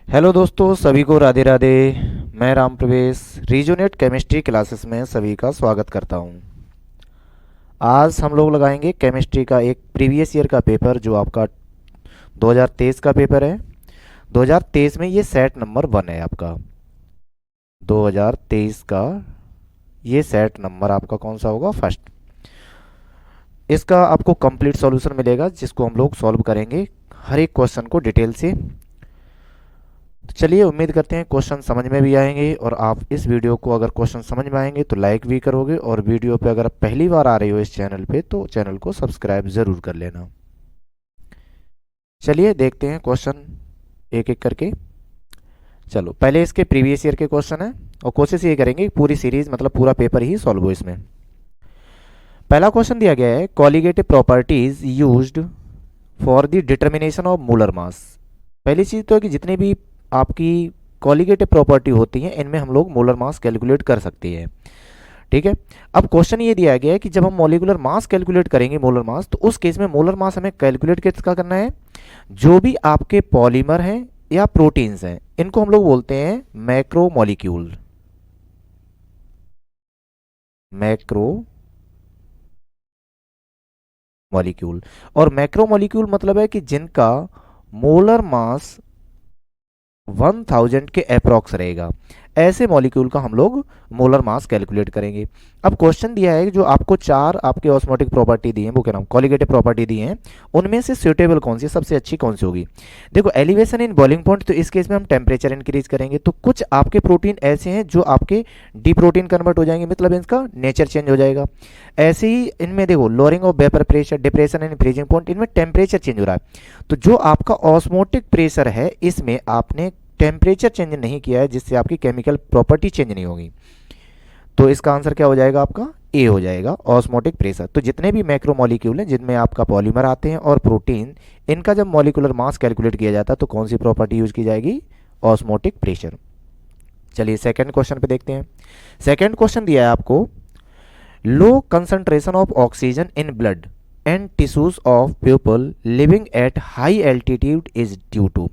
Hello दोस्तों, सभी को राधे राधे। मैं राम प्रवेश रीजोनेट केमिस्ट्री क्लासेस में सभी का स्वागत करता हूं। आज हम लोग लगाएंगे केमिस्ट्री का एक प्रीवियस ईयर का पेपर जो आपका 2023 का पेपर है। 2023 में ये सेट नंबर 1 है आपका। 2023 का ये सेट नंबर आपका कौन सा होगा? फर्स्ट। इसका आपको कंप्लीट सॉल्यूशन मिलेगा जिसको हम लोग सॉल्व करेंगे हर एक क्वेश्चन को डिटेल से। तो चलिए, उम्मीद करते हैं क्वेश्चन समझ में भी आएंगे और आप इस वीडियो को अगर क्वेश्चन समझ में आएंगे तो लाइक भी करोगे, और वीडियो पे अगर आप पहली बार आ रहे हो इस चैनल पे तो चैनल को सब्सक्राइब ज़रूर कर लेना। चलिए देखते हैं क्वेश्चन एक एक करके। चलो, पहले इसके प्रीवियस ईयर के क्वेश्चन है और कोशिश ये करेंगे कि पूरी सीरीज मतलब पूरा पेपर ही सॉल्व हो इसमें। पहला क्वेश्चन दिया गया है, colligative properties used for the determination of molar mass. पहली चीज़ तो है कि जितने भी आपकी कॉलिगेटिव प्रॉपर्टी होती हैं इनमें हम लोग मोलर मास कैलकुलेट कर सकते हैं। ठीक है। अब क्वेश्चन ये दिया गया है कि जब हम मॉलिक्यूलर मास कैलकुलेट करेंगे मोलर मास, तो उस केस में मोलर मास हमें कैलकुलेट किसका करना है? जो भी आपके पॉलीमर हैं या प्रोटीन्स हैं इनको हम लोग बोलते हैं मैक्रो मॉलिक्यूल। Macro molecule. और मैक्रो मॉलिक्यूल मतलब है कि जिनका मोलर मास 1000 के अप्रॉक्स रहेगा, ऐसे मॉलिक्यूल का हम लोग मोलर मास कैलकुलेट करेंगे। अब क्वेश्चन दिया है कि जो आपको चार आपके ऑस्मोटिक प्रॉपर्टी दी है, वो क्या नाम, कॉलिगेटिव प्रॉपर्टी दी है, उनमें से सुटेबल कौन सी, सबसे अच्छी कौन सी होगी? देखो, एलिवेशन इन बॉइलिंग पॉइंट, तो इस केस में हम टेम्परेचर इंक्रीज करेंगे, तो कुछ आपके प्रोटीन ऐसे हैं जो आपके डी प्रोटीन कन्वर्ट हो जाएंगे, मतलब इनका नेचर चेंज हो जाएगा। ऐसे ही इनमें देखो, lowering of vapour pressure, depression and freezing point, इनमें टेम्परेचर चेंज हो रहा है। तो जो आपका ऑस्मोटिक प्रेशर है इसमें आपने टेम्परेचर चेंज नहीं किया है, जिससे आपकी केमिकल प्रॉपर्टी चेंज नहीं होगी। तो इसका आंसर क्या हो जाएगा? आपका ए हो जाएगा, ऑस्मोटिक प्रेशर। तो जितने भी मैक्रो मॉलिक्यूल हैं जिनमें आपका पॉलीमर आते हैं और प्रोटीन, इनका जब मॉलिक्यूलर मास कैलकुलेट किया जाता है तो कौन सी प्रॉपर्टी यूज की जाएगी? Osmotic pressure. चलिए सेकंड क्वेश्चन पे देखते हैं। सेकंड क्वेश्चन दिया है आपको, low concentration of oxygen in blood and tissues of people living at high altitude is due to.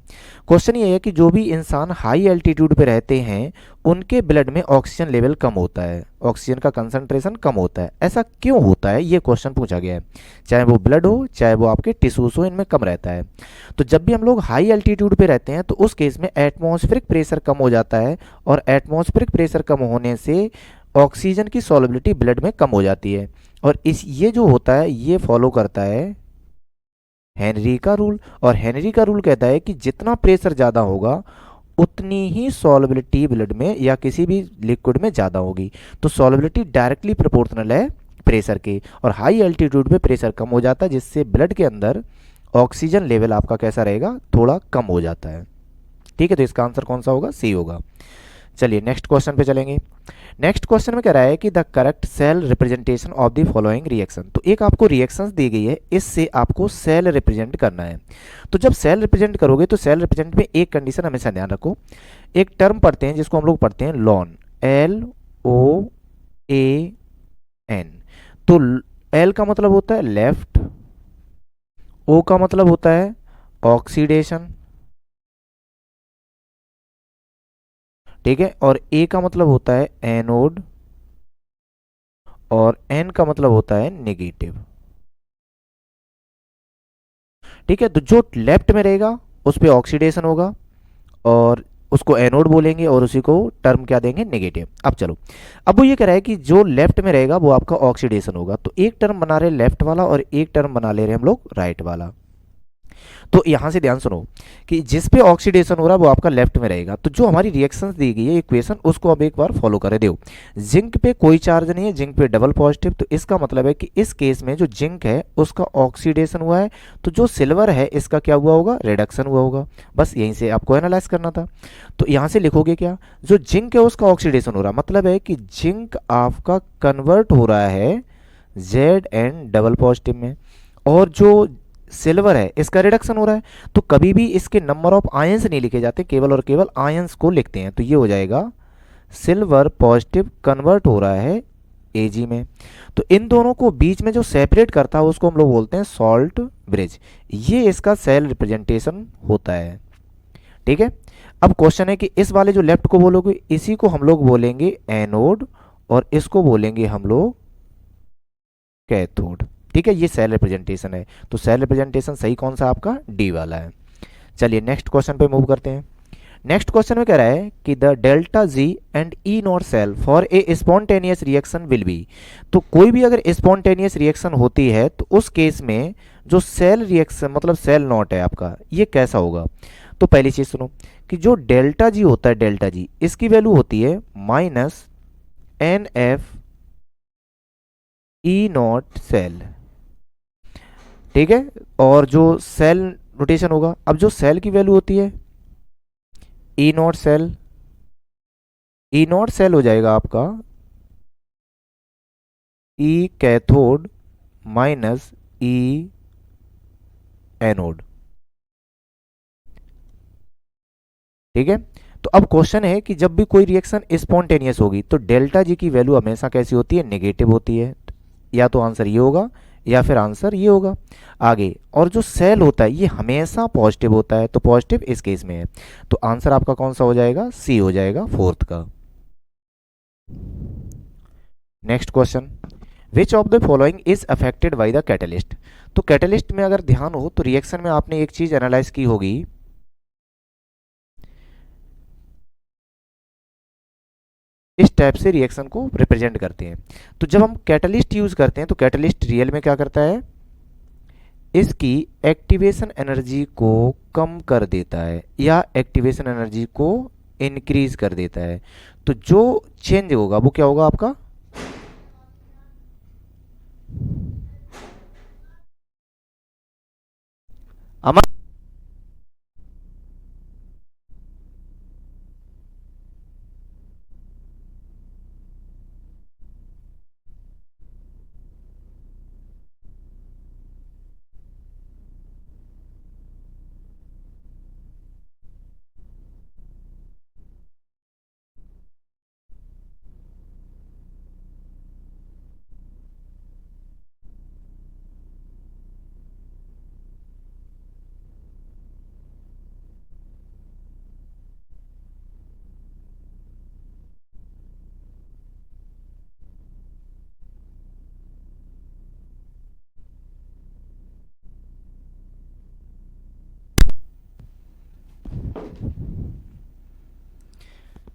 Question ये है कि जो भी इंसान हाई एल्टीट्यूड पे रहते हैं उनके ब्लड में ऑक्सीजन लेवल कम होता है, ऑक्सीजन का कंसंट्रेशन कम होता है। ऐसा क्यों होता है, ये क्वेश्चन पूछा गया है। चाहे वो ब्लड हो चाहे वो आपके टिश्यूज हो, इनमें कम रहता है। तो जब भी हम लोग हाई एल्टीट्यूड पे रहते हैं तो उस केस में एटमॉस्फेरिक प्रेशर कम हो जाता है, और एटमॉस्फेरिक प्रेशर कम होने से ऑक्सीजन की सॉल्युबिलिटी ब्लड में कम हो जाती है। और इस ये जो होता है ये फॉलो करता है हेनरी का रूल, और हेनरी का रूल कहता है कि जितना प्रेशर ज़्यादा होगा उतनी ही सॉल्युबिलिटी ब्लड में या किसी भी लिक्विड में ज़्यादा होगी। तो सॉल्युबिलिटी डायरेक्टली प्रोपोर्शनल है प्रेशर के, और हाई एल्टीट्यूड पे प्रेशर कम हो जाता है जिससे ब्लड के अंदर ऑक्सीजन लेवल आपका कैसा रहेगा? थोड़ा कम हो जाता है। ठीक है, तो इसका आंसर कौन सा होगा? सी होगा। चलिए नेक्स्ट क्वेश्चन पे चलेंगे। नेक्स्ट क्वेश्चन में कह रहा है कि the correct cell representation of the following reaction. तो एक आपको रिएक्शंस दी गई है, इससे आपको सेल रिप्रेजेंट करना है। तो जब सेल रिप्रेजेंट करोगे तो सेल रिप्रेजेंट में एक कंडीशन हमेशा ध्यान रखो। एक टर्म पढ़ते हैं जिसको हम लोग पढ़ते हैं लॉन, LOAN। तो एल का मतलब होता है लेफ्ट, ओ का मतलब होता है ऑक्सीडेशन, ठीक है, और ए का मतलब होता है एनोड, और एन का मतलब होता है नेगेटिव। ठीक है, तो जो लेफ्ट में रहेगा उस पे ऑक्सीडेशन होगा और उसको एनोड बोलेंगे, और उसी को टर्म क्या देंगे? नेगेटिव। अब चलो, अब वो ये कह रहा है कि जो लेफ्ट में रहेगा वो आपका ऑक्सीडेशन होगा। तो एक टर्म बना रहे लेफ्ट वाला और एक टर्म बना ले रहे हम लोग राइट वाला। तो यहां से ध्यान सुनो कि जिस पे ऑक्सीडेशन हो रहा है वो आपका लेफ्ट में रहेगा। तो जो हमारी रिएक्शंस दी गई है इक्वेशन, उसको अब एक बार फॉलो कर दो। जिंक पे कोई चार्ज नहीं है, जिंक पे डबल पॉजिटिव, तो इसका मतलब है कि इस केस में जो जिंक है उसका ऑक्सीडेशन हुआ है, तो जो सिल्वर है इसका क्या हुआ होगा? रिडक्शन हुआ होगा। बस यहीं से आपको एनालाइज करना था। तो यहां से लिखोगे क्या? जो जिंक है उसका ऑक्सीडेशन हो रहा है, मतलब है कि जिंक आपका कन्वर्ट हो रहा है जेड एंड डबल पॉजिटिव में, और जो सिल्वर है इसका रिडक्शन हो रहा है। तो कभी भी इसके नंबर ऑफ आयंस नहीं लिखे जाते, केवल और केवल आयंस को लिखते हैं। तो ये हो जाएगा सिल्वर पॉजिटिव कन्वर्ट हो रहा है एजी में। तो इन दोनों को बीच में जो सेपरेट करता है उसको हम लोग बोलते हैं सॉल्ट ब्रिज। ये इसका सेल रिप्रेजेंटेशन होता है। ठीक है, अब क्वेश्चन है कि इस वाले जो लेफ्ट को बोलोगे इसी को हम लोग बोलेंगे एनोड और इसको बोलेंगे हम लोग कैथोड। ठीक है, ये सेल रिप्रेजेंटेशन है। तो सेल रिप्रेजेंटेशन सही कौन सा आपका डी वाला है। चलिए नेक्स्ट क्वेश्चन पे मूव करते हैं। नेक्स्ट क्वेश्चन में कह रहा है कि the delta G and E naught cell for a spontaneous reaction will be. तो कोई भी अगर स्पॉन्टेनियस रिएक्शन होती है तो उस केस में जो सेल रिएक्शन मतलब सेल नॉट है आपका, ये कैसा होगा। तो पहली चीज सुनो कि जो डेल्टा जी होता है, डेल्टा जी इसकी वैल्यू होती है minus n F E naught cell. ठीक है, और जो सेल रोटेशन होगा, अब जो सेल की वैल्यू होती है E naught cell, E naught cell हो जाएगा आपका E cathode minus E anode. ठीक है, तो अब क्वेश्चन है कि जब भी कोई रिएक्शन स्पॉन्टेनियस होगी तो डेल्टा जी की वैल्यू हमेशा कैसी होती है, नेगेटिव होती है। या तो आंसर ये होगा या फिर आंसर ये होगा आगे। और जो सेल होता है ये हमेशा पॉजिटिव होता है, तो पॉजिटिव इस केस में है। तो आंसर आपका कौन सा हो जाएगा, सी हो जाएगा फोर्थ का। Next question, which of the following is affected by the catalyst. तो कैटलिस्ट में अगर ध्यान हो तो रिएक्शन में आपने एक चीज एनालाइज की होगी, इस टाइप से रिएक्शन को रिप्रेजेंट करते हैं। तो जब हम कैटलिस्ट यूज करते हैं तो कैटलिस्ट रियल में क्या करता है, इसकी एक्टिवेशन एनर्जी को कम कर देता है या एक्टिवेशन एनर्जी को इंक्रीज कर देता है। तो जो चेंज होगा वो क्या होगा आपका, अमन।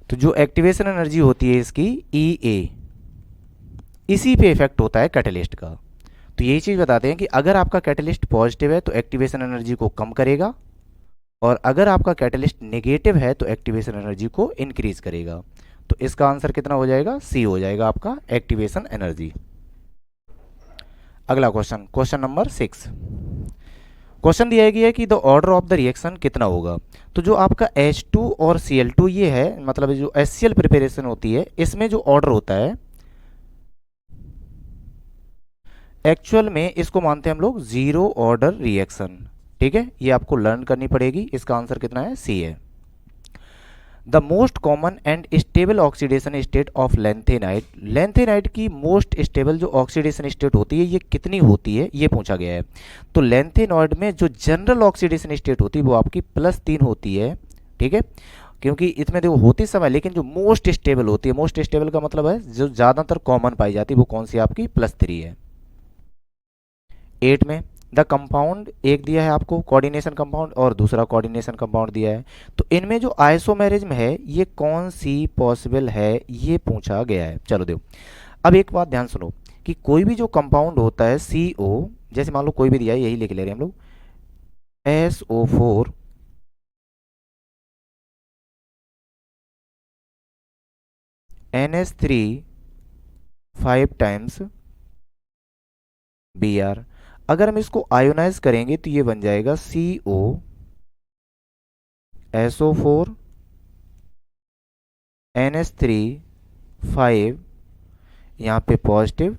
तो जो एक्टिवेशन एनर्जी होती है इसकी ई ए, इसी पे इफेक्ट होता है कैटलिस्ट का। तो यही चीज बताते हैं कि अगर आपका कैटलिस्ट पॉजिटिव है तो एक्टिवेशन एनर्जी को कम करेगा, और अगर आपका कैटलिस्ट नेगेटिव है तो एक्टिवेशन एनर्जी को इंक्रीज करेगा। तो इसका आंसर कितना हो जाएगा, सी हो जाएगा आपका एक्टिवेशन एनर्जी। अगला क्वेश्चन, क्वेश्चन नंबर 6। क्वेश्चन दिया गया है कि the order of the reaction कितना होगा। तो जो आपका H2 और Cl2 ये है, मतलब जो HCl प्रिपरेशन होती है इसमें जो ऑर्डर होता है एक्चुअल में इसको मानते हैं हम लोग जीरो ऑर्डर रिएक्शन। ठीक है, ये आपको लर्न करनी पड़ेगी। इसका आंसर कितना है, सी है। The most common and stable oxidation state of lanthanide. Lanthanide की मोस्ट स्टेबल जो ऑक्सीडेशन स्टेट होती है ये कितनी होती है, ये पूछा गया है। तो लेंथेनॉइड में जो जनरल ऑक्सीडेशन स्टेट होती है वो आपकी +3 होती है। ठीक है, क्योंकि इसमें देखो होती समय, लेकिन जो मोस्ट स्टेबल होती है, मोस्ट स्टेबल का मतलब है जो ज़्यादातर कॉमन पाई जाती है वो कौन सी आपकी +3 है। 8 में द कंपाउंड एक दिया है आपको कोऑर्डिनेशन कंपाउंड और दूसरा कोऑर्डिनेशन कंपाउंड दिया है। तो इनमें जो आइसोमेरिज्म है ये कौन सी पॉसिबल है, ये पूछा गया है। चलो देखो, अब एक बात ध्यान सुनो कि कोई भी जो कंपाउंड होता है CO, जैसे मान लो कोई भी दिया है, यही लिख ले रहे हैं हम लोग SO4 NH3 5 टाइम्स Br। अगर हम इसको आयोनाइज करेंगे तो ये बन जाएगा CO SO4 NH3 5, यहाँ पे पॉजिटिव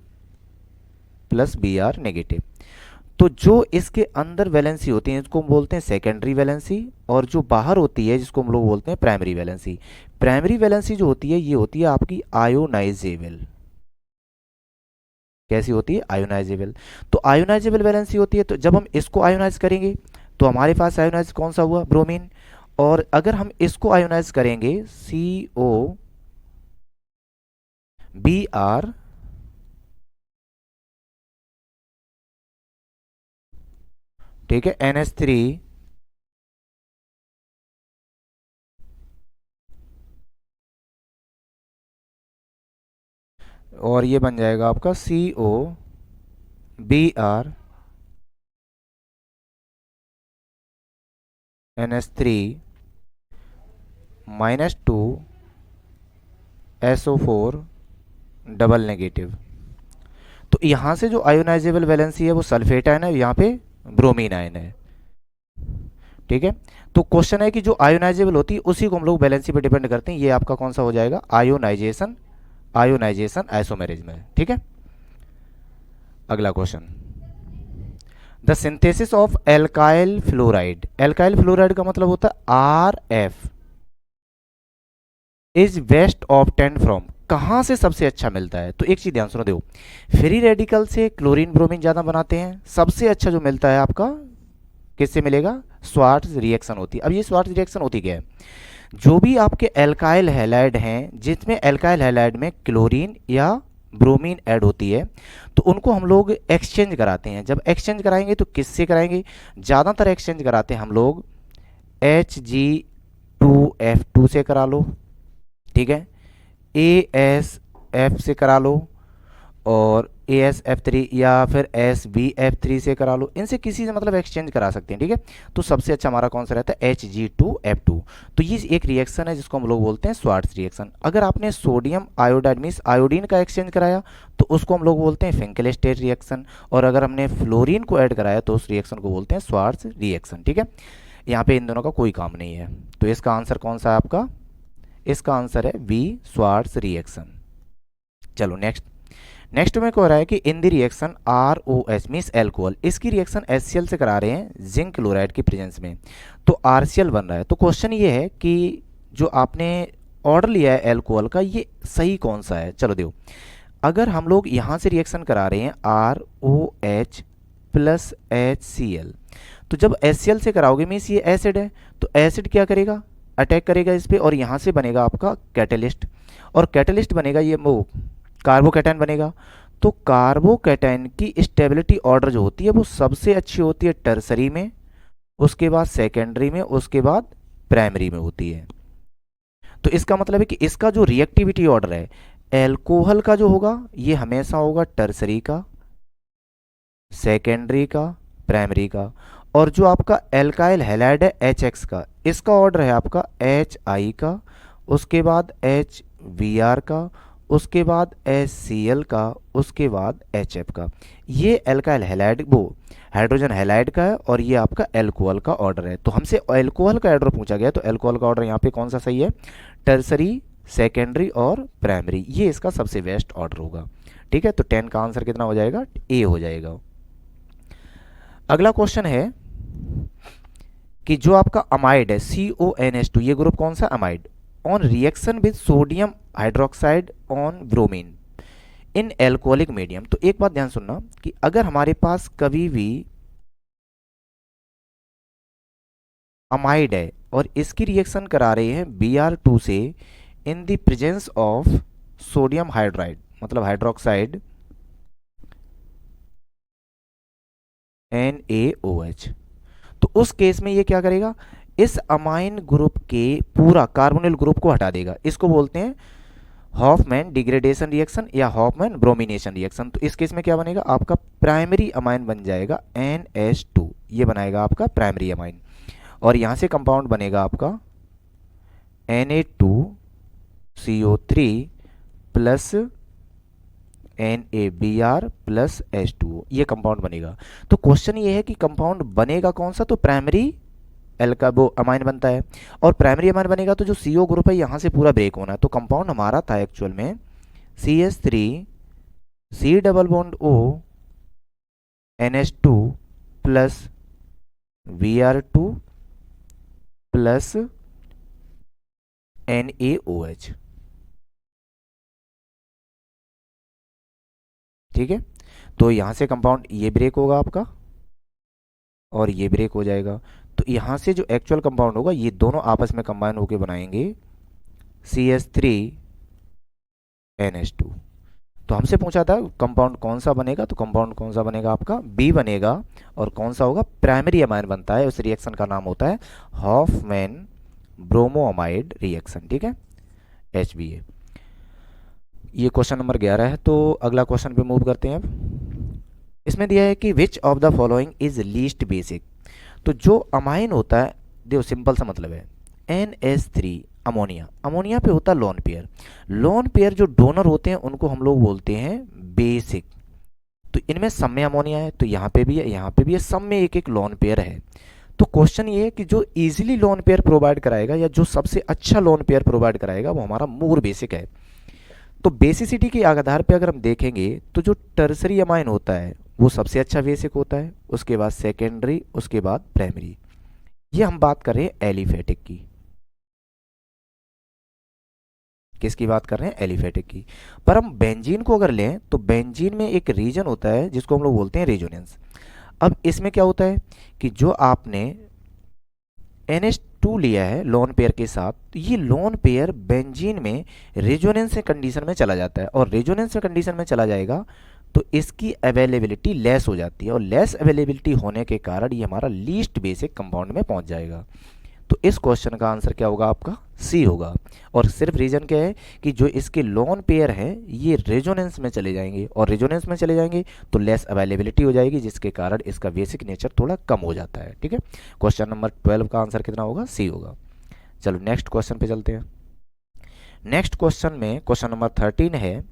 प्लस Br नेगेटिव। तो जो इसके अंदर वैलेंसी होती है इसको हम बोलते हैं सेकेंडरी वैलेंसी, और जो बाहर होती है जिसको हम लोग बोलते हैं प्राइमरी वैलेंसी। प्राइमरी वैलेंसी जो होती है ये होती है आपकी आयोनाइजेबल। कैसी होती है, आयोनाइजेबल। तो आयोनाइजेबल वैलेंसी होती है, तो जब हम इसको आयोनाइज करेंगे तो हमारे पास आयोनाइज कौन सा हुआ, ब्रोमीन। और अगर हम इसको आयोनाइज करेंगे COBr, ठीक है, NH3, और ये बन जाएगा आपका COBr NH3 -2 SO4 double negative. तो यहाँ से जो आयोनाइजेबल वैलेंसी है वो सल्फेट आयन है, यहाँ पे ब्रोमीन आयन है, ठीक है। तो क्वेश्चन है कि जो आयोनाइजेबल होती है उसी को हम लोग वैलेंसी पे डिपेंड करते हैं। ये आपका कौन सा हो जाएगा, आयोनाइजेशन, आयोनाइजेशन आइसोमेरिज में, ठीक है। अगला question, the synthesis of alkyl fluoride. Alkyl fluoride का मतलब होता है RF is best obtained from, कहाँ से सबसे अच्छा मिलता है। तो एक चीज ध्यान सुनो, देखो, फ्री रेडिकल से क्लोरीन ब्रोमीन ज्यादा बनाते हैं, सबसे अच्छा जो मिलता है आपका किससे मिलेगा, स्वार्ट्ज रिएक्शन होती है। अब ये स्वार्ट्ज रिएक्शन होती क्या है, जो भी आपके एल्काइल हैलाइड हैं जिसमें एल्काइल हैलाइड में क्लोरीन या ब्रोमीन ऐड होती है, तो उनको हम लोग एक्सचेंज कराते हैं। जब एक्सचेंज कराएंगे तो किससे कराएंगे, ज़्यादातर एक्सचेंज कराते हैं हम लोग Hg2F2 से करा लो, ठीक है, ASF से करा लो, और ASF3 या फिर SbF3 से करा लो, इनसे किसी से मतलब एक्सचेंज करा सकते हैं, ठीक है। तो सबसे अच्छा हमारा कौन सा रहता है, Hg2F2। तो ये एक रिएक्शन है जिसको हम लोग बोलते हैं स्वार्ट्ज रिएक्शन। अगर आपने सोडियम आयोडाइड मीन्स आयोडीन का एक्सचेंज कराया तो उसको हम लोग बोलते हैं फिंकेल-स्टेट रिएक्शन, और अगर हमने फ्लोरीन को ऐड कराया तो उस रिएक्शन को बोलते हैं स्वार्ट्ज रिएक्शन, ठीक है। यहाँ पे इन दोनों का कोई काम नहीं है। तो इसका आंसर कौन सा है आपका, इसका आंसर है बी, स्वार्ट्ज रिएक्शन। चलो नेक्स्ट, नेक्स्ट में क्या हो रहा है कि in the reaction ROH means alcohol, इसकी रिएक्शन HCl से करा रहे हैं जिंक क्लोराइड की प्रेजेंस में, तो RCl बन रहा है। तो क्वेश्चन ये है कि जो आपने ऑर्डर लिया है एल्कोहल का, ये सही कौन सा है। चलो देखो, अगर हम लोग यहाँ से रिएक्शन करा रहे हैं ROH प्लस HCl, तो जब HCl से कराओगे मीन्स ये एसिड है, तो एसिड क्या करेगा, अटैक करेगा इस पर, और यहाँ से बनेगा आपका कैटलिस्ट, और कैटलिस्ट बनेगा ये वो कार्बोकैटायन बनेगा। तो कार्बोकैटायन की स्टेबिलिटी ऑर्डर जो होती है वो सबसे अच्छी होती है टर्सरी में, उसके बाद सेकेंडरी में, उसके बाद प्राइमरी में होती है। तो इसका मतलब है कि इसका जो रिएक्टिविटी ऑर्डर है एल्कोहल का जो होगा ये हमेशा होगा टर्सरी का, सेकेंडरी का, प्राइमरी का, और जो आपका एल्काइल हैलाइड है HX का, इसका ऑर्डर है आपका HI का, उसके बाद HBr का, उसके बाद HCl का, उसके बाद HF का। ये एल्काइल हैलाइड वो हाइड्रोजन हैलाइड का है, और ये आपका एल्कोहल का ऑर्डर है। तो हमसे एल्कोहल का ऑर्डर पूछा गया, तो एल्कोहल का ऑर्डर यहाँ पे कौन सा सही है, टर्सरी, सेकेंडरी और प्राइमरी, ये इसका सबसे बेस्ट ऑर्डर होगा, ठीक है। तो 10 का आंसर कितना हो जाएगा, ए हो जाएगा। अगला क्वेश्चन है कि जो आपका अमाइड है CONH2, ये ग्रुप कौन सा, amide, on reaction with sodium hydroxide on bromine in alcoholic medium. तो एक बात ध्यान सुनना कि अगर हमारे पास कभी भी अमाइड है और इसकी रिएक्शन करा रहे हैं Br2 से in the presence of sodium hydride मतलब हाइड्रोक्साइड NaOH, तो उस केस में ये क्या करेगा, इस अमाइन ग्रुप के पूरा कार्बोनिल ग्रुप को हटा देगा। इसको बोलते हैं हॉफमैन डिग्रेडेशन रिएक्शन या हॉफमैन ब्रोमिनेशन रिएक्शन। तो इस केस में क्या बनेगा, आपका प्राइमरी अमाइन बन जाएगा NH2, ये बनाएगा आपका प्राइमरी अमाइन, और यहाँ से कंपाउंड बनेगा आपका Na2CO3 plus NaBr plus H2O, ये कंपाउंड बनेगा। तो क्वेश्चन ये है कि कंपाउंड बनेगा कौन सा, तो प्राइमरी वो अमाइन बनता है, और प्राइमरी अमाइन बनेगा तो जो CO ग्रुप है यहाँ से पूरा ब्रेक होना है। तो कंपाउंड हमारा था एक्चुअल में CH3 C double bond O NH2 plus Br2 plus NaOH, ठीक है। तो यहाँ से कंपाउंड ये ब्रेक होगा आपका और ये ब्रेक हो जाएगा, तो यहाँ से जो एक्चुअल कंपाउंड होगा ये दोनों आपस में कंबाइन होकर बनाएंगे CH3NH2। तो हमसे पूछा था कंपाउंड कौन सा बनेगा, तो कंपाउंड कौन सा बनेगा आपका बी बनेगा। और कौन सा होगा, प्राइमरी अमाइन बनता है, उस रिएक्शन का नाम होता है हॉफमैन ब्रोमोअमाइड रिएक्शन, ठीक है, HBA। ये क्वेश्चन नंबर 11 है। तो अगला क्वेश्चन पे मूव करते हैं अब। इसमें दिया है कि which of the following is least basic. तो जो अमाइन होता है, देखो सिंपल सा मतलब है, NH3 अमोनिया, अमोनिया पे होता है लोन पेयर। लोन पेयर जो डोनर होते हैं उनको हम लोग बोलते हैं बेसिक। तो इनमें सब में अमोनिया है, तो यहाँ पे भी है, यहाँ पे भी है, सब में एक एक लोन पेयर है। तो क्वेश्चन ये है कि जो इजीली लोन पेयर प्रोवाइड कराएगा या जो सबसे अच्छा लोन पेयर प्रोवाइड कराएगा वो हमारा मोर बेसिक है। तो बेसिसिटी के आधार पे अगर हम देखेंगे तो जो टर्सरी अमाइन होता है वो सबसे अच्छा बेसिक होता है, उसके बाद सेकेंडरी, उसके बाद प्राइमरी। ये हम बात कर रहे हैं एलिफेटिक की। किसकी बात कर रहे हैं, एलिफेटिक की। पर हम बेंजीन को अगर लें तो बेंजीन में एक रीजन होता है जिसको हम लोग बोलते हैं रेजोनेंस। अब इसमें क्या होता है कि जो आपने NH2 लिया है लोन पेयर के साथ, तो ये लोन पेयर बेंजीन में रेजोनेंस कंडीशन में चला जाता है, और रेजोनेंस कंडीशन में चला जाएगा तो इसकी अवेलेबिलिटी लेस हो जाती है, और लेस अवेलेबिलिटी होने के कारण ये हमारा लीस्ट बेसिक कंपाउंड में पहुंच जाएगा। तो इस क्वेश्चन का आंसर क्या होगा आपका, सी होगा। और सिर्फ रीजन क्या है कि जो इसके लोन पेयर हैं ये रेजोनेंस में चले जाएंगे, और रेजोनेंस में चले जाएंगे तो लेस अवेलेबिलिटी हो जाएगी, जिसके कारण इसका बेसिक नेचर थोड़ा कम हो जाता है, ठीक है। क्वेश्चन नंबर 12 का आंसर कितना होगा, सी होगा। चलो नेक्स्ट क्वेश्चन पे चलते हैं। नेक्स्ट क्वेश्चन में क्वेश्चन नंबर 13 है।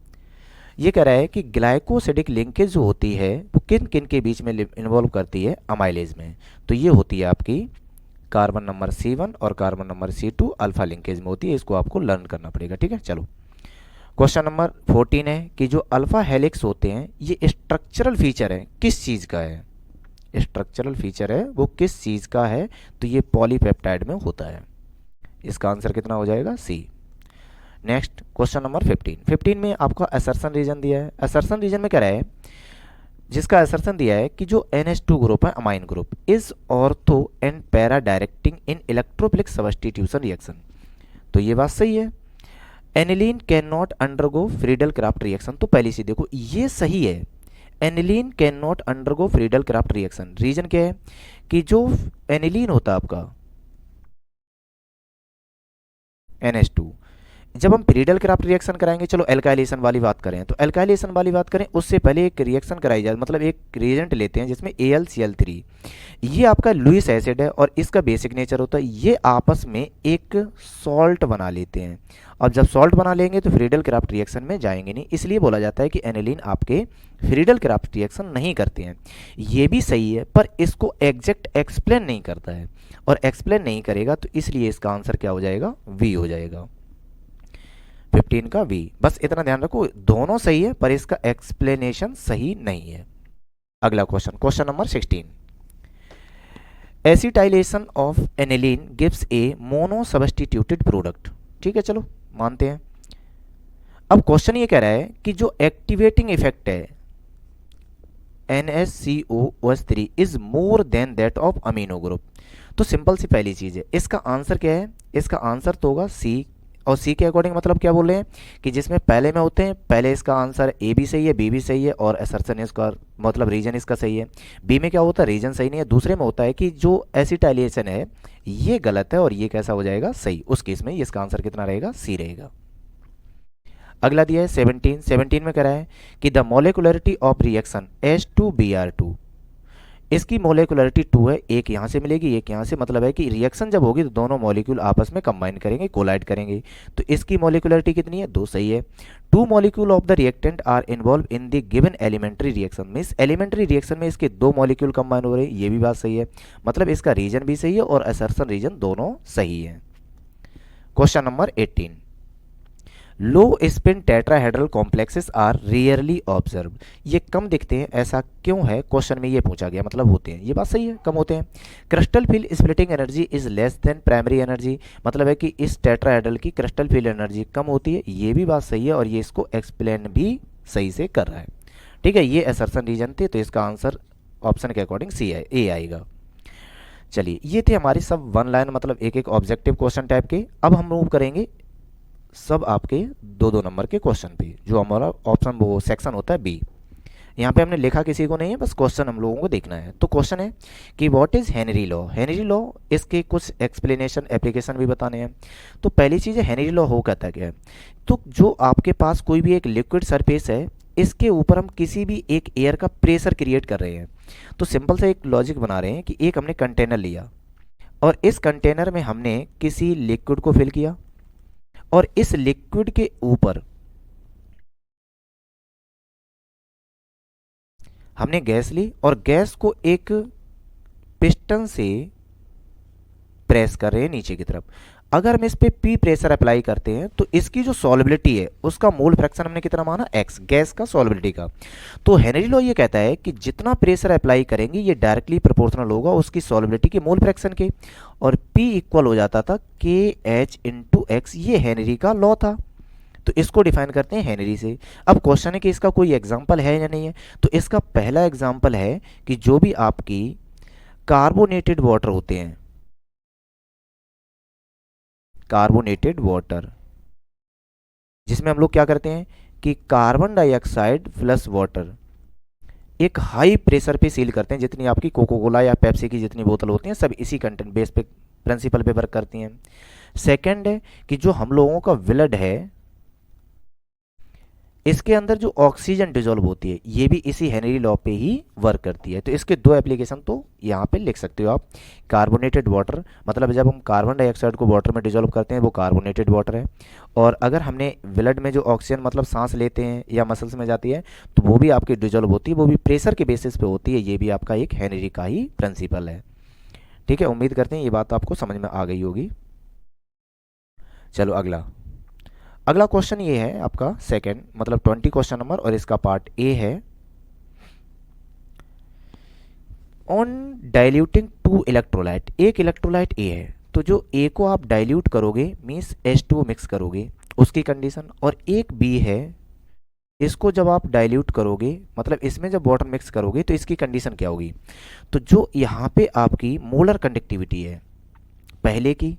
ये कह रहा है कि ग्लाइकोसिडिक लिंकेज जो होती है वो किन किन के बीच में इन्वॉल्व करती है अमाइलेज में। तो ये होती है आपकी कार्बन नंबर C1 और carbon number C2 alpha linkage में होती है। इसको आपको लर्न करना पड़ेगा, ठीक है। चलो क्वेश्चन नंबर 14 है कि जो अल्फा हेलिक्स होते हैं ये स्ट्रक्चरल फीचर है किस चीज़ का है, स्ट्रक्चरल फीचर है वो किस चीज़ का है, तो ये पॉलीपेप्टाइड में होता है। इसका आंसर कितना हो जाएगा, सी। नेक्स्ट क्वेश्चन नंबर 15 में आपका असर्शन रीजन दिया है। असर्शन रीजन में क्या रहा है, जिसका असर्शन दिया है कि जो NH2 ग्रुप है amine group is ortho and para directing in electrophilic substitution reaction. तो ये बात सही है। Aniline can not undergo Friedel Crafts reaction, तो पहली चीज देखो ये सही है, aniline can not undergo Friedel Crafts reaction. Reason क्या है कि जो एनिलीन होता है आपका NH2, जब हम फ्रीडल क्राफ्ट रिएक्शन कराएंगे, चलो एल्काइलेशन वाली बात करें, तो एल्काइलेशन वाली बात करें उससे पहले एक रिएक्शन कराई जाए, मतलब एक रिएजेंट लेते हैं जिसमें AlCl3, ये आपका लुईस एसिड है और इसका बेसिक नेचर होता है ये आपस में एक सॉल्ट बना लेते हैं। अब जब सॉल्ट बना लेंगे तो फ्रीडल क्राफ्ट रिएक्शन में जाएंगे नहीं, इसलिए बोला जाता है कि एनिलीन आपके फ्रीडल क्राफ्ट रिएक्शन नहीं करते हैं। ये भी सही है, पर इसको एग्जैक्ट एक्सप्लेन नहीं करता है, और एक्सप्लेन नहीं करेगा तो इसलिए इसका आंसर क्या हो जाएगा, वी हो जाएगा। 15 का वी। बस इतना ध्यान रखो, दोनों सही है पर इसका एक्सप्लेनेशन सही नहीं है। अगला question, question number 16, acetylation of aniline gives A mono substituted product. ठीक है, चलो मानते हैं। अब क्वेश्चन ये कह रहा है कि जो एक्टिवेटिंग इफेक्ट है NHCOOH3 is more than that of amino group. तो सिंपल सी पहली चीज है, इसका आंसर क्या है, इसका आंसर तो होगा सी। और सी के अकॉर्डिंग मतलब क्या बोल रहे हैं कि जिसमें पहले में होते हैं, पहले इसका आंसर ए भी सही है, बी भी सही है, और असर्शन इसका मतलब रीजन इसका सही है। बी में क्या होता है, रीजन सही नहीं है। दूसरे में होता है कि जो एसिटाइलेशन है ये गलत है और ये कैसा हो जाएगा, सही। उस केस में इसका आंसर कितना रहेगा, सी रहेगा। अगला दिया है 17 में कह रहा है कि the molecularity of reaction H2Br2, इसकी मोलिकुलरिटी 2 है, एक यहाँ से मिलेगी एक यहाँ से, मतलब है कि रिएक्शन जब होगी तो दोनों मॉलिक्यूल आपस में कंबाइन करेंगे, कोलाइड करेंगे। तो इसकी मोलिकुलरिटी कितनी है, 2 सही है। 2 molecule of the reactant are involve in the given elementary reaction, में इस एलिमेंट्री रिएक्शन में इसके 2 मॉलिक्यूल कंबाइन हो रहे हैं, ये भी बात सही है। मतलब इसका रीजन भी सही है और असर्शन रीजन दोनों सही है। Question number 18, low spin tetrahedral complexes are rarely observe, ये कम दिखते हैं, ऐसा क्यों है, क्वेश्चन में ये पूछा गया। मतलब होते हैं, ये बात सही है, कम होते हैं। Crystal field splitting energy is less than primary energy, मतलब है कि इस टेट्राहेड्रल की क्रिस्टल फील्ड एनर्जी कम होती है, ये भी बात सही है, और ये इसको एक्सप्लेन भी सही से कर रहा है। ठीक है, ये असर्शन रीजन थे, तो इसका आंसर ऑप्शन के अकॉर्डिंग सी है, ए आएगा। चलिए, ये थे हमारे सब वन लाइन मतलब एक एक ऑब्जेक्टिव क्वेश्चन टाइप के। अब हम मूव करेंगे सब आपके 2-2 नंबर के क्वेश्चन पे, जो हमारा ऑप्शन वो सेक्शन होता है बी। यहाँ पे हमने लिखा किसी को नहीं है, बस क्वेश्चन हम लोगों को देखना है। तो क्वेश्चन है कि what is Henry law. Henry law, इसके कुछ एक्सप्लेनेशन एप्लीकेशन भी बताने हैं। तो पहली चीज़ है हेनरी लॉ हो कहता क्या है। तो जो आपके पास कोई भी एक लिक्विड सरफेस है, इसके ऊपर हम किसी भी एक एयर का प्रेशर क्रिएट कर रहे हैं। तो सिंपल सा एक लॉजिक बना रहे हैं कि एक हमने कंटेनर लिया और इस कंटेनर में हमने किसी लिक्विड को फिल किया और इस लिक्विड के ऊपर हमने गैस ली और गैस को एक पिस्टन से प्रेस कर रहे हैं नीचे की तरफ। अगर हम इस पे पी प्रेशर अप्लाई करते हैं तो इसकी जो सॉल्युबिलिटी है उसका मोल फ्रैक्शन हमने कितना माना, एक्स, गैस का सॉल्युबिलिटी का। तो हेनरी लॉ ये कहता है कि जितना प्रेशर अप्लाई करेंगे ये डायरेक्टली प्रोपोर्शनल होगा उसकी सॉल्युबिलिटी के मोल फ्रैक्शन के, और पी इक्वल हो जाता था के एच इंटू एक्स। ये हेनरी का लॉ था। तो इसको डिफाइन करते हैं हेनरी से। अब क्वेश्चन है कि इसका कोई एग्जाम्पल है या नहीं है। तो इसका पहला एग्जाम्पल है कि जो भी आपकी कार्बोनेटेड वाटर होते हैं, कार्बोनेटेड वाटर, जिसमें हम लोग क्या करते हैं कि कार्बन डाइऑक्साइड प्लस वाटर एक हाई प्रेशर पे सील करते हैं। जितनी आपकी कोको कोला या पेप्सी की जितनी बोतल होती हैं सब इसी कंटेंट बेस पे प्रिंसिपल पे वर्क करती हैं। सेकंड है कि जो हम लोगों का ब्लड है इसके अंदर जो ऑक्सीजन डिजोल्व होती है ये भी इसी हेनरी लॉ पे ही वर्क करती है। तो इसके दो एप्लीकेशन तो यहाँ पे लिख सकते हो आप। कार्बोनेटेड वाटर मतलब जब हम कार्बन डाइऑक्साइड को वाटर में डिजोल्व करते हैं वो कार्बोनेटेड वाटर है, और अगर हमने ब्लड में जो ऑक्सीजन मतलब सांस लेते हैं या मसल्स में जाती है तो वो भी आपकी डिजोल्व होती है, वो भी प्रेशर के बेसिस पे होती है। ये भी आपका एक हेनरी का ही प्रिंसिपल है। ठीक है, उम्मीद करते हैं ये बात आपको समझ में आ गई होगी। चलो अगला अगला क्वेश्चन ये है आपका सेकंड मतलब 20 क्वेश्चन नंबर, और इसका पार्ट ए है ऑन डाइल्यूटिंग टू इलेक्ट्रोलाइट। एक इलेक्ट्रोलाइट ए है, तो जो ए को आप डाइल्यूट करोगे मीन्स H2O मिक्स करोगे उसकी कंडीशन, और एक बी है इसको जब आप डाइल्यूट करोगे मतलब इसमें जब वाटर मिक्स करोगे तो इसकी कंडीशन क्या होगी। तो जो यहाँ पे आपकी मोलर कंडक्टिविटी है पहले की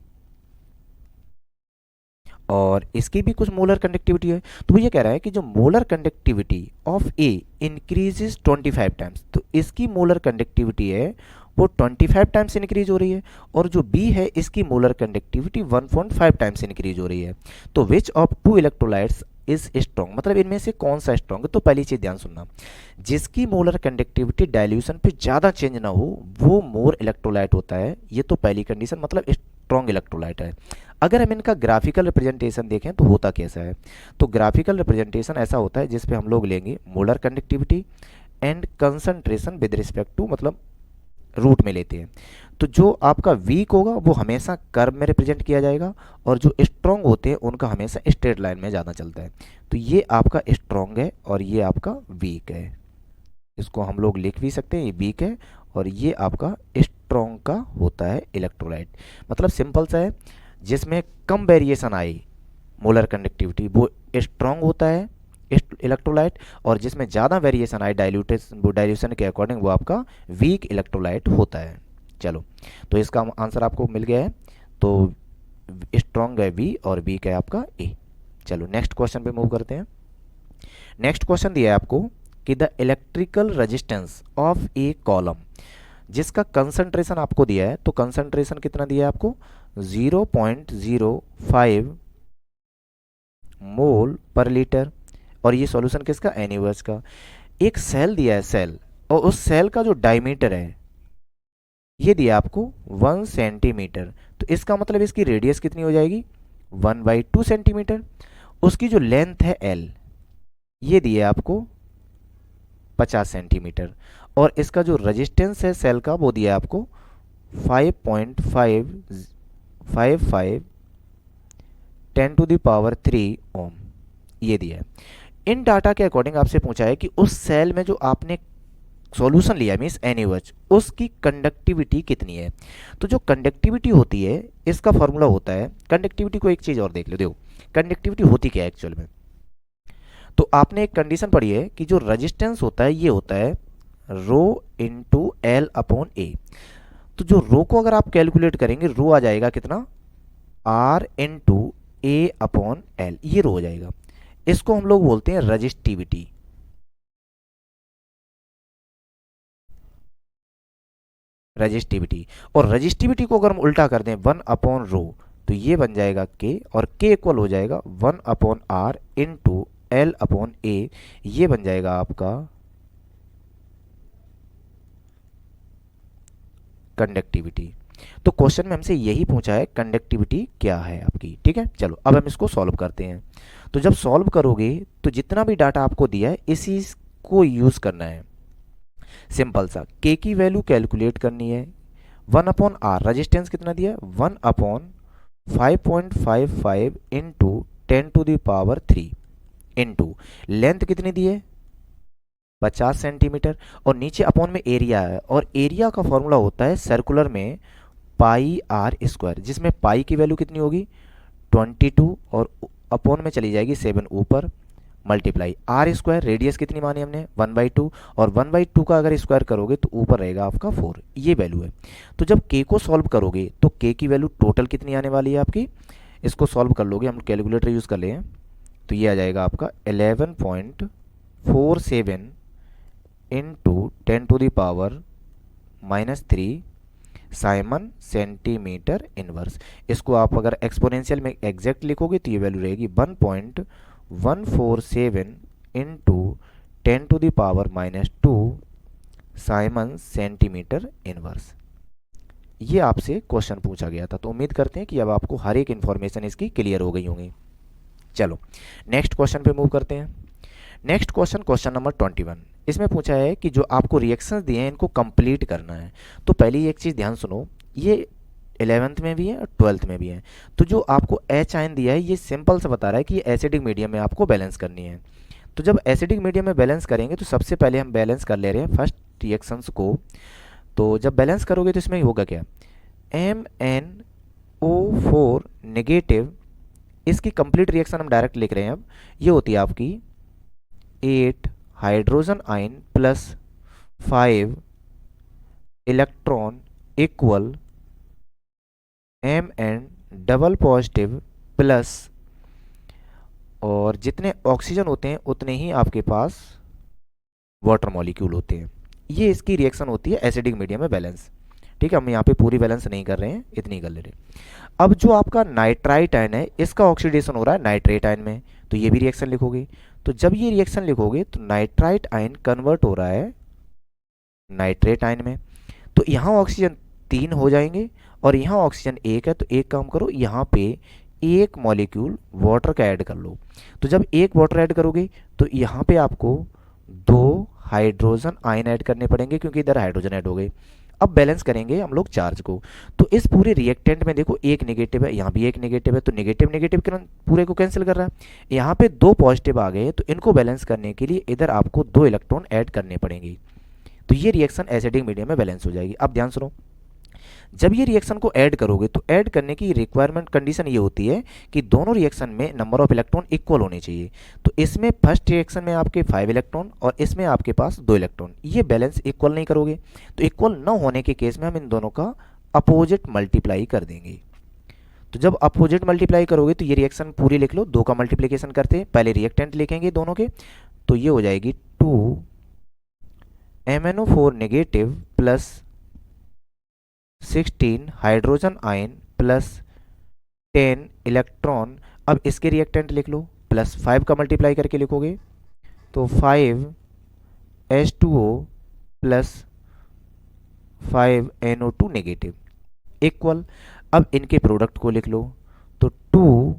और इसकी भी कुछ मोलर कंडक्टिविटी है, तो वो ये कह रहा है कि जो molar conductivity of A increases 25 times, तो इसकी मोलर कंडक्टिविटी है वो 25 टाइम्स इंक्रीज हो रही है, और जो बी है इसकी मोलर कंडक्टिविटी 1.5 टाइम्स इंक्रीज हो रही है। तो which of two electrolytes is strong, मतलब इनमें से कौन सा स्ट्रॉन्ग है। तो पहली चीज ध्यान सुनना, जिसकी मोलर कंडक्टिविटी डाइल्यूशन पे ज़्यादा चेंज ना हो वो मोर इलेक्ट्रोलाइट होता है। ये तो पहली कंडीशन मतलब स्ट्रॉन्ग इलेक्ट्रोलाइट है। अगर हम इनका ग्राफिकल रिप्रेजेंटेशन देखें तो होता कैसा है, तो ग्राफिकल रिप्रेजेंटेशन ऐसा होता है जिसपे हम लोग लेंगे molar conductivity and concentration with respect to मतलब रूट में लेते हैं। तो जो आपका वीक होगा वो हमेशा कर्व में रिप्रेजेंट किया जाएगा, और जो स्ट्रॉन्ग होते हैं उनका हमेशा स्ट्रेट लाइन में ज़्यादा चलता है। तो ये आपका स्ट्रॉन्ग है और ये आपका वीक है। इसको हम लोग लिख भी सकते हैं, ये वीक है और ये आपका स्ट्रॉन्ग का होता है इलेक्ट्रोलाइट। मतलब सिंपल सा है, जिसमें कम वेरिएशन आई मोलर कंडक्टिविटी वो स्ट्रॉन्ग होता है इलेक्ट्रोलाइट, और जिसमें ज़्यादा वेरिएशन आए डाइल्यूशन के अकॉर्डिंग वो आपका वीक इलेक्ट्रोलाइट होता है। चलो, तो इसका आंसर आपको मिल गया है। तो स्ट्रॉन्ग है बी और वीक है आपका ए। चलो नेक्स्ट क्वेश्चन पे मूव करते हैं। नेक्स्ट क्वेश्चन दिया है आपको कि the electrical resistance of A column, जिसका कंसंट्रेशन आपको दिया है। तो कंसंट्रेशन कितना दिया है आपको 0.05 मोल पर लीटर, और ये सॉल्यूशन किसका, एनिवर्स का। एक सेल दिया है सेल, और उस सेल का जो डायमीटर है ये दिया आपको 1 सेंटीमीटर। तो इसका मतलब इसकी रेडियस कितनी हो जाएगी 1/2 सेंटीमीटर। उसकी जो लेंथ है एल ये दिया आपको 50 सेंटीमीटर, और इसका जो रेजिस्टेंस है सेल का वो दिया आपको 5.555 10³ ओम ये दिया है। इन डाटा के अकॉर्डिंग आपसे पूछा है कि उस सेल में जो आपने सॉल्यूशन लिया मीन्स NaOH उसकी कंडक्टिविटी कितनी है। तो जो कंडक्टिविटी होती है इसका फॉर्मूला होता है, कंडक्टिविटी को एक चीज़ और देख लो, देखो कंडक्टिविटी होती क्या है एक्चुअल में। तो आपने एक कंडीशन पढ़ी है कि जो रेजिस्टेंस होता है ये होता है रो इंटू L अपॉन ए। तो जो रो को अगर आप कैलकुलेट करेंगे, रो आ जाएगा कितना, R into A upon L, ये रो हो जाएगा। इसको हम लोग बोलते हैं रजिस्टिविटी। रजिस्टिविटी, और रजिस्टिविटी को अगर हम उल्टा कर दें 1/रो, तो ये बन जाएगा के, और के इक्वल हो जाएगा 1/आर इंटू एल अपॉन ए, ये बन जाएगा आपका कंडक्टिविटी। तो क्वेश्चन में हमसे यही पूछा है कंडक्टिविटी क्या है आपकी। ठीक है, चलो अब हम इसको सॉल्व करते हैं। तो जब सॉल्व करोगे तो जितना भी डाटा आपको दिया है इसी को यूज करना है। सिंपल सा, के की वैल्यू कैलकुलेट करनी है, 1/आर, रजिस्टेंस कितना दिया है 1/5.55 इंटू 10⁻³ इंटू लेंथ कितनी दी है 50 सेंटीमीटर, और नीचे अपॉन में एरिया है, और एरिया का फॉर्मूला होता है सर्कुलर में पाई आर स्क्वायर, जिसमें पाई की वैल्यू कितनी होगी 22, और अपॉन में चली जाएगी 7 ऊपर, मल्टीप्लाई आर स्क्वायर, रेडियस कितनी मानी हमने 1/2, और 1/2 का अगर स्क्वायर करोगे तो ऊपर रहेगा आपका 4, ये वैल्यू है। तो जब के को सॉल्व करोगे तो के की वैल्यू टोटल कितनी आने वाली है आपकी, इसको सॉल्व कर लोगे, हम कैलकुलेटर यूज़ कर लें, तो ये आ जाएगा आपका 11.47 इंटू 10⁻³ साइमन सेंटीमीटर इनवर्स। इसको आप अगर एक्सपोनेंशियल में एग्जैक्ट लिखोगे तो ये वैल्यू रहेगी 1.147 इंटू 10⁻² साइमन सेंटीमीटर इनवर्स। ये आपसे क्वेश्चन पूछा गया था, तो उम्मीद करते हैं कि अब आपको हर एक इन्फॉर्मेशन इसकी क्लियर हो गई होंगी। चलो नेक्स्ट क्वेश्चन पे मूव करते हैं। नेक्स्ट क्वेश्चन, क्वेश्चन नंबर 21, इसमें पूछा है कि जो आपको रिएक्शंस दिए हैं इनको कंप्लीट करना है। तो पहली एक चीज़ ध्यान सुनो, ये 11th में भी है और 12th में भी है। तो जो आपको एच आयन दिया है ये सिंपल से बता रहा है कि ये एसिडिक मीडियम में आपको बैलेंस करनी है। तो जब एसिडिक मीडियम में बैलेंस करेंगे तो सबसे पहले हम बैलेंस कर ले रहे हैं फर्स्ट रिएक्शंस को। तो जब बैलेंस करोगे तो इसमें होगा क्या, MnO4 नेगेटिव, इसकी कंप्लीट रिएक्शन हम डायरेक्ट लिख रहे हैं। अब ये होती है आपकी 8 hydrogen ion plus 5 electron equal Mn double positive plus, और जितने ऑक्सीजन होते हैं उतने ही आपके पास वाटर मॉलिक्यूल होते हैं। ये इसकी रिएक्शन होती है एसिडिक मीडियम में बैलेंस। ठीक है, हम यहाँ पे पूरी बैलेंस नहीं कर रहे हैं, इतनी कर ले रहे हैं। अब जो आपका नाइट्राइट आयन है इसका ऑक्सीडेशन हो रहा है नाइट्रेट आयन में, तो ये भी रिएक्शन लिखोगे। तो जब ये रिएक्शन लिखोगे तो नाइट्राइट आयन कन्वर्ट हो रहा है नाइट्रेट आयन में, तो यहाँ ऑक्सीजन 3 हो जाएंगे और यहाँ ऑक्सीजन 1 है, तो एक काम करो, यहाँ पे एक मॉलिक्यूल वाटर का ऐड कर लो। तो जब एक वाटर ऐड करोगे तो यहाँ पे आपको 2 हाइड्रोजन आयन ऐड करने पड़ेंगे, क्योंकि इधर हाइड्रोजन ऐड हो गए। अब बैलेंस करेंगे हम लोग चार्ज को। तो इस पूरे रिएक्टेंट में देखो एक नेगेटिव है, यहाँ भी एक नेगेटिव है, तो नेगेटिव नेगेटिव पूरे को कैंसिल कर रहा है। यहाँ पे 2 पॉजिटिव आ गए, तो इनको बैलेंस करने के लिए इधर आपको 2 इलेक्ट्रॉन ऐड करने पड़ेंगे। तो ये रिएक्शन एसिडिक मीडियम में बैलेंस हो जाएगी। अब ध्यान सुनो, जब ये रिएक्शन को ऐड करोगे तो ऐड करने की रिक्वायरमेंट कंडीशन ये होती है कि दोनों रिएक्शन में नंबर ऑफ इलेक्ट्रॉन इक्वल होने चाहिए। तो इसमें फर्स्ट रिएक्शन में आपके 5 इलेक्ट्रॉन और इसमें आपके पास 2 इलेक्ट्रॉन, ये बैलेंस इक्वल नहीं करोगे। तो इक्वल न होने के केस में हम इन दोनों का अपोजिट मल्टीप्लाई कर देंगे। तो जब अपोजिट मल्टीप्लाई करोगे तो ये रिएक्शन पूरी लिख लो, 2 का मल्टीप्लीकेशन करते हैं, पहले रिएक्टेंट लिखेंगे दोनों के, तो ये हो जाएगी 2 MnO4 negative plus 16 hydrogen ion plus 10 electron. अब इसके रिएक्टेंट लिख लो, प्लस 5 का मल्टीप्लाई करके लिखोगे तो 5 H2O plus 5 NO2 negative equal. अब इनके प्रोडक्ट को लिख लो, तो 2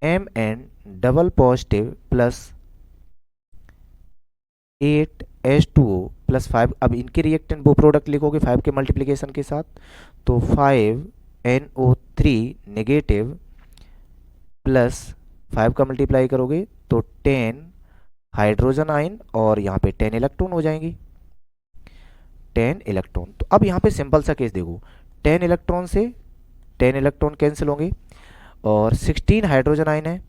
Mn double positive plus 8 H2O plus 5। अब इनके रिएक्टेंट वो प्रोडक्ट लिखोगे 5 के मल्टीप्लिकेशन के साथ, तो 5 NO3 नेगेटिव प्लस 5 का मल्टीप्लाई करोगे तो 10 हाइड्रोजन आयन और यहाँ पे 10 इलेक्ट्रॉन हो जाएंगी, 10 इलेक्ट्रॉन। तो अब यहाँ पे सिंपल सा केस देखो, 10 इलेक्ट्रॉन से 10 इलेक्ट्रॉन कैंसिल होंगे और 16 हाइड्रोजन आयन है,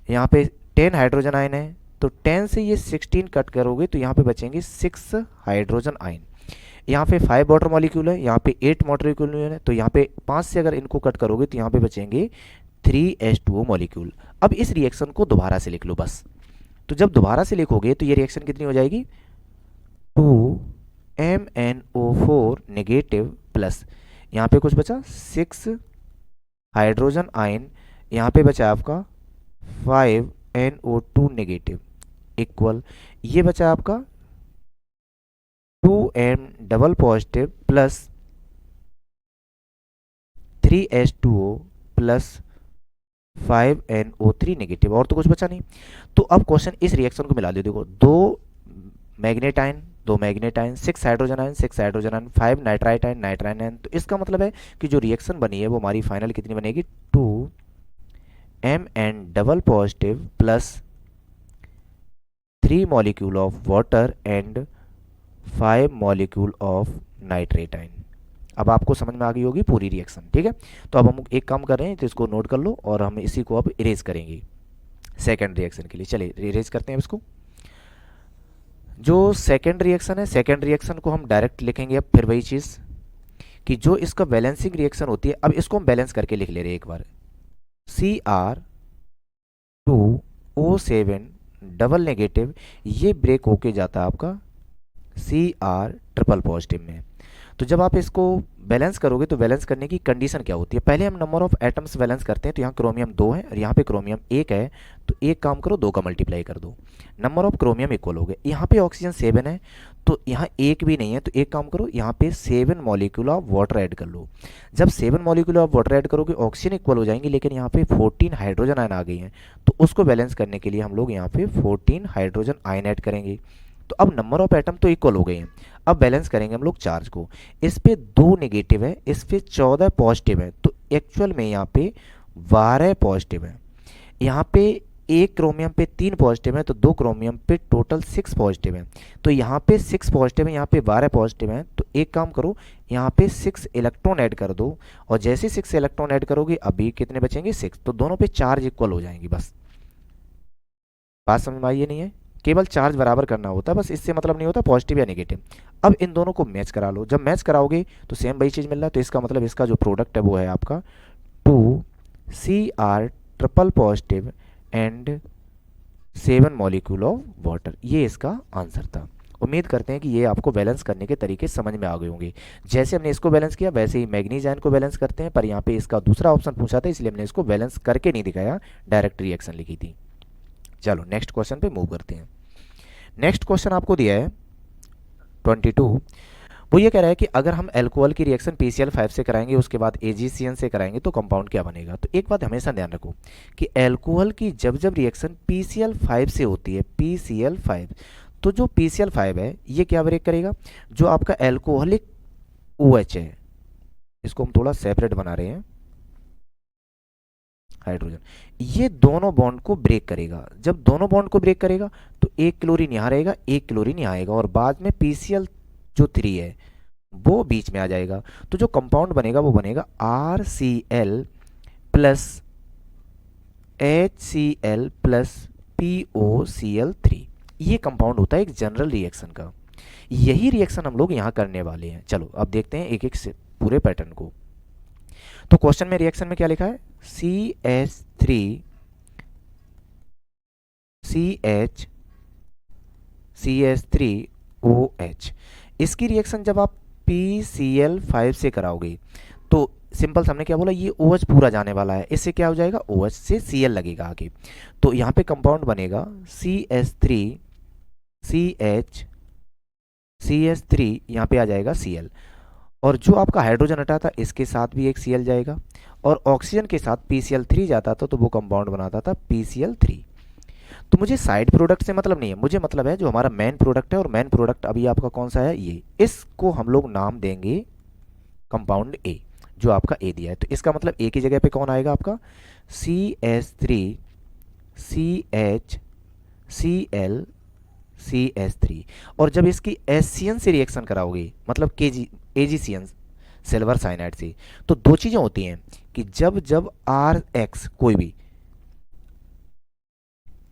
यहाँ पे 10 हाइड्रोजन आयन है, तो 10 से ये 16 कट करोगे तो यहाँ पे बचेंगे 6 हाइड्रोजन आयन। यहाँ पे 5 वाटर मॉलिक्यूल है, यहाँ पे 8 मॉलिक्यूल है, तो यहाँ पे 5 से अगर इनको कट करोगे तो यहाँ पे बचेंगे 3H2O मॉलिक्यूल। अब इस रिएक्शन को दोबारा से लिख लो बस। तो जब दोबारा से लिखोगे तो ये रिएक्शन कितनी हो जाएगी, 2MnO4 नेगेटिव प्लस यहाँ पे कुछ बचा 6 हाइड्रोजन आयन, यहाँ पे बचा आपका 5NO2 नेगेटिव इक्वल ये बचा आपका 2M double positive plus 3H2O plus 5NO3 negative, और तो कुछ बचा नहीं। तो अब क्वेश्चन इस रिएक्शन को मिला दो, देखो 2 मैग्नेटाइन 6 hydrogen ion 6 hydrogen ion 5 nitrite ion nitrite ion. तो इसका मतलब है कि जो रिएक्शन बनी है वो हमारी फाइनल कितनी बनेगी, 2Mn double positive plus 3 molecule of water and 5 molecule of nitrate ion. अब आपको समझ में आ गई होगी पूरी रिएक्शन, ठीक है। तो अब हम एक काम कर रहे हैं, तो इसको नोट कर लो और हम इसी को अब इरेज करेंगे सेकेंड रिएक्शन के लिए। चलिए इरेज करते हैं इसको। जो सेकेंड रिएक्शन है, सेकेंड रिएक्शन को हम डायरेक्ट लिखेंगे। अब फिर वही चीज़ कि जो इसका बैलेंसिंग रिएक्शन होती है, अब इसको हम बैलेंस करके लिख ले रहे हैं एक बार। Cr2O7 डबल नेगेटिव ये ब्रेक होके जाता है आपका Cr ट्रिपल पॉजिटिव में। तो जब आप इसको बैलेंस करोगे तो बैलेंस करने की कंडीशन क्या होती है, पहले हम नंबर ऑफ एटम्स बैलेंस करते हैं। तो यहाँ क्रोमियम 2 है और यहाँ पे क्रोमियम 1 है, तो एक काम करो 2 का मल्टीप्लाई कर दो, नंबर ऑफ क्रोमियम इक्वल हो गए। यहाँ पे ऑक्सीजन 7 है तो यहाँ एक भी नहीं है, तो एक काम करो यहाँ पे 7 मॉलिक्यूल ऑफ वाटर ऐड कर लो। जब 7 मॉलिक्यूल ऑफ वाटर ऐड करोगे ऑक्सीजन इक्वल हो जाएंगे, लेकिन यहाँ पे 14 हाइड्रोजन आयन आ गई हैं, तो उसको बैलेंस करने के लिए हम लोग यहाँ पे 14 हाइड्रोजन आयन ऐड करेंगे। तो अब नंबर ऑफ एटम तो इक्वल हो गए हैं, अब बैलेंस करेंगे हम लोग चार्ज को। इस पे 2 नेगेटिव है, इस पे 14 पॉजिटिव है, तो एक्चुअल में यहाँ पे 12 पॉजिटिव है। यहाँ पे एक क्रोमियम पे 3 पॉजिटिव है, तो 2 क्रोमियम पे टोटल 6 पॉजिटिव है। तो यहाँ पे 6 पॉजिटिव है, यहाँ पे 12 पॉजिटिव है, तो एक काम करो यहाँ पे 6 इलेक्ट्रॉन ऐड कर दो, और जैसे 6 इलेक्ट्रॉन ऐड करोगे अभी कितने बचेंगे 6, तो दोनों पे चार्ज इक्वल हो जाएंगी। बस बात समझ में आई है नहीं है, केवल चार्ज बराबर करना होता है बस, इससे मतलब नहीं होता पॉजिटिव या नेगेटिव। अब इन दोनों को मैच करा लो, जब मैच कराओगे तो सेम वही चीज़ मिल रहा है, तो इसका मतलब इसका जो प्रोडक्ट है वो है आपका 2Cr triple positive and 7 molecule of water. ये इसका आंसर था। उम्मीद करते हैं कि ये आपको बैलेंस करने के तरीके समझ में आ गए होंगे। जैसे हमने इसको बैलेंस किया वैसे ही मैग्नीज आयन को बैलेंस करते हैं, पर यहाँ पे इसका दूसरा ऑप्शन पूछा था इसलिए हमने इसको बैलेंस करके नहीं दिखाया, डायरेक्ट रिएक्शन लिखी थी। चलो नेक्स्ट क्वेश्चन पे मूव करते हैं। नेक्स्ट क्वेश्चन आपको दिया है 22। वो ये कह रहा है कि अगर हम अल्कोहल की रिएक्शन PCl5 से कराएंगे उसके बाद AgCN से कराएंगे तो कंपाउंड क्या बनेगा। तो एक बात हमेशा ध्यान रखो कि अल्कोहल की जब जब रिएक्शन PCl5 से होती है, PCl5, तो जो PCl5 है ये क्या ब्रेक करेगा, जो आपका अल्कोहलिक OH है, इसको हम थोड़ा सेपरेट बना रहे हैं, हाइड्रोजन, ये दोनों बॉन्ड को ब्रेक करेगा। जब दोनों बॉन्ड को ब्रेक करेगा तो एक क्लोरीन यहाँ रहेगा, एक क्लोरीन यहाँ आएगा, और बाद में PCl जो 3 है वो बीच में आ जाएगा। तो जो कंपाउंड बनेगा वो बनेगा RCl plus HCl plus POCl3। ये कंपाउंड होता है एक जनरल रिएक्शन का। यही रिएक्शन हम लोग यहाँ करने वाले हैं। चलो अब देखते हैं एक एक से पूरे पैटर्न को। तो क्वेश्चन में रिएक्शन में क्या लिखा है, CH3OH। इसकी रिएक्शन जब आप PCl5 से कराओगे तो सिंपल हमने क्या बोला, ये OH पूरा जाने वाला है, इससे क्या हो जाएगा OH से Cl लगेगा आगे, तो यहाँ पे कंपाउंड बनेगा CH3 यहाँ पे आ जाएगा Cl, और जो आपका हाइड्रोजन हटा था इसके साथ भी एक Cl जाएगा, और ऑक्सीजन के साथ PCl3 जाता था तो वो कंपाउंड बनाता था PCl3। तो मुझे साइड प्रोडक्ट से मतलब नहीं है, मुझे मतलब है जो हमारा मेन प्रोडक्ट है, और मेन प्रोडक्ट अभी आपका कौन सा है, ये, इसको हम लोग नाम देंगे कंपाउंड A, जो आपका A दिया है। तो इसका मतलब A की जगह पे कौन आएगा आपका CH3CHClCH3, और जब इसकी SCN से रिएक्शन कराओगे मतलब AgCN सिल्वर साइनाइड से, तो दो चीजें होती हैं कि जब जब RX कोई भी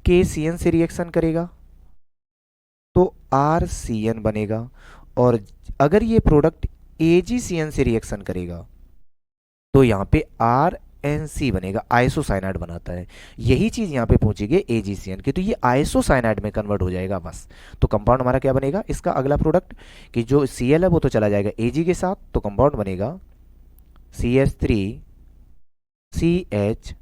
KCN से रिएक्शन करेगा तो RCN बनेगा, और अगर ये प्रोडक्ट AgCN से रिएक्शन करेगा तो यहाँ पे RNC बनेगा, आइसोसाइनाइड बनाता है। यही चीज़ यहाँ पे पहुंचेगी AgCN की, तो ये आइसोसाइनाइड में कन्वर्ट हो जाएगा बस। तो कंपाउंड हमारा क्या बनेगा, इसका अगला प्रोडक्ट कि जो Cl है वो तो चला जाएगा Ag के साथ, तो कंपाउंड बनेगा CH3CH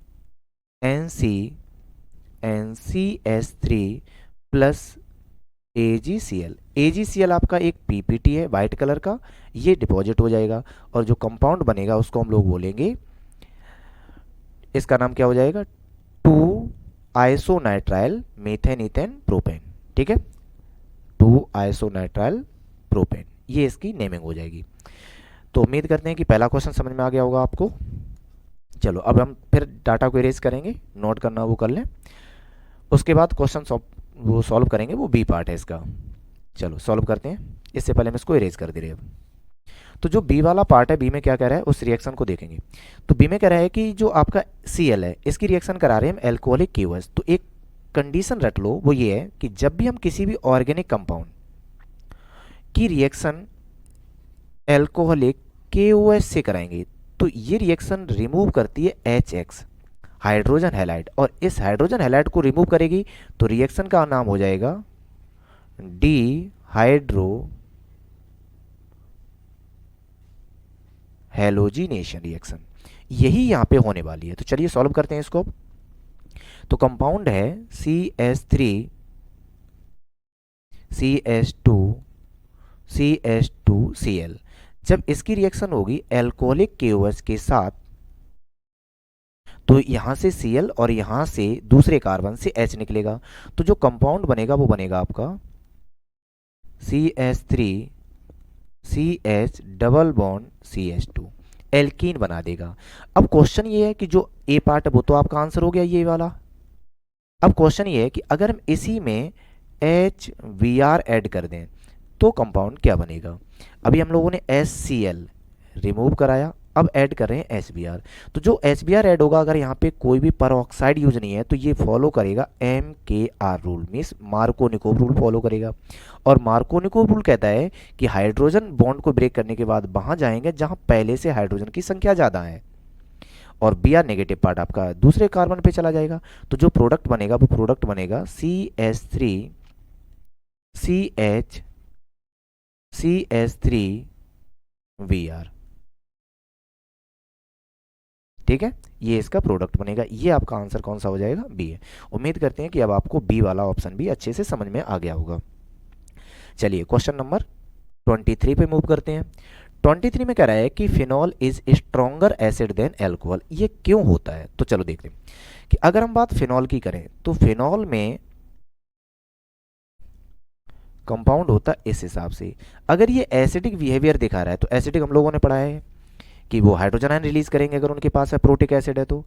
NCNCS3 plus AgCl। AgCl आपका एक PPT है वाइट कलर का, ये डिपॉजिट हो जाएगा और जो कंपाउंड बनेगा उसको हम लोग बोलेंगे, इसका नाम क्या हो जाएगा, 2-आइसोनाइट्राइल मीथेन ईथेन प्रोपेन। ठीक है, 2-आइसोनाइट्राइल प्रोपेन, ये इसकी नेमिंग हो जाएगी। तो उम्मीद करते हैं कि पहला क्वेश्चन समझ में आ गया होगा आपको। चलो अब हम फिर डाटा को इरेज करेंगे, नोट करना वो कर लें, उसके बाद क्वेश्चन वो सॉल्व करेंगे, वो बी पार्ट है इसका। चलो सॉल्व करते हैं, इससे पहले हम इसको इरेज कर दे रहे हैं अब। तो जो बी वाला पार्ट है, बी में क्या कह रहा है उस रिएक्शन को देखेंगे। तो बी में कह रहा है कि जो आपका Cl है इसकी रिएक्शन करा रहे हैं हम एल्कोहलिक KOH। तो एक कंडीशन रख लो, वो ये है कि जब भी हम किसी भी ऑर्गेनिक कंपाउंड की रिएक्शन एल्कोहलिक KOH से कराएंगे तो ये रिएक्शन रिमूव करती है HX, हाइड्रोजन हैलाइड, और इस हाइड्रोजन हैलाइड को रिमूव करेगी तो रिएक्शन का नाम हो जाएगा डिहाइड्रो हैलोजिनेशन रिएक्शन। यही यहाँ पे होने वाली है। तो चलिए सॉल्व करते हैं इसको। तो कंपाउंड है CH3CH2CH2Cl। जब इसकी रिएक्शन होगी एल्कोहलिक KOH के साथ तो यहां से Cl और यहां से दूसरे कार्बन से H निकलेगा। तो जो कंपाउंड बनेगा वो बनेगा आपका CH3CH double bond CH2, alkene बना देगा। अब क्वेश्चन ये है कि जो ए पार्ट है वो तो आपका आंसर हो गया ये वाला। अब क्वेश्चन ये है कि अगर हम इसी में HBr ऐड कर दें तो कंपाउंड क्या बनेगा। अभी हम लोगों ने HCl रिमूव कराया, अब ऐड कर रहे हैं HBr। तो जो HBr ऐड होगा, अगर यहाँ पे कोई भी परऑक्साइड यूज नहीं है तो ये फॉलो करेगा MKR rule, means Markovnikov rule follow करेगा। और मार्कोनिकोव रूल कहता है कि हाइड्रोजन बॉन्ड को ब्रेक करने के बाद वहां जाएंगे जहां पहले से हाइड्रोजन की संख्या ज़्यादा है, और Br नेगेटिव पार्ट आपका दूसरे कार्बन पे चला जाएगा। तो जो प्रोडक्ट बनेगा वो प्रोडक्ट बनेगा CH3CH3Br। ठीक है, ये इसका प्रोडक्ट बनेगा। ये आपका आंसर कौन सा हो जाएगा, बी है। उम्मीद करते हैं कि अब आपको बी वाला ऑप्शन भी अच्छे से समझ में आ गया होगा। चलिए क्वेश्चन नंबर 23 पे मूव करते हैं। 23 में कह रहा है कि phenol is stronger acid than alcohol. ये क्यों होता है, तो चलो देखते हैं कि अगर हम बात फिनॉल की करें तो फिनॉल में कंपाउंड होता है इस हिसाब से। अगर ये एसिडिक बिहेवियर दिखा रहा है तो एसिडिक हम लोगों ने पढ़ा है कि वो हाइड्रोजन आयन रिलीज करेंगे अगर उनके पास है प्रोटिक एसिड है तो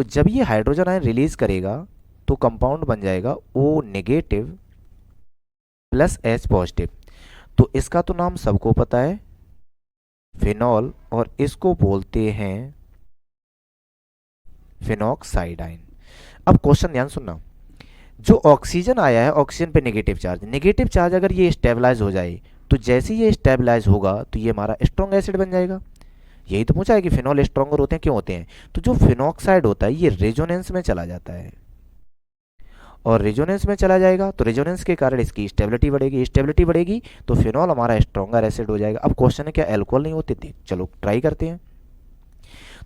जब ये हाइड्रोजन आयन रिलीज करेगा तो कंपाउंड बन जाएगा O negative plus H positive. तो इसका तो नाम सबको पता है फिनॉल, और इसको बोलते हैं फिनॉक्साइड आयन। अब क्वेश्चन ध्यान सुनना, जो ऑक्सीजन आया है ऑक्सीजन पे नेगेटिव चार्ज अगर ये स्टेबलाइज हो जाए तो जैसे ये स्टेबलाइज होगा तो ये हमारा स्ट्रॉन्ग एसिड बन जाएगा। यही तो पूछा है कि फिनॉल स्ट्रॉन्गर होते हैं, क्यों होते हैं। तो जो फिनॉक्साइड होता है ये रेजोनेंस में चला जाता है, और रेजोनेंस में चला जाएगा तो रेजोनेंस के कारण इसकी स्टेबिलिटी बढ़ेगी तो फिनॉल हमारा स्ट्रॉन्गर एसिड हो जाएगा। अब क्वेश्चन है क्या एल्कोहल नहीं होते थे, चलो ट्राई करते हैं।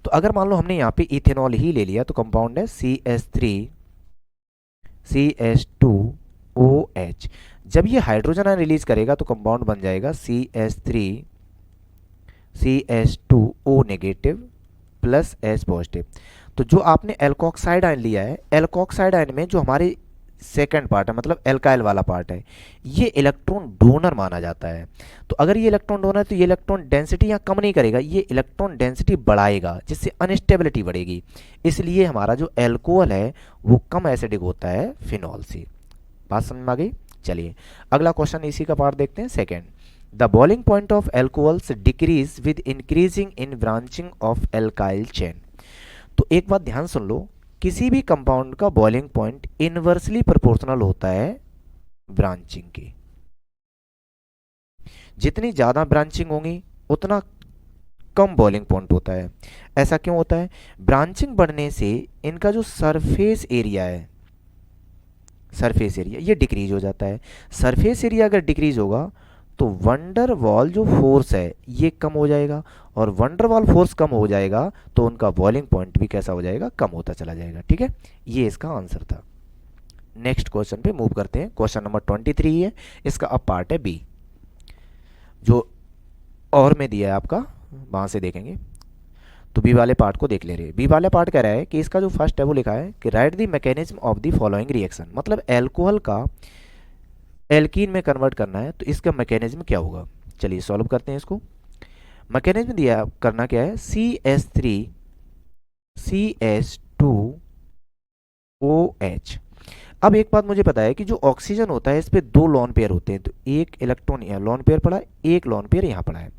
तो अगर मान लो हमने यहाँ पे इथेनॉल ही ले लिया तो कंपाउंड है CH3CH2OH। जब ये हाइड्रोजन आयन रिलीज करेगा तो कंपाउंड बन जाएगा CH3CH2O negative plus H positive. तो जो आपने एल्कोक्साइड आयन लिया है, एल्कोक्साइड आयन में जो हमारे सेकंड पार्ट है मतलब एल्काइल वाला पार्ट है, ये इलेक्ट्रॉन डोनर माना जाता है। तो अगर ये इलेक्ट्रॉन डोनर है तो ये इलेक्ट्रॉन डेंसिटी यहाँ कम नहीं करेगा, ये इलेक्ट्रॉन डेंसिटी बढ़ाएगा जिससे अनस्टेबिलिटी बढ़ेगी। इसलिए हमारा जो एल्कोहल है वो कम एसिडिक होता है फिनॉल से। बात समझ में आ गई। चलिए अगला क्वेश्चन इसी का पार्ट देखते हैं, second. The boiling point of alcohols decrease with increasing in branching of alkyl chain. तो एक बात ध्यान सुन लो, किसी भी कंपाउंड का बॉइलिंग पॉइंट इनवर्सली प्रोपोर्शनल होता है ब्रांचिंग के। जितनी ज़्यादा ब्रांचिंग होंगी उतना कम बॉइलिंग पॉइंट होता है। ऐसा क्यों होता है? ब्रांचिंग बढ़ने से इनका जो सरफेस एरिया है, सरफेस एरिया ये डिक्रीज हो जाता है। सरफेस एरिया अगर डिक्रीज होगा तो वंडर वॉल जो फोर्स है ये कम हो जाएगा, और वंडर वॉल फोर्स कम हो जाएगा तो उनका बॉइलिंग पॉइंट भी कैसा हो जाएगा? कम होता चला जाएगा। ठीक है, ये इसका आंसर था। नेक्स्ट क्वेश्चन पे मूव करते हैं। क्वेश्चन नंबर 23 है, इसका अब पार्ट है बी, जो और में दिया है आपका, वहाँ से देखेंगे। तो बी वाले पार्ट को देख ले रहे हैं। बी वाला पार्ट कह रहा है कि इसका जो फर्स्ट है वो लिखा है कि right the mechanism of the following reaction, मतलब एल्कोहल का एल्कीन में कन्वर्ट करना है, तो इसका मैकेनिज्म क्या होगा? चलिए सॉल्व करते हैं इसको। मैकेनिज्म दिया करना क्या है, CH3CH2OH। अब एक बात मुझे पता है कि जो ऑक्सीजन होता है इस पे दो लोन पेयर होते हैं, तो एक इलेक्ट्रॉन यहाँ लोन पेयर पड़ा है, एक लोन पेयर यहाँ पड़ा है।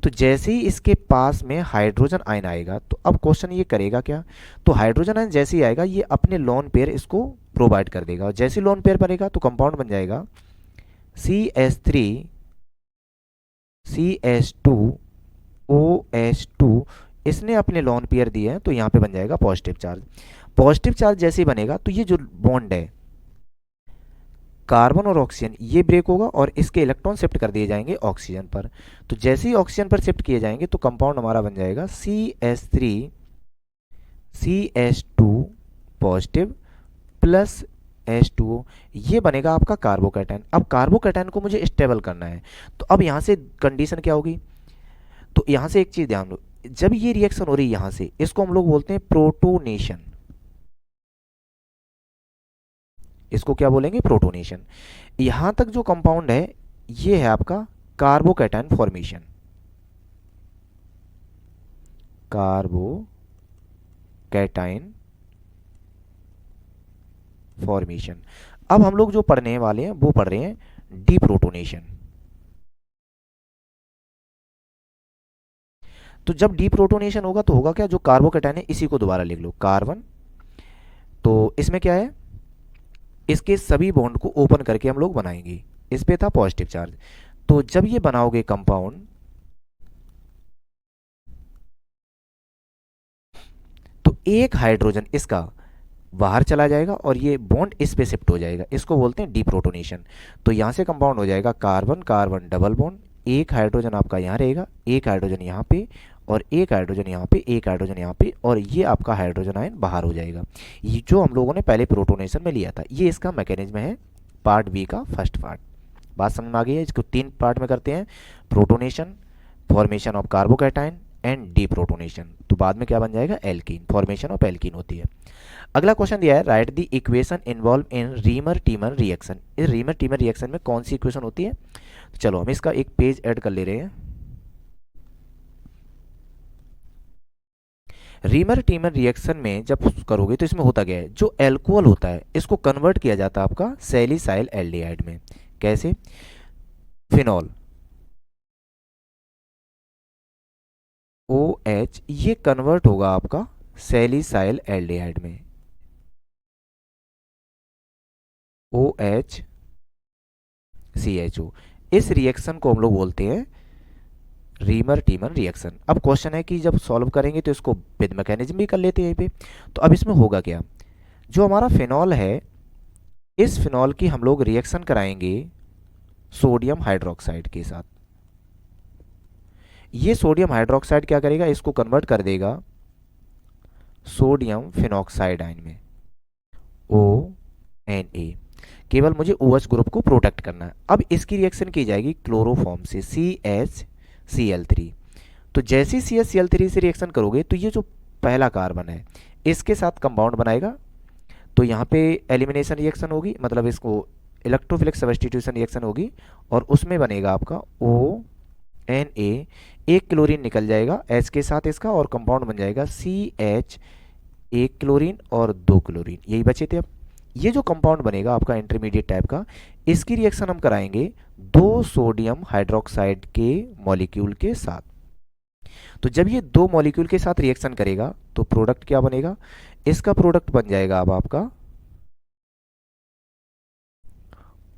तो जैसे ही इसके पास में हाइड्रोजन आयन आएगा, तो अब क्वेश्चन ये करेगा क्या, तो हाइड्रोजन आयन जैसे ही आएगा ये अपने लोन पेयर इसको प्रोवाइड कर देगा, और जैसे लोन पेयर पड़ेगा तो कंपाउंड बन जाएगा CH3CH2OH2। इसने अपने लोन पेयर दिए हैं तो यहाँ पे बन जाएगा पॉजिटिव चार्ज। पॉजिटिव चार्ज जैसे ही बनेगा तो ये जो बॉन्ड है कार्बन और ऑक्सीजन ये ब्रेक होगा और इसके इलेक्ट्रॉन शिफ्ट कर दिए जाएंगे ऑक्सीजन पर। तो जैसे ही ऑक्सीजन पर शिफ्ट किए जाएंगे तो कंपाउंड हमारा बन जाएगा CH3CH2 पॉजिटिव प्लस H2O। ये बनेगा आपका कार्बोकैटायन। अब कार्बोकैटायन को मुझे स्टेबल करना है, तो अब यहाँ से कंडीशन क्या होगी, तो यहाँ से एक चीज़ ध्यान दो, जब ये रिएक्शन हो रही है यहाँ से, इसको हम लोग बोलते हैं प्रोटोनेशन। इसको क्या बोलेंगे? प्रोटोनेशन। यहां तक जो कंपाउंड है ये है आपका कार्बोकैटायन फॉर्मेशन, कार्बोकैटायन फॉर्मेशन। अब हम लोग जो पढ़ने वाले हैं वो पढ़ रहे हैं डीप्रोटोनेशन। तो जब डीप्रोटोनेशन होगा तो होगा क्या, जो कार्बोकैटायन है इसी को दोबारा लिख लो, कार्बन। तो इसमें क्या है, इसके सभी बॉन्ड को ओपन करके हम लोग बनाएंगे। इस पे था पॉजिटिव चार्ज, तो जब ये बनाओगे कंपाउंड तो एक हाइड्रोजन इसका बाहर चला जाएगा और ये बॉन्ड इस पे शिफ्ट हो जाएगा, इसको बोलते हैं डीप्रोटोनेशन। तो यहाँ से कंपाउंड हो जाएगा कार्बन कार्बन डबल बॉन्ड, एक हाइड्रोजन आपका यहाँ रहेगा, एक हाइड्रोजन यहाँ पे, और एक हाइड्रोजन यहाँ पे, एक हाइड्रोजन यहाँ पे, और ये आपका हाइड्रोजन आयन बाहर हो जाएगा। ये जो हम लोगों ने पहले प्रोटोनेशन में लिया था, ये इसका मैकेनिज्म है, पार्ट बी का फर्स्ट पार्ट। बात समझ में आ गई है? इसको तीन पार्ट में करते हैं, protonation, formation of carbocation and deprotonation. तो बाद में क्या बन जाएगा? एल्कीन, फॉर्मेशन ऑफ एल्कीन होती है। अगला क्वेश्चन दिया है, right the equation involve in reamer teamer reaction. इस रीमर टीमर रिएक्शन में कौन सी इक्वेशन होती है? तो चलो हम इसका एक पेज ऐड कर ले रहे हैं। रीमर टीमर रिएक्शन में जब करोगे तो इसमें होता क्या है, जो एल्कोहल होता है इसको कन्वर्ट किया जाता है आपका सैलिसाइल एल्डिहाइड में। कैसे? फिनॉल OH ये कन्वर्ट होगा आपका सैलिसाइल एल्डिहाइड में, OH CHO। इस रिएक्शन को हम लोग बोलते हैं रीमर टीमर रिएक्शन। अब क्वेश्चन है कि जब सॉल्व करेंगे तो इसको विद मैकेनिज्म भी कर लेते हैं यहीं पे। तो अब इसमें होगा क्या, जो हमारा फिनॉल है इस फिनॉल की हम लोग रिएक्शन कराएंगे सोडियम हाइड्रोक्साइड के साथ। ये सोडियम हाइड्रोक्साइड क्या करेगा, इसको कन्वर्ट कर देगा सोडियम फिनॉक्साइड आयन में, ONA। केवल मुझे OH ग्रुप को प्रोटेक्ट करना है। अब इसकी रिएक्शन की जाएगी क्लोरोफॉर्म से, CHCl3। तो जैसे ही CHCl3 से रिएक्शन करोगे तो ये जो पहला कार्बन है इसके साथ कंपाउंड बनाएगा, तो यहाँ पे एलिमिनेशन रिएक्शन होगी, मतलब इसको इलेक्ट्रोफिलिक सब्स्टिट्यूशन रिएक्शन होगी, और उसमें बनेगा आपका ONA, एक क्लोरीन निकल जाएगा H के साथ इसका, और कंपाउंड बन जाएगा CH, एक क्लोरीन और दो क्लोरीन, यही बचे थे। अब ये जो कंपाउंड बनेगा आपका इंटरमीडिएट टाइप का, इसकी रिएक्शन हम कराएंगे दो सोडियम हाइड्रोक्साइड के मॉलिक्यूल के साथ। तो जब ये दो मॉलिक्यूल के साथ रिएक्शन करेगा तो प्रोडक्ट क्या बनेगा, इसका प्रोडक्ट बन जाएगा अब आपका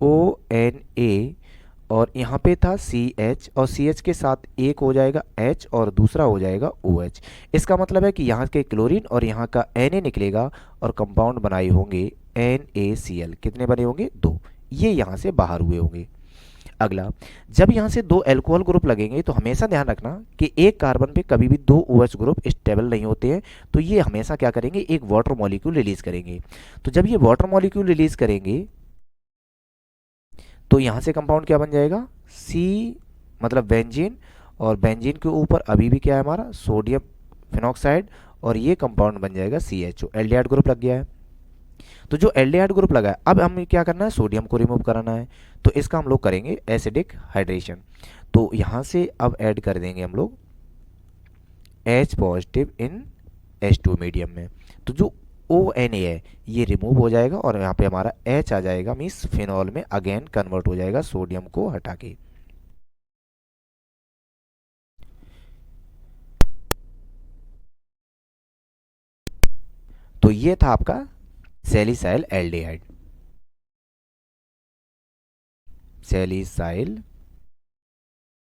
ONA, और यहाँ पे था CH और CH के साथ एक हो जाएगा H और दूसरा हो जाएगा OH। इसका मतलब है कि यहाँ के क्लोरीन और यहाँ का Na निकलेगा और कंपाउंड बनाए होंगे NaCl। कितने बने होंगे? 2। ये यहाँ से बाहर हुए होंगे। अगला, जब यहाँ से दो एल्कोहल ग्रुप लगेंगे तो हमेशा ध्यान रखना कि एक कार्बन पे कभी भी दो OH ग्रुप स्टेबल नहीं होते हैं। तो ये हमेशा क्या करेंगे? एक वाटर मॉलिक्यूल रिलीज करेंगे। तो जब ये वाटर मॉलिक्यूल रिलीज करेंगे तो यहाँ से कंपाउंड क्या बन जाएगा? सी मतलब बेंजीन, और बेंजीन के ऊपर अभी भी क्या है हमारा? सोडियम फिनॉक्साइड, और ये कंपाउंड बन जाएगा CHO। एल्डिहाइड ग्रुप लग गया है। तो जो एल्डिहाइड ग्रुप लगा है, अब हमें क्या करना है? सोडियम को रिमूव कराना है। तो इसका हम लोग करेंगे एसिडिक हाइड्रेशन। तो यहाँ से अब ऐड कर देंगे हम लोग H positive in H2 medium में। तो जो ONA है ये रिमूव हो जाएगा और यहाँ पे हमारा H आ जाएगा, मीन्स फिनॉल में अगेन कन्वर्ट हो जाएगा सोडियम को हटा के। तो ये था आपका सैलिसाइल एल्डिहाइड। सैलिसाइल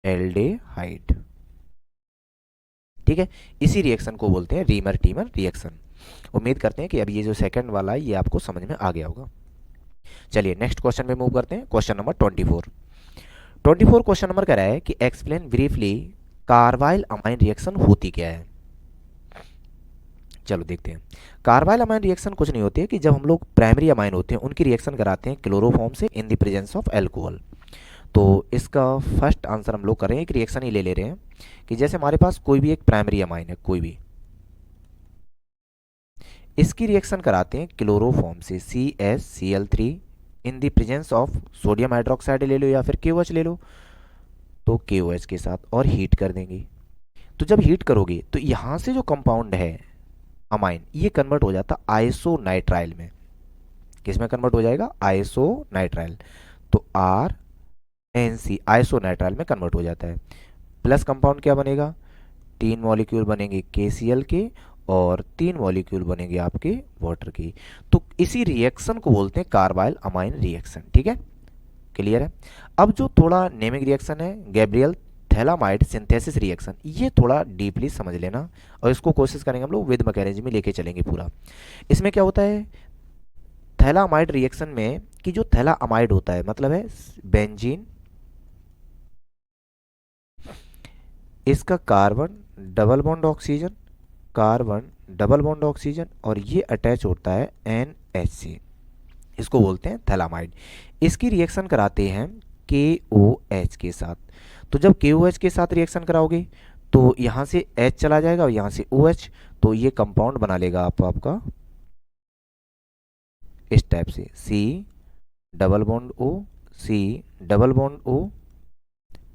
एल्डिहाइड, ठीक है। इसी रिएक्शन को बोलते हैं रीमर टीमर रिएक्शन। उम्मीद करते हैं कि अब ये जो सेकंड वाला है ये आपको समझ में आ गया होगा। चलिए नेक्स्ट क्वेश्चन में मूव करते हैं। क्वेश्चन नंबर 24 क्वेश्चन नंबर कह रहा है कि explain briefly carbyl amine reaction होती क्या है। चलो देखते हैं। कार्बाइल अमाइन रिएक्शन कुछ नहीं होती है कि जब हम लोग प्राइमरी अमाइन होते हैं उनकी रिएक्शन कराते हैं क्लोरोफॉर्म से in the presence of alcohol. तो इसका फर्स्ट आंसर हम लोग कर रहे हैं, एक रिएक्शन ही ले रहे हैं कि जैसे हमारे पास कोई भी एक प्राइमरी अमाइन है, कोई भी, इसकी रिएक्शन कराते हैं क्लोरोफॉर्म से CaCl3 in the presence of sodium hydroxide ले लो या फिर KOH ले लो, तो KOH के साथ, और हीट कर देंगे। तो जब हीट करोगे तो यहां से जो कंपाउंड है अमाइन, ये कन्वर्ट हो जाता आइसोनाइट्राइल में। किस में कन्वर्ट हो जाएगा? आइसोनाइट्राइल। तो RNC आइसोनाइट्राइल में कन्वर्ट हो जाता है। प्लस कंपाउंड क्या बनेगा? 3 मॉलिक्यूल बनेंगे KCl के और 3 मॉलिक्यूल बनेंगे आपके वाटर के। तो इसी रिएक्शन को बोलते हैं कार्बाइल अमाइन रिएक्शन। ठीक है, क्लियर है। अब जो थोड़ा नेमिंग रिएक्शन है गैब्रियल थैलामाइड सिंथेसिस रिएक्शन, ये थोड़ा डीपली समझ लेना और इसको कोशिश करेंगे हम लोग विद मैकेनिज्म में लेके चलेंगे पूरा। इसमें क्या होता है? थैलामाइड रिएक्शन में कि जो थैलामाइड होता है मतलब है बेंजीन, इसका carbon double bond oxygen, carbon double bond oxygen, और ये अटैच होता है NH से, इसको बोलते हैं थैलामाइड। इसकी रिएक्शन कराते हैं KOH के साथ। तो जब KOH के साथ रिएक्शन कराओगे तो यहाँ से H चला जाएगा और यहाँ से OH, तो ये कंपाउंड बना लेगा आपका इस टाइप से C double bond O, C double bond O,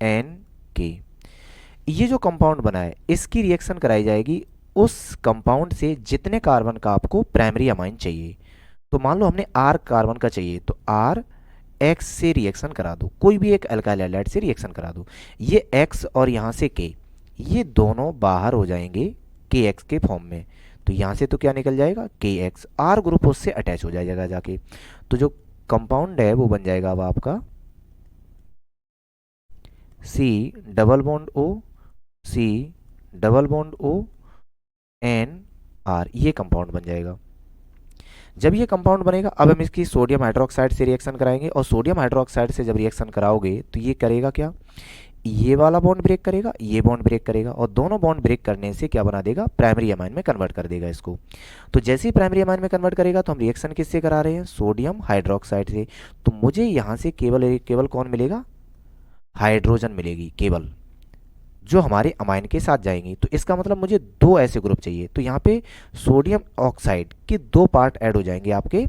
NK। ये जो कंपाउंड बना है इसकी रिएक्शन कराई जाएगी उस कंपाउंड से जितने कार्बन का आपको प्राइमरी अमाइन चाहिए। तो मान लो हमने R कार्बन का चाहिए तो RX से रिएक्शन करा दो, कोई भी एक अल्काइल हैलाइड से रिएक्शन करा दो। ये X और यहाँ से K, ये दोनों बाहर हो जाएंगे KX के फॉर्म में। तो यहाँ से तो क्या निकल जाएगा? KX। R ग्रुप उससे अटैच हो जाएगा जाके। तो जो कंपाउंड है वो बन जाएगा अब आपका C double bond O, C double bond O, NR, ये कंपाउंड बन जाएगा। जब ये कंपाउंड बनेगा अब हम इसकी सोडियम हाइड्रोक्साइड से रिएक्शन कराएंगे, और सोडियम हाइड्रोक्साइड से जब रिएक्शन कराओगे तो ये करेगा क्या? ये वाला बॉन्ड ब्रेक करेगा, ये बॉन्ड ब्रेक करेगा, और दोनों बॉन्ड ब्रेक करने से क्या बना देगा? प्राइमरी अमाइन में कन्वर्ट कर देगा इसको। तो जैसे ही प्राइमरी अमाइन में कन्वर्ट करेगा तो हम रिएक्शन किससे करा रहे हैं? सोडियम हाइड्रोक्साइड से। तो मुझे यहाँ से केवल कौन मिलेगा? हाइड्रोजन मिलेगी केवल, जो हमारे अमाइन के साथ जाएंगी। तो इसका मतलब मुझे दो ऐसे ग्रुप चाहिए। तो यहाँ पे सोडियम ऑक्साइड के 2 पार्ट ऐड हो जाएंगे आपके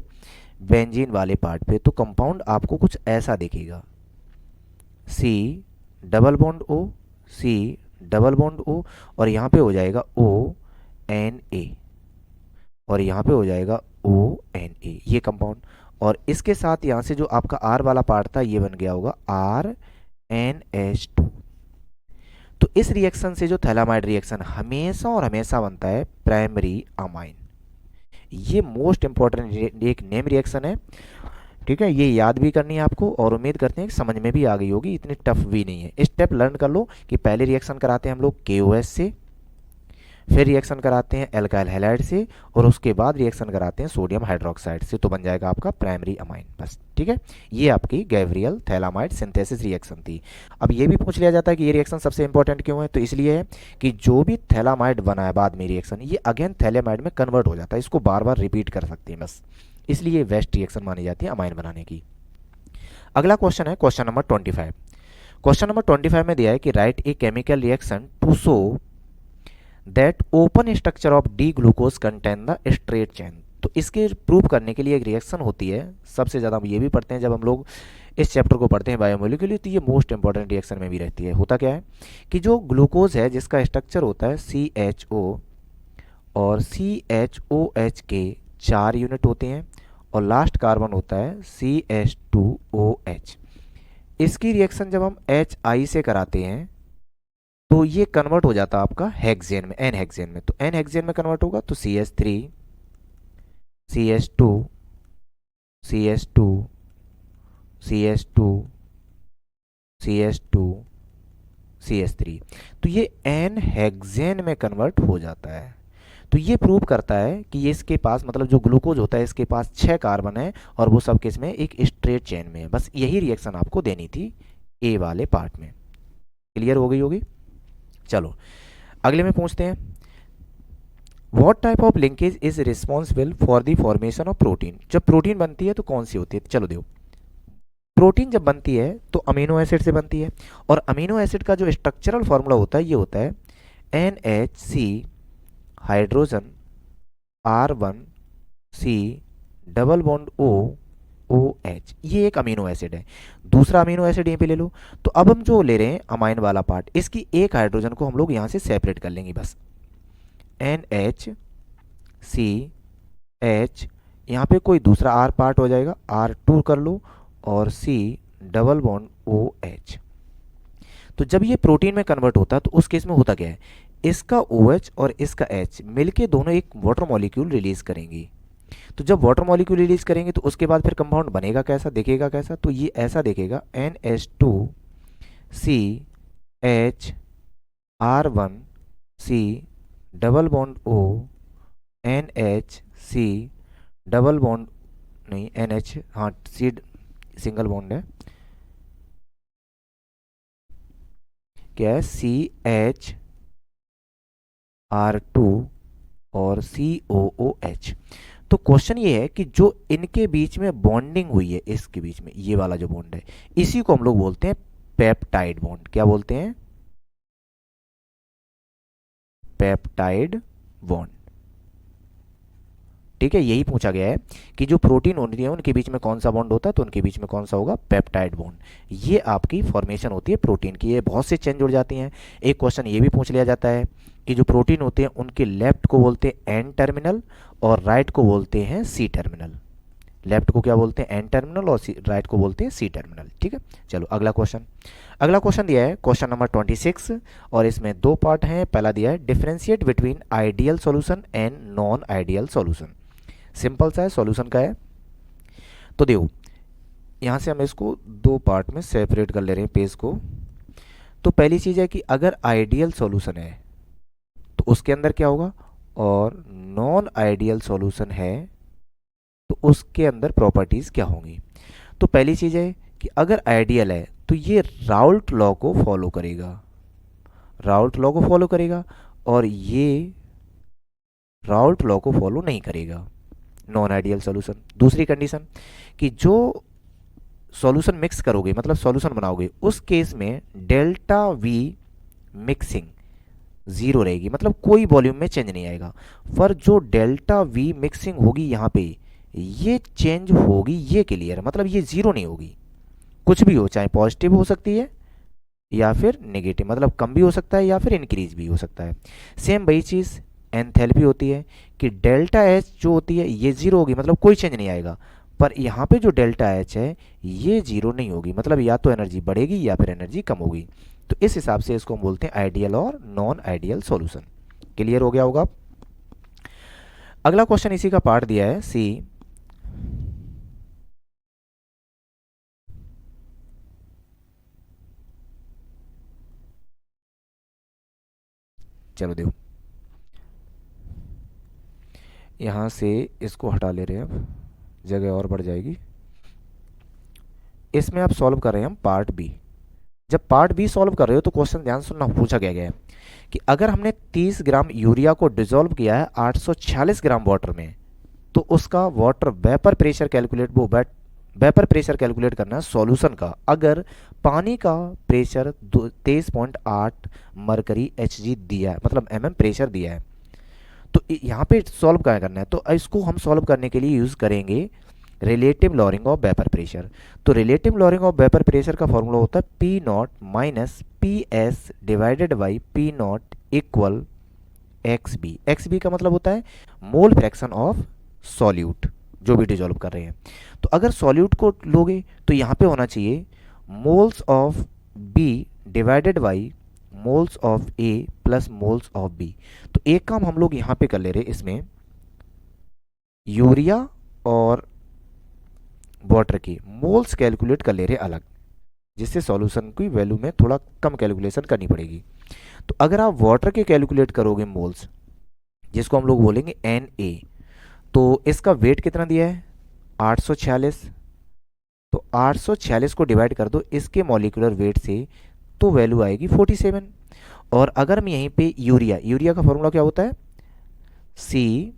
बेंजीन वाले पार्ट पे। तो कंपाउंड आपको कुछ ऐसा दिखेगा, C double bond O, C double bond O, और यहाँ पे हो जाएगा ONA, और यहाँ पे हो जाएगा ONA, ये कंपाउंड। और इसके साथ यहाँ से जो आपका R वाला पार्ट था ये बन गया होगा RNH2। तो इस रिएक्शन से जो थैलामाइड रिएक्शन हमेशा और हमेशा बनता है प्राइमरी अमाइन। ये मोस्ट इंपॉर्टेंट एक नेम रिएक्शन है ठीक है, ये याद भी करनी है आपको और उम्मीद करते हैं कि समझ में भी आ गई होगी, इतनी टफ भी नहीं है। स्टेप लर्न कर लो कि पहले रिएक्शन कराते हैं हम लोग KOH से, फिर रिएक्शन कराते हैं एल्काइल हैलाइड से, और उसके बाद रिएक्शन कराते हैं सोडियम हाइड्रोक्साइड से, तो बन जाएगा आपका प्राइमरी अमाइन बस। ठीक है, ये आपकी गैब्रियल थैलामाइड सिंथेसिस रिएक्शन थी। अब ये भी पूछ लिया जाता है कि ये रिएक्शन सबसे इंपॉर्टेंट क्यों है, तो इसलिए है कि जो भी थैलामाइड बना है बाद में रिएक्शन, ये अगेन थैलेमाइड में कन्वर्ट हो जाता है, इसको बार बार रिपीट कर सकते हैं बस, इसलिए बेस्ट रिएक्शन मानी जाती है अमाइन बनाने की। अगला क्वेश्चन है क्वेश्चन नंबर 25। क्वेश्चन नंबर 25 में दिया है कि write a chemical reaction to show that open structure of D glucose contain the straight chain. तो इसके प्रूव करने के लिए एक रिएक्शन होती है, सबसे ज़्यादा हम ये भी पढ़ते हैं जब हम लोग इस चैप्टर को पढ़ते हैं बायोमोलिक्यूलर, तो ये मोस्ट इंपॉर्टेंट रिएक्शन में भी रहती है। होता क्या है कि जो ग्लूकोज है जिसका स्ट्रक्चर होता है CHO और CHOH के 4 यूनिट होते हैं और लास्ट कार्बन होता है CH2OH। इसकी रिएक्शन जब हम HI से कराते हैं तो ये कन्वर्ट हो जाता है आपका हेक्सेन में, एन हेक्सेन में, तो एन हेक्सेन में कन्वर्ट होगा तो CH3 CH2 CH2 CH2 CH2 CH3, तो ये एन हेक्सेन में कन्वर्ट हो जाता है। तो ये प्रूव करता है कि ये इसके पास मतलब जो ग्लूकोज होता है इसके पास 6 कार्बन है और वो सब किस में, एक स्ट्रेट चेन में है। बस यही रिएक्शन आपको देनी थी ए वाले पार्ट में। क्लियर हो गई होगी। चलो अगले में पूछते हैं, what type of linkage is responsible for the formation of protein. जब प्रोटीन बनती है तो कौन सी होती है, चलो देखो, प्रोटीन जब बनती है तो अमीनो एसिड से बनती है, और अमीनो एसिड का जो स्ट्रक्चरल फॉर्मूला होता है ये होता है NHC hydrogen R1C double bond OH, ये एक अमीनो एसिड है। दूसरा अमीनो एसिड यहीं पे ले लो। तो अब हम जो ले रहे हैं अमाइन वाला पार्ट, इसकी एक हाइड्रोजन को हम लोग यहाँ से सेपरेट कर लेंगे बस, NHCH, यहाँ पे कोई दूसरा R पार्ट हो जाएगा, R2 कर लो और C डबल बॉन्ड OH। तो जब ये प्रोटीन में कन्वर्ट होता है तो उस केस में होता क्या है, इसका OH और इसका H मिलके दोनों एक वाटर मॉलिक्यूल रिलीज करेंगी। तो जब वाटर मॉलिक्यूल रिलीज करेंगे तो उसके बाद फिर कंपाउंड बनेगा कैसा, दिखेगा कैसा, तो ये ऐसा दिखेगा NH2CHR1C double bond O NHC double bond नहीं NH, हाँ C सिंगल बॉन्ड है, क्या है CHR2 और COOH। तो क्वेश्चन ये है कि जो इनके बीच में बॉन्डिंग हुई है, इसके बीच में ये वाला जो बॉन्ड है, इसी को हम लोग बोलते हैं पेप्टाइड बॉन्ड। क्या बोलते हैं, पेप्टाइड बॉन्ड। ठीक है, यही पूछा गया है कि जो प्रोटीन होती है उनके बीच में कौन सा बॉन्ड होता है, तो उनके बीच में कौन सा होगा, पेप्टाइड बॉन्ड। ये आपकी फॉर्मेशन होती है प्रोटीन की। ये बहुत से चेन जुड़ जाती हैं। एक क्वेश्चन ये भी पूछ लिया जाता है कि जो प्रोटीन होते हैं उनके लेफ्ट को बोलते हैं एन टर्मिनल और राइट को बोलते हैं सी टर्मिनल। लेफ्ट को क्या बोलते हैं, एन टर्मिनल, और राइट को बोलते हैं सी टर्मिनल। ठीक है, चलो अगला क्वेश्चन। अगला क्वेश्चन दिया है क्वेश्चन नंबर 26 और इसमें 2 पार्ट हैं। पहला दिया है differentiate between ideal solution and non ideal solution. Simple सा है, सॉल्यूशन का है। तो देखो यहाँ से हम इसको 2 पार्ट में सेपरेट कर ले रहे हैं पेज को। तो पहली चीज़ है कि अगर आइडियल सॉल्यूशन है तो उसके अंदर क्या होगा, और नॉन आइडियल सॉल्यूशन है तो उसके अंदर प्रॉपर्टीज क्या होंगी। तो पहली चीज़ है कि अगर आइडियल है तो ये राउल्ट लॉ को फॉलो करेगा, राउल्ट लॉ को फॉलो करेगा, और ये राउल्ट लॉ को फॉलो नहीं करेगा, नॉन आइडियल सॉल्यूशन। दूसरी कंडीशन कि जो सॉल्यूशन मिक्स करोगे मतलब सॉल्यूशन बनाओगे उस केस में डेल्टा वी मिक्सिंग 0 रहेगी, मतलब कोई वॉल्यूम में चेंज नहीं आएगा। पर जो डेल्टा वी मिक्सिंग होगी यहाँ पे ये चेंज होगी, ये क्लियर, मतलब ये 0 नहीं होगी। कुछ भी हो, चाहे पॉजिटिव हो सकती है या फिर नेगेटिव, मतलब कम भी हो सकता है या फिर इंक्रीज भी हो सकता है। सेम वही चीज़ एंथैल्पी होती है कि डेल्टा एच जो होती है ये 0 होगी, मतलब कोई चेंज नहीं आएगा। पर यहाँ पे जो डेल्टा एच है ये 0 नहीं होगी, मतलब या तो एनर्जी बढ़ेगी या फिर एनर्जी कम होगी। तो इस हिसाब से इसको हम बोलते हैं आइडियल और नॉन आइडियल सॉल्यूशन। क्लियर हो गया होगा। अगला क्वेश्चन इसी का पार्ट दिया है सी, चलो देखो, यहाँ से इसको हटा ले रहे हैं, अब जगह और बढ़ जाएगी। इसमें आप सॉल्व कर रहे हैं हम पार्ट बी। जब पार्ट बी सॉल्व कर रहे हो तो क्वेश्चन ध्यान सुनना, पूछा गया है कि अगर हमने 30 ग्राम यूरिया को डिसॉल्व किया है 846 ग्राम वाटर में, तो उसका वाटर वेपर प्रेशर कैलकुलेट, वो वेपर प्रेशर कैलकुलेट करना है सॉल्यूशन का। अगर पानी का प्रेशर 23.8 मरकरी Hg दिया है, मतलब प्रेशर दिया है, तो यहाँ पे सॉल्व क्या करना है, तो इसको हम सॉल्व करने के लिए यूज़ करेंगे relative lowering of vapour pressure. तो relative lowering of vapour pressure का फॉर्मूला होता है P naught minus P S divided by P naught equal X B. X B का मतलब होता है मोल फ्रैक्शन ऑफ सॉल्यूट, जो भी डिजोल्व कर रहे हैं। तो अगर सॉल्यूट को लोगे तो यहाँ पे होना चाहिए moles of B divided by moles of A plus moles of B. तो एक काम हम लोग यहाँ पे कर ले रहे, इसमें यूरिया और वाटर की मोल्स कैलकुलेट कर ले रहे अलग, जिससे सॉल्यूशन की वैल्यू में थोड़ा कम कैलकुलेशन करनी पड़ेगी। तो अगर आप वाटर के कैलकुलेट करोगे मोल्स, जिसको हम लोग बोलेंगे Na, तो इसका वेट कितना दिया है 846, तो 846 को डिवाइड कर दो इसके मॉलिक्यूलर वेट से, तो वैल्यू आएगी 47। और अगर हम यहीं पे यूरिया का फॉर्मूला क्या होता है, सी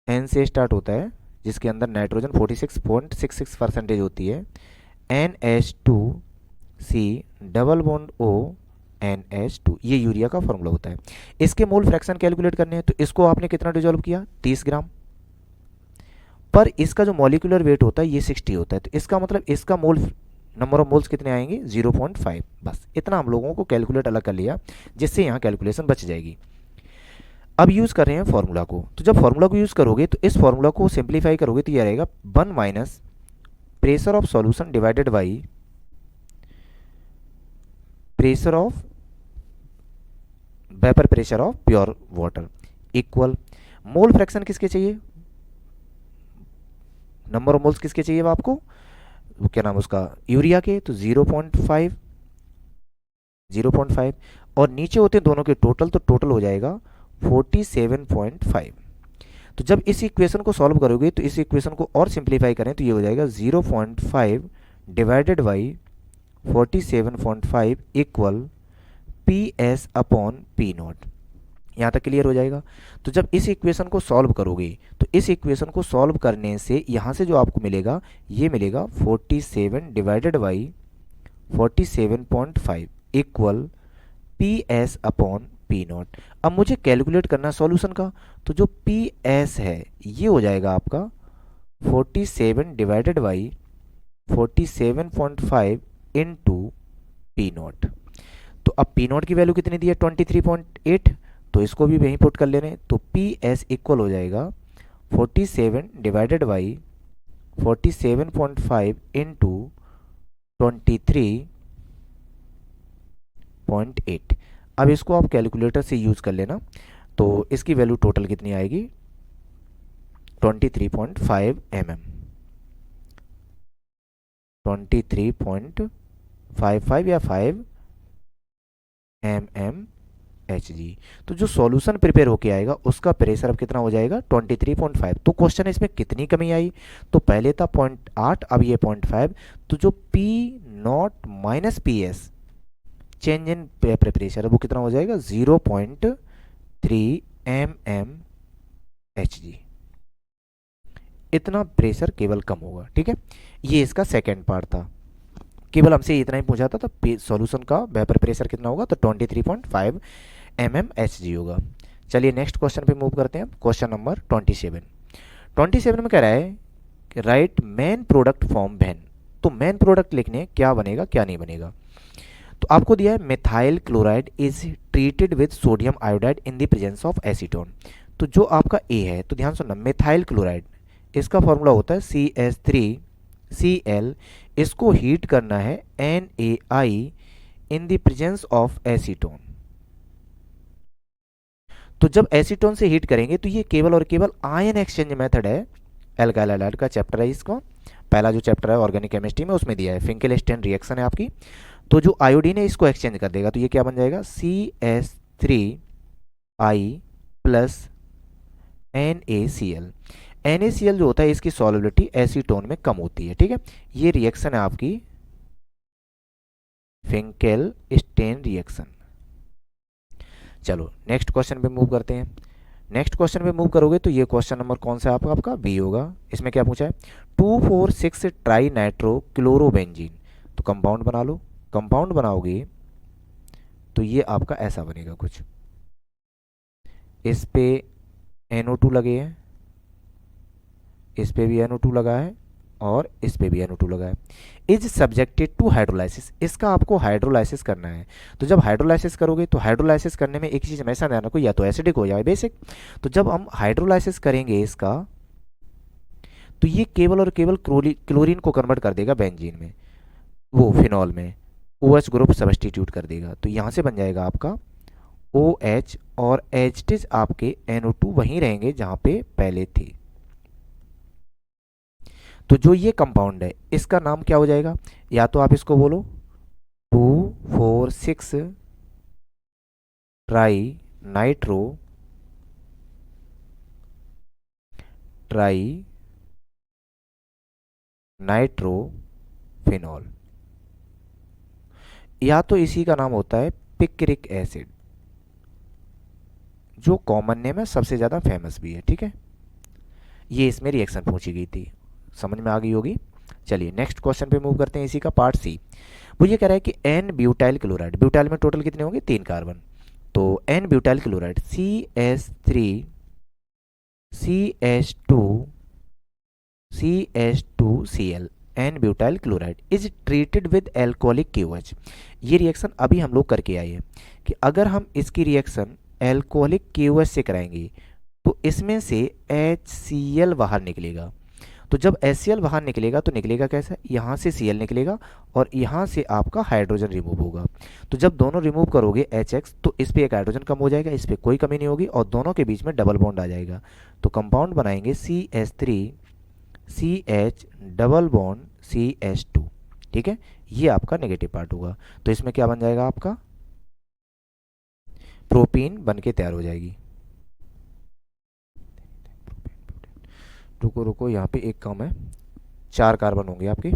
एन से स्टार्ट होता है, जिसके अंदर नाइट्रोजन 46.66% होती है, NH2C double bond O NH2, ये यूरिया का फॉर्मूला होता है। इसके मोल फ्रैक्शन कैलकुलेट करने हैं, तो इसको आपने कितना डिजोल्व किया 30 ग्राम, पर इसका जो मॉलिक्यूलर वेट होता है ये 60 होता है, तो इसका मतलब इसका मोल नंबर ऑफ मोल्स कितने आएंगे 0.5। बस इतना हम लोगों को कैलकुलेट अलग कर लिया, जिससे यहाँ कैलकुलेशन बच जाएगी। अब यूज कर रहे हैं फॉर्मूला को, तो जब फॉर्मूला को यूज करोगे तो इस फॉर्मूला को सिंप्लीफाई करोगे तो ये रहेगा 1 minus pressure of solution divided by pressure of vapour pressure of pure water equal mole fraction किसके चाहिए, नंबर ऑफ मोल्स किसके चाहिए आपको, वो क्या नाम उसका यूरिया के, तो 0.5 और नीचे होते हैं दोनों के टोटल, तो टोटल हो जाएगा 47.5। तो जब इस इक्वेशन को सॉल्व करोगे तो इस इक्वेशन को और सिंप्लीफाई करें तो ये हो जाएगा 0.5 divided by 47.5 equal P S upon P not. यहाँ तक क्लियर हो जाएगा। तो जब इस इक्वेशन को सॉल्व करोगे तो इस इक्वेशन को सॉल्व करने से यहाँ से जो आपको मिलेगा ये मिलेगा 47 divided by 47.5 equal P S upon P not. अब मुझे कैलकुलेट करना है सॉल्यूशन का, तो जो पी एस है ये हो जाएगा आपका 47 divided by 47.5 into P not. तो अब पी नॉट की वैल्यू कितनी दी है 23.8, तो इसको भी वहीं पुट कर ले रहे हैं, तो पी एस इक्वल हो जाएगा 47 डिवाइडेड बाई 47.5 इंटू 23.8। अब इसको आप कैलकुलेटर से यूज कर लेना, तो इसकी वैल्यू टोटल कितनी आएगी 23.5 mm, 23.55 या 5 mmHg। तो जो सॉल्यूशन प्रिपेयर होके आएगा उसका प्रेशर अब कितना हो जाएगा 23.5। तो क्वेश्चन इसमें कितनी कमी आई, तो पहले था 0.8, अब ये 0.5। तो जो P not minus P S change in vapour pressure वो कितना हो जाएगा 0.3 mmHg। इतना प्रेशर केवल कम होगा। ठीक है, ये इसका सेकेंड पार्ट था, केवल हमसे इतना ही पूछा था। तो सॉल्यूशन का वेपर प्रेशर कितना होगा, तो 23.5 mmHg होगा। चलिए नेक्स्ट क्वेश्चन पे मूव करते हैं। क्वेश्चन नंबर 27 में कह रहा है कि right main product form when. तो मेन प्रोडक्ट लिखने क्या बनेगा क्या नहीं बनेगा। तो आपको दिया है methyl chloride is treated with sodium iodide in the presence of acetone. तो जो आपका ए है, तो ध्यान सुनना, मिथाइल क्लोराइड इसका फॉर्मूला होता है CH3Cl, इसको हीट करना है NaI in the presence of acetone. तो जब एसीटोन से हीट करेंगे तो ये केवल और केवल आयन एक्सचेंज मेथड है। एल्काइल हैलाइड का चैप्टर है, इसका पहला जो चैप्टर है ऑर्गेनिक केमिस्ट्री में उसमें दिया है, फिंकेलस्टाइन रिएक्शन है आपकी। तो जो आयोडीन है इसको एक्सचेंज कर देगा, तो ये क्या बन जाएगा CH3 आई प्लस NaCl। NaCl जो होता है इसकी सॉल्युबिलिटी एसीटोन में कम होती है, ठीक है। ये रिएक्शन है आपकी फिंकेल स्टेन रिएक्शन। चलो नेक्स्ट क्वेश्चन पे मूव करते हैं। नेक्स्ट क्वेश्चन पे मूव करोगे तो ये क्वेश्चन नंबर कौन सा है आपका? आपका बी होगा। इसमें क्या पूछा है? 2,4,6 ट्राई नाइट्रो क्लोरोबेंजीन। तो कंपाउंड बना लो। कंपाउंड बनाओगे तो ये आपका ऐसा बनेगा कुछ। इस पे NO2 लगे हैं, इस पे भी NO2 लगा है और इस पे भी NO2 लगा है। Is subjected to hydrolysis. इसका आपको हाइड्रोलाइसिस करना है। तो जब हाइड्रोलाइसिस करोगे तो हाइड्रोलाइसिस करने में एक चीज़ हमेशा ध्यान रखो, या तो एसिडिक हो या बेसिक। तो जब हम हाइड्रोलाइसिस करेंगे इसका तो ये केवल और केवल क्लोरीन को कन्वर्ट कर देगा बेंजीन में, वो फिनॉल में OH ग्रुप सब्स्टिट्यूट कर देगा। तो यहाँ से बन जाएगा आपका OH और एच आपके NO2 वहीं रहेंगे जहाँ पे पहले थे। तो जो ये कंपाउंड है इसका नाम क्या हो जाएगा? या तो आप इसको बोलो 2,4,6 ट्राई नाइट्रो नाइट्रोफिनॉल, या तो इसी का नाम होता है पिक्रिक एसिड, जो कॉमन नेम है, सबसे ज़्यादा फेमस भी है, ठीक है। ये इसमें रिएक्शन पूछी गई थी, समझ में आ गई होगी। चलिए नेक्स्ट क्वेश्चन पे मूव करते हैं, इसी का पार्ट सी। वो ये कह रहा है कि एन ब्यूटाइल क्लोराइड, ब्यूटाइल में टोटल कितने होंगे? 3 कार्बन। तो n butyl chloride CH3CH2Cl n butyl chloride is treated with alcoholic KOH। ये रिएक्शन अभी हम लोग करके आए हैं कि अगर हम इसकी रिएक्शन एल्कोहलिक KOH से कराएंगे तो इसमें से HCl बाहर निकलेगा। तो जब HCl बाहर निकलेगा तो निकलेगा कैसा? यहाँ से Cl निकलेगा और यहाँ से आपका हाइड्रोजन रिमूव होगा। तो जब दोनों रिमूव करोगे HX तो इस पे एक हाइड्रोजन कम हो जाएगा, इस पे कोई कमी नहीं होगी और दोनों के बीच में डबल बॉन्ड आ जाएगा। तो कंपाउंड बनाएंगे CH3CH डबल बॉन्ड CH2, ठीक है। ये आपका नेगेटिव पार्ट होगा। तो इसमें क्या बन जाएगा? आपका प्रोपीन बन के तैयार हो जाएगी। रुको रुको, यहाँ पे एक कम है, 4 कार्बन होंगे आपके,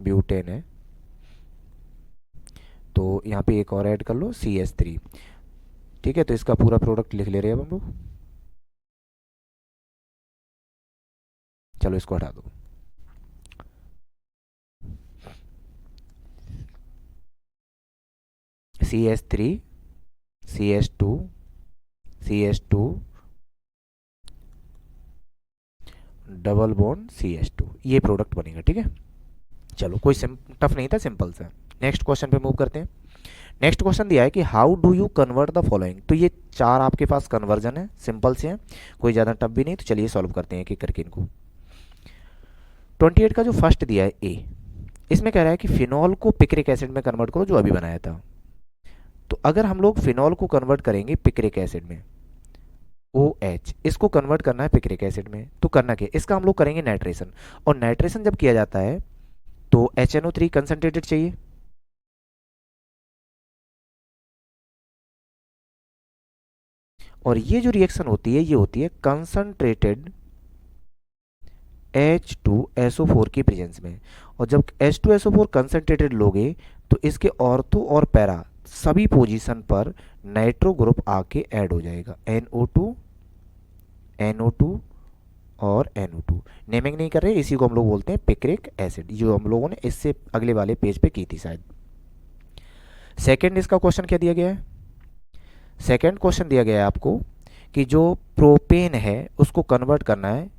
ब्यूटेन है, तो यहाँ पे एक और ऐड कर लो CH3, ठीक है। तो इसका पूरा प्रोडक्ट लिख ले रहे हैं अब हम लोग। चलो इसको हटा दो। CH3 CH2 CH2 double bond CH2, ये प्रोडक्ट बनेगा, ठीक है। चलो कोई टफ नहीं था, सिंपल सा। नेक्स्ट क्वेश्चन पे मूव करते हैं। नेक्स्ट क्वेश्चन दिया है कि how do you convert the following. तो ये 4 आपके पास कन्वर्जन है, सिंपल से हैं, कोई ज़्यादा टफ भी नहीं। तो चलिए सॉल्व करते हैं एक एक करके इनको। 28 का जो फर्स्ट दिया है A, इसमें कह रहा है कि फिनॉल को पिक्रिक एसिड में कन्वर्ट करो, जो अभी बनाया था। तो अगर हम लोग फिनॉल को कन्वर्ट करेंगे पिक्रिक एसिड में, OH, इसको कन्वर्ट करना है पिक्रिक एसिड में, तो करना क्या? इसका हम लोग करेंगे नाइट्रेशन। और नाइट्रेशन जब किया जाता है तो HNO3 कंसंट्रेटेड चाहिए, और ये जो रिएक्शन होती है ये होती है कंसंट्रेटेड H2SO4 की प्रेजेंस में। और जब H2SO4 कंसंट्रेटेड लोगे तो इसके ऑर्थो और पैरा सभी पोजीशन पर नाइट्रो ग्रुप आके ऐड हो जाएगा, NO2 NO2 और NO2। नेमिंग नहीं कर रहे, इसी को हम लोग बोलते हैं पिक्रिक एसिड, जो हम लोगों ने इससे अगले वाले पेज पे की थी शायद। सेकंड इसका क्वेश्चन क्या दिया गया है? सेकंड क्वेश्चन दिया गया है आपको कि जो प्रोपेन है उसको कन्वर्ट करना है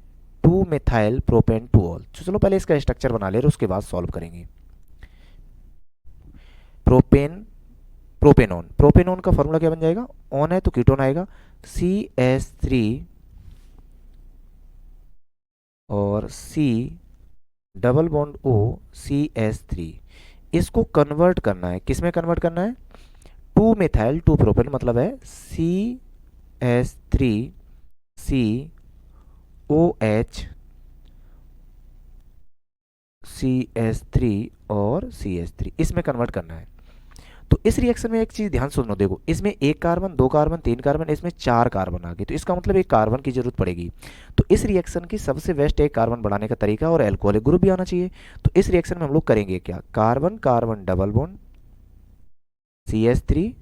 2 मिथाइल प्रोपेन टू ऑल। तो चलो पहले इसका स्ट्रक्चर बना ले रहे, उसके बाद सॉल्व करेंगे। प्रोपेन प्रोपेनॉन, प्रोपेनॉन का फॉर्मूला क्या बन जाएगा? ऑन है तो कीटोन आएगा, CH3 और C double bond O CH3। इसको कन्वर्ट करना है, किस में कन्वर्ट करना है? 2 मिथाइल 2 प्रोपेन, मतलब है CH3COH CH3 और CH3, इसमें कन्वर्ट करना है। तो इस रिएक्शन में एक चीज़ ध्यान सुनो, देखो इसमें एक कार्बन, दो कार्बन, तीन कार्बन, इसमें चार कार्बन आ गए, तो इसका मतलब एक कार्बन की जरूरत पड़ेगी। तो इस रिएक्शन की सबसे बेस्ट एक कार्बन बढ़ाने का तरीका और एल्कोहलिक ग्रुप भी आना चाहिए। तो इस रिएक्शन में हम लोग करेंगे क्या, carbon carbon double bond CH3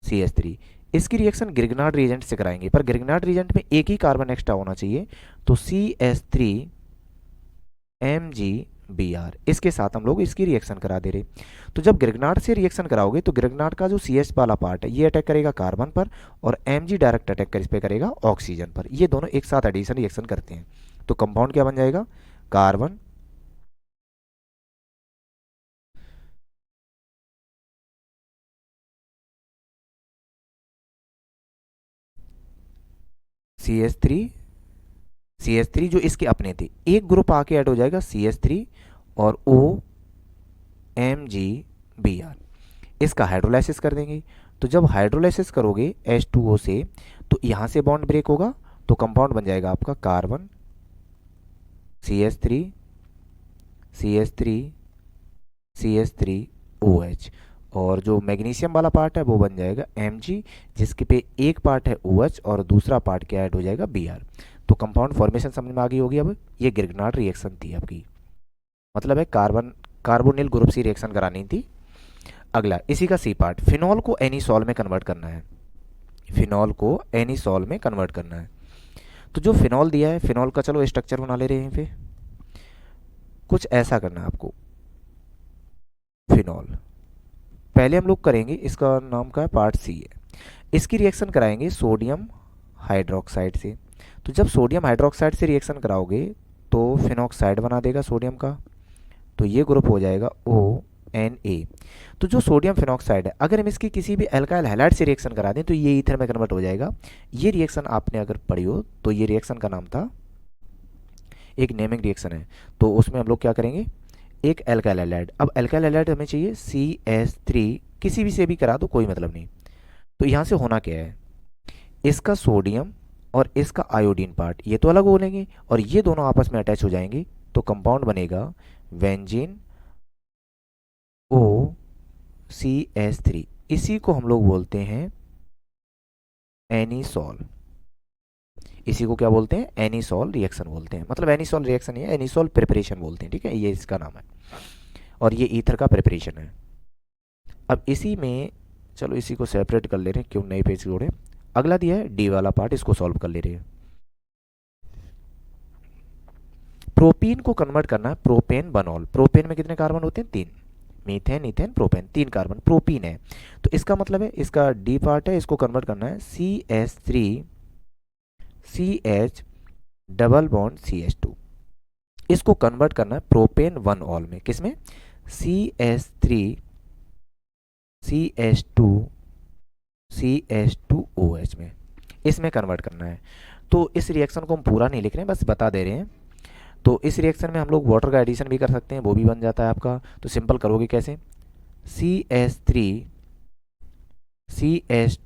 CH3। इसकी रिएक्शन ग्रिग्नार्ड रिएजेंट से कराएंगे, पर ग्रिग्नार्ड रिएजेंट में एक ही कार्बन एक्स्ट्रा होना चाहिए, तो CH3 MgBr, इसके साथ हम लोग इसकी रिएक्शन करा दे रहे। तो जब ग्रिग्नार्ड से रिएक्शन कराओगे तो ग्रिग्नार्ड का जो CH वाला पार्ट है ये अटैक करेगा कार्बन पर, और Mg डायरेक्ट अटैक कर इस पे करेगा ऑक्सीजन पर, ये दोनों एक साथ एडिशन रिएक्शन करते हैं। तो कंपाउंड क्या बन जाएगा, कार्बन CH3 जो इसके अपने थे, एक ग्रुप आके ऐड हो जाएगा CH3 और OMgBr, इसका हाइड्रोलाइसिस कर देंगे। तो जब हाइड्रोलाइसिस करोगे H2O से, तो यहाँ से बॉन्ड ब्रेक होगा, तो कंपाउंड बन जाएगा आपका कार्बन CH3 CH3 CH3OH, और जो मैग्नीशियम वाला पार्ट है वो बन जाएगा Mg, जिसके पे एक पार्ट है OH और दूसरा पार्ट क्या ऐड हो जाएगा Br। तो कंपाउंड फॉर्मेशन समझ में आ गई होगी। अब ये ग्रिग्नार्ड रिएक्शन थी आपकी, मतलब है carbon carbonyl group C reaction करानी थी। अगला इसी का सी पार्ट, फिनॉल को एनीसॉल में कन्वर्ट करना है, फिनॉल को एनीसॉल में कन्वर्ट करना है। तो जो फिनॉल दिया है, फिनॉल का चलो स्ट्रक्चर बना ले रहे हैं, पे कुछ ऐसा करना है आपको। फिनॉल पहले हम लोग करेंगे, इसका नाम का है पार्ट सी है, इसकी रिएक्शन कराएंगे सोडियम हाइड्रोक्साइड से। तो जब सोडियम हाइड्रोक्साइड से रिएक्शन कराओगे तो फिनॉक्साइड बना देगा सोडियम का, तो ये ग्रुप हो जाएगा ONA। तो जो सोडियम फिनॉक्साइड है, अगर हम इसकी किसी भी एल्काइल हैलाइड से रिएक्शन करा दें तो ये ईथर में कन्वर्ट हो जाएगा। ये रिएक्शन आपने अगर पढ़ी हो तो ये रिएक्शन का नाम था, एक नेमिंग रिएक्शन है, तो उसमें हम लोग क्या करेंगे, एक एल्काइल हैलाइड। अब एल्काइल हैलाइड हमें चाहिए CH3, किसी भी से भी करा दो कोई मतलब नहीं। तो यहाँ से होना क्या है, इसका सोडियम और इसका आयोडीन पार्ट ये तो अलग हो लेंगे, और ये दोनों आपस में अटैच हो जाएंगे, तो कंपाउंड बनेगा बेंजीन OCH3। इसी को हम लोग बोलते हैं एनीसॉल, इसी को क्या बोलते हैं, एनीसॉल रिएक्शन बोलते हैं। मतलब एनीसॉल रिएक्शन नहीं है, एनीसॉल प्रिपरेशन बोलते हैं, ठीक है, ये इसका नाम है, और ये ईथर का प्रिपरेशन है। अब इसी में चलो इसी को सेपरेट कर ले रहे हैं, क्यों नए पेज जोड़े। अगला दिया है डी वाला पार्ट, इसको सॉल्व कर ले रहे हैं। प्रोपीन को कन्वर्ट करना है प्रोपेन बनॉल। प्रोपेन में कितने कार्बन होते हैं, तीन, मीथेन इथेन प्रोपेन, तीन कार्बन प्रोपीन है। तो इसका मतलब है इसका डी पार्ट है, इसको कन्वर्ट करना है CH3CH डबल बॉन्ड CH2, इसको कन्वर्ट करना है प्रोपेन वन ऑल में, किसमें, CH3CH2CH2OH में, इसमें कन्वर्ट करना है। तो इस रिएक्शन को हम पूरा नहीं लिख रहे हैं, बस बता दे रहे हैं। तो इस रिएक्शन में हम लोग वाटर का एडिशन भी कर सकते हैं, वो भी बन जाता है आपका। तो सिंपल करोगे कैसे, CH3CH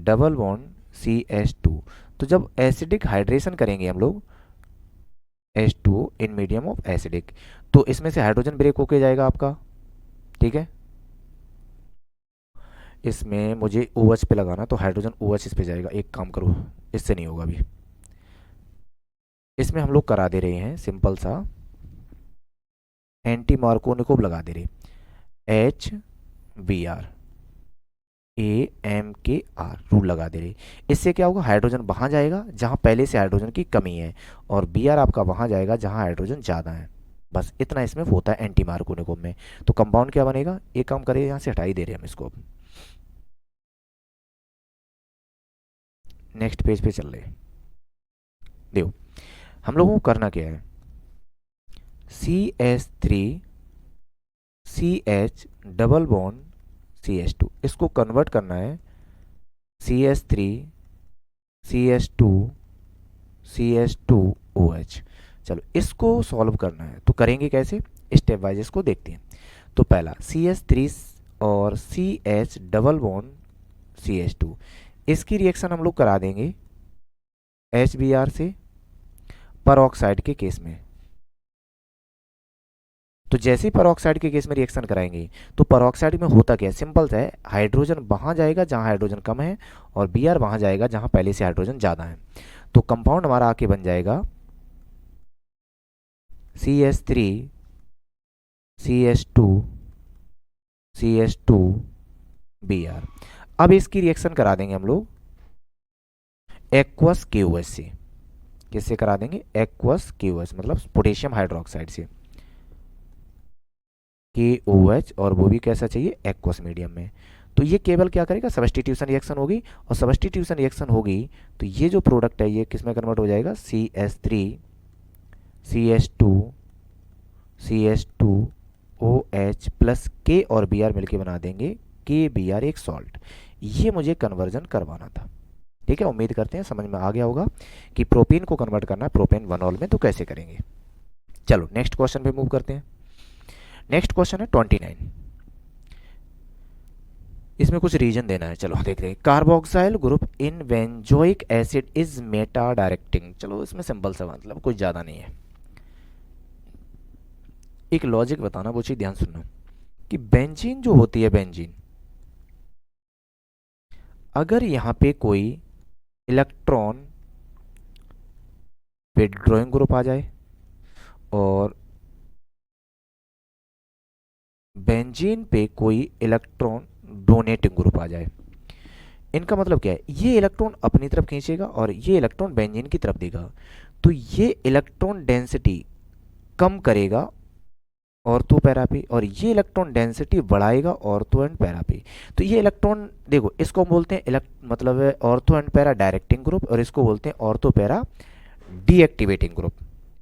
डबल बॉन्ड CH2। तो जब एसिडिक हाइड्रेशन करेंगे हम लोग H2O in medium of acidic, तो इसमें से हाइड्रोजन ब्रेक होके जाएगा आपका, ठीक है। इसमें मुझे OH पे लगाना, तो हाइड्रोजन OH इस पे जाएगा। एक काम करो, इससे नहीं होगा अभी, इसमें हम लोग करा दे रहे हैं सिंपल सा एंटी मार्कोनिकोव लगा दे रहे, HBr AMKR रूल लगा दे रहे। इससे क्या होगा, हाइड्रोजन वहां जाएगा जहां पहले से हाइड्रोजन की कमी है, और Br आपका वहां जाएगा जहां हाइड्रोजन ज़्यादा है। बस इतना इसमें होता है एंटी मार्कोनिकोव में। तो कंपाउंड क्या बनेगा, एक काम करिए, यहाँ से हटा ही दे रहे हैं हम इसको। अब नेक्स्ट पेज पे चल रहे हैं, देखो हम लोगों को करना क्या है, CH3CH डबल बॉन्ड CH2, इसको कन्वर्ट करना है CH3CH2CH2OH। चलो इसको सॉल्व करना है, तो करेंगे कैसे, स्टेप वाइज इसको देखते हैं। तो पहला CH3 और CH डबल बॉन्ड CH2, इसकी रिएक्शन हम लोग करा देंगे HBr से, पर ऑक्साइड के केस में तो जैसे ही परऑक्साइड के केस में रिएक्शन कराएंगे तो परऑक्साइड में होता क्या है, सिंपल सा है, हाइड्रोजन वहाँ जाएगा जहाँ हाइड्रोजन कम है और बी आर वहाँ जाएगा जहाँ पहले से हाइड्रोजन ज़्यादा है। तो कंपाउंड हमारा आके बन जाएगा CH3 CH2 CH2 Br। अब इसकी रिएक्शन करा देंगे हम लोग एक्वस KOH से। किससे करा देंगे, एक्वस KOH मतलब पोटेशियम हाइड्रोक्साइड से, KOH, और वो भी कैसा चाहिए, एक्वस मीडियम में। तो ये केवल क्या करेगा, सब्स्टिट्यूशन रिएक्शन होगी, और सब्स्टिट्यूशन रिएक्शन होगी तो ये जो प्रोडक्ट है ये किस में कन्वर्ट हो जाएगा, CH3 CH2 CH2OH plus K और Br मिलके बना देंगे KBr, एक सॉल्ट। ये मुझे कन्वर्जन करवाना था। ठीक है, उम्मीद करते हैं समझ में आ गया होगा कि प्रोपेन को कन्वर्ट करना है प्रोपेन 1ऑल में, तो कैसे करेंगे। चलो नेक्स्ट क्वेश्चन पे मूव करते हैं। नेक्स्ट क्वेश्चन है 29। इसमें कुछ रीजन देना है, चलो देखते हैं। Carboxyl group in benzoic acid is Meta directing. चलो इसमें सिंपल सा मतलब कुछ ज़्यादा नहीं है, एक लॉजिक बताना, वो चीज़ ध्यान सुनना कि बेंजीन जो होती है, बेंजीन अगर यहाँ पे कोई इलेक्ट्रॉन विथड्रॉइंग ग्रुप आ जाए और बेंजीन पे कोई इलेक्ट्रॉन डोनेटिंग ग्रुप आ जाए, इनका मतलब क्या है, ये इलेक्ट्रॉन अपनी तरफ खींचेगा और ये इलेक्ट्रॉन बेंजीन की तरफ देगा, तो ये इलेक्ट्रॉन डेंसिटी कम करेगा ऑर्थो पैरा पे और ये इलेक्ट्रॉन डेंसिटी बढ़ाएगा ऑर्थो एंड पैरा पे। तो ये इलेक्ट्रॉन देखो, इसको बोलते हैं मतलब है ortho and para directing group, और इसको बोलते हैं ortho para deactivating group.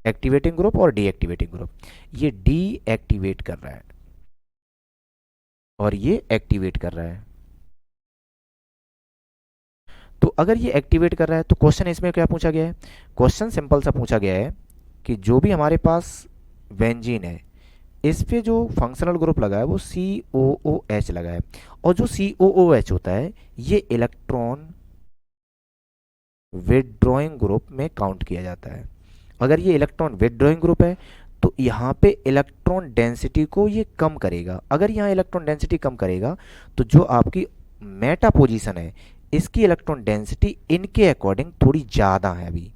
Activating group और डीएक्टिवेटिंग ग्रुप, ये डीएक्टिवेट कर रहा है और ये एक्टिवेट कर रहा है। तो अगर ये एक्टिवेट कर रहा है तो क्वेश्चन इसमें क्या पूछा गया है, क्वेश्चन सिंपल सा पूछा गया है कि जो भी हमारे पास बेंजीन है इस पे जो फंक्शनल ग्रुप लगा है वो COOH लगा है, और जो COOH होता है ये इलेक्ट्रॉन विथड्रॉइंग ग्रुप में काउंट किया जाता है। अगर ये इलेक्ट्रॉन विथड्रॉइंग ग्रुप है तो यहाँ पे इलेक्ट्रॉन डेंसिटी को ये कम करेगा। अगर यहाँ इलेक्ट्रॉन डेंसिटी कम करेगा तो जो आपकी मेटा पोजीशन है इसकी इलेक्ट्रॉन डेंसिटी इनके अकॉर्डिंग थोड़ी ज़्यादा है अभी,